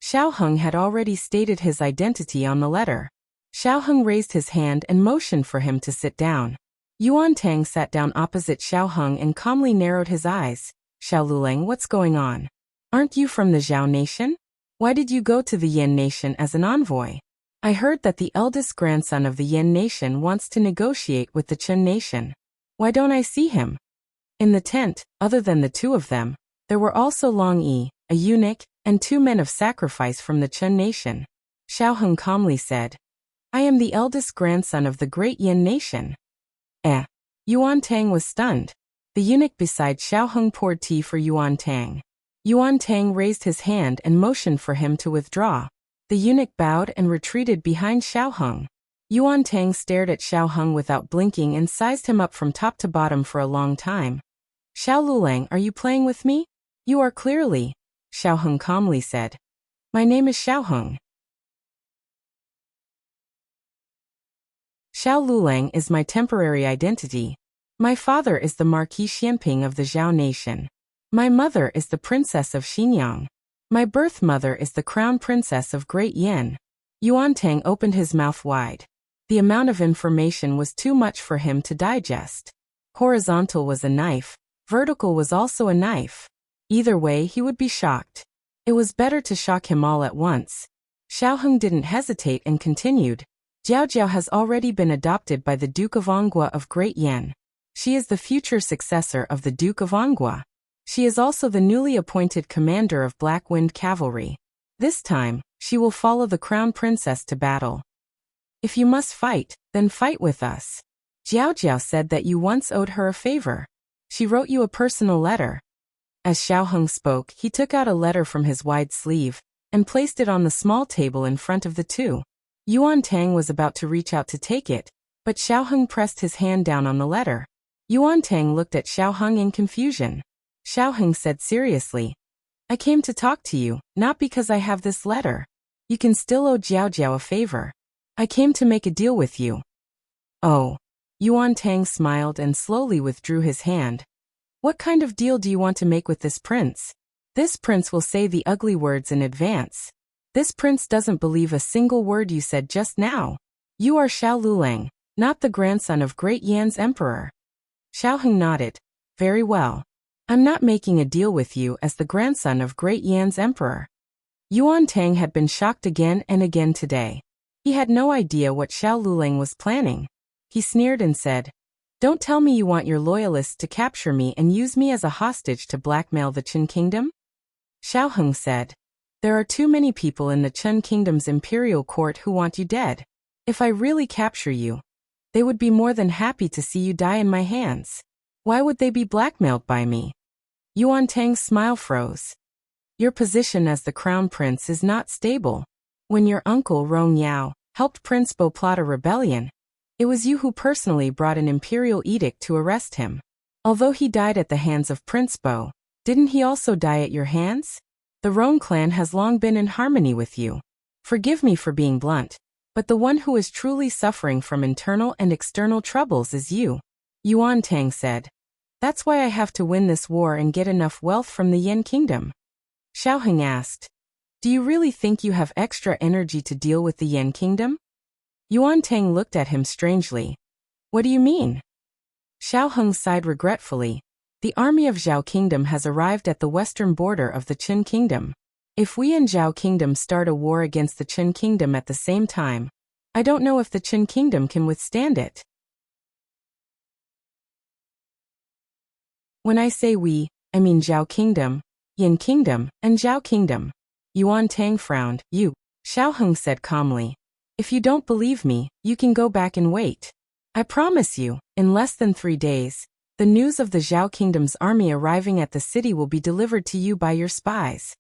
Xiao Heng had already stated his identity on the letter. Xiao Heng raised his hand and motioned for him to sit down. Yuan Tang sat down opposite Xiao Heng and calmly narrowed his eyes. "Xiao Lulang, what's going on? Aren't you from the Zhao nation? Why did you go to the Yan nation as an envoy? I heard that the eldest grandson of the Yan nation wants to negotiate with the Chen nation. Why don't I see him?" In the tent, other than the two of them, there were also Long Yi, a eunuch, and 2 men of sacrifice from the Chen nation. Xiao Heng calmly said, "I am the eldest grandson of the great Yan nation." Yuan Tang was stunned. The eunuch beside Xiao Heng poured tea for Yuan Tang. Yuan Tang raised his hand and motioned for him to withdraw. The eunuch bowed and retreated behind Xiao Heng. Yuan Tang stared at Xiao Heng without blinking and sized him up from top to bottom for a long time. "Xiao Lulang, are you playing with me?" "You are clearly," Xiao Heng calmly said. "My name is Xiao Heng. Xiao Lulang is my temporary identity. My father is the Marquis Xianping of the Zhao nation. My mother is the Princess of Xinyang. My birth mother is the Crown Princess of Great Yan." Yuan Tang opened his mouth wide. The amount of information was too much for him to digest. Horizontal was a knife. Vertical was also a knife. Either way, he would be shocked. It was better to shock him all at once. Xiao Heng didn't hesitate and continued. "Jiao Jiao has already been adopted by the Duke of Anghua of Great Yan. She is the future successor of the Duke of Anghua. She is also the newly appointed commander of Black Wind Cavalry. This time, she will follow the Crown Princess to battle. If you must fight, then fight with us. Jiao Jiao said that you once owed her a favor. She wrote you a personal letter." As Xiao Heng spoke, he took out a letter from his wide sleeve and placed it on the small table in front of the two. Yuan Tang was about to reach out to take it, but Xiao Heng pressed his hand down on the letter. Yuan Tang looked at Xiao Heng in confusion. Xiao Heng said seriously, "I came to talk to you, not because I have this letter. You can still owe Jiao Jiao a favor. I came to make a deal with you." "Oh." Yuan Tang smiled and slowly withdrew his hand. "What kind of deal do you want to make with this prince? This prince will say the ugly words in advance. This prince doesn't believe a single word you said just now. You are Xiao Lulang, not the grandson of Great Yan's emperor." Xiao Heng nodded. "Very well. I'm not making a deal with you as the grandson of Great Yan's emperor." Yuan Tang had been shocked again and again today. He had no idea what Xiao Lulang was planning. He sneered and said, "Don't tell me you want your loyalists to capture me and use me as a hostage to blackmail the Qin kingdom?" Xiao Heng said, "There are too many people in the Qin kingdom's imperial court who want you dead. If I really capture you, they would be more than happy to see you die in my hands. Why would they be blackmailed by me?" Yuan Tang's smile froze. "Your position as the crown prince is not stable. When your uncle Rong Yao helped Prince Bo plot a rebellion, It was you who personally brought an imperial edict to arrest him. Although he died at the hands of Prince Bo, didn't he also die at your hands? The Roan clan has long been in harmony with you. Forgive me for being blunt, but the one who is truly suffering from internal and external troubles is you. Yuan Tang said. That's why I have to win this war and get enough wealth from the Yan Kingdom. Xiaoheng asked. Do you really think you have extra energy to deal with the Yan Kingdom? Yuan Tang looked at him strangely. What do you mean? Xiaoheng sighed regretfully. The army of Zhao Kingdom has arrived at the western border of the Qin Kingdom. If we and Zhao Kingdom start a war against the Qin Kingdom at the same time, I don't know if the Qin Kingdom can withstand it. When I say we, I mean Zhao Kingdom, Yan Kingdom, and Zhao Kingdom. Yuan Tang frowned. You, Xiaoheng said calmly. If you don't believe me, you can go back and wait. I promise you, in less than 3 days, the news of the Zhao Kingdom's army arriving at the city will be delivered to you by your spies.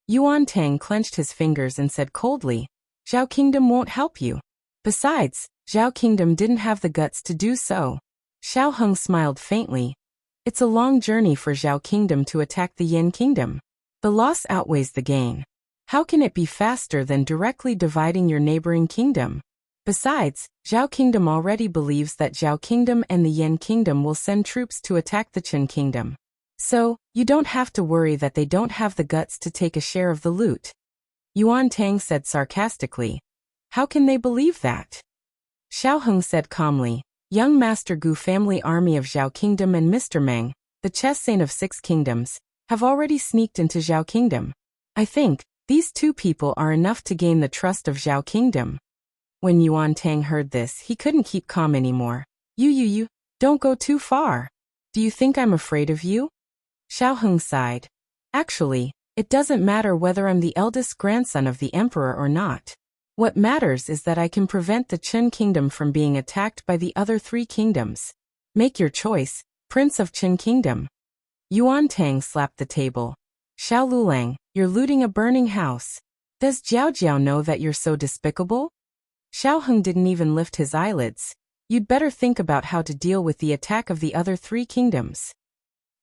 Yuan Tang clenched his fingers and said coldly, Zhao Kingdom won't help you. Besides, Zhao Kingdom didn't have the guts to do so. Xiaoheng smiled faintly. It's a long journey for Zhao Kingdom to attack the Yan Kingdom. The loss outweighs the gain. How can it be faster than directly dividing your neighboring kingdom? Besides, Zhao Kingdom already believes that Zhao Kingdom and the Yan Kingdom will send troops to attack the Qin Kingdom. So, you don't have to worry that they don't have the guts to take a share of the loot. Yuan Tang said sarcastically. How can they believe that? Xiaoheng said calmly. Young Master Gu family army of Zhao Kingdom and Mr. Meng, the chess saint of 6 kingdoms, have already sneaked into Zhao Kingdom. I think these 2 people are enough to gain the trust of Zhao Kingdom. When Yuan Tang heard this, he couldn't keep calm anymore. You, don't go too far. Do you think I'm afraid of you? Xiaoheng sighed. Actually, it doesn't matter whether I'm the eldest grandson of the emperor or not. What matters is that I can prevent the Qin Kingdom from being attacked by the other 3 kingdoms. Make your choice, Prince of Qin Kingdom. Yuan Tang slapped the table. Xiao Lulang, you're looting a burning house. Does Jiao Jiao know that you're so despicable? Xiaoheng didn't even lift his eyelids. You'd better think about how to deal with the attack of the other 3 kingdoms.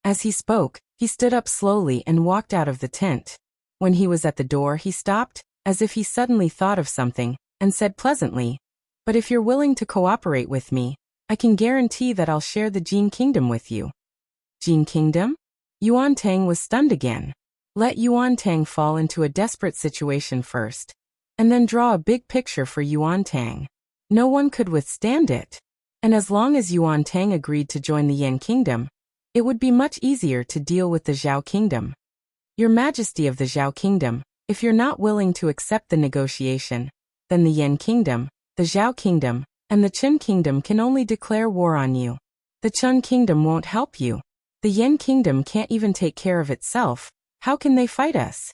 As he spoke, he stood up slowly and walked out of the tent. When he was at the door, he stopped, as if he suddenly thought of something, and said pleasantly, But if you're willing to cooperate with me, I can guarantee that I'll share the Jin Kingdom with you. Jin Kingdom? Yuan Tang was stunned again. Let Yuan Tang fall into a desperate situation first, and then draw a big picture for Yuan Tang. No one could withstand it. And as long as Yuan Tang agreed to join the Yan Kingdom, it would be much easier to deal with the Zhao Kingdom. Your Majesty of the Zhao Kingdom, if you're not willing to accept the negotiation, then the Yan Kingdom, the Zhao Kingdom, and the Qin Kingdom can only declare war on you. The Qin Kingdom won't help you. The Yan Kingdom can't even take care of itself. How can they fight us?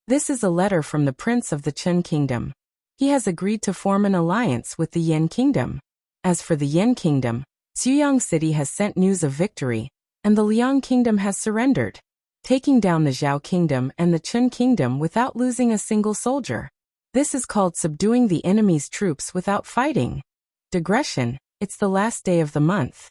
This is a letter from the Prince of the Qin Kingdom. He has agreed to form an alliance with the Yan Kingdom. As for the Yan Kingdom, Xuyang City has sent news of victory, and the Liang Kingdom has surrendered, taking down the Zhao Kingdom and the Qin Kingdom without losing a single soldier. This is called subduing the enemy's troops without fighting. Digression, it's the last day of the month.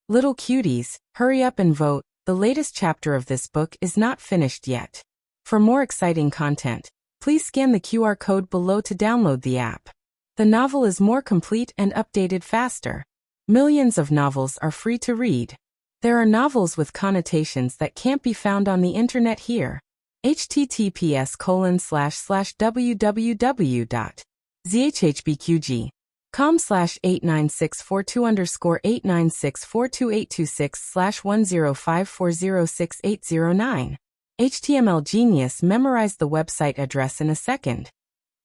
Little cuties, hurry up and vote. The latest chapter of this book is not finished yet. For more exciting content, please scan the QR code below to download the app. The novel is more complete and updated faster. Millions of novels are free to read. There are novels with connotations that can't be found on the internet here. https://www.zhbqg.com/89642_896428226/1054068809. HTML Genius memorized the website address in a second.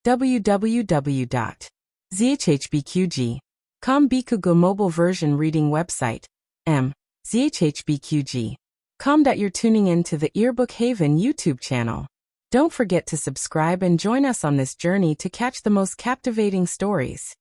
www.zhbqg.com Bikugo mobile version reading website. zhbqg.com. You're tuning in to the Earbook Haven YouTube channel. Don't forget to subscribe and join us on this journey to catch the most captivating stories.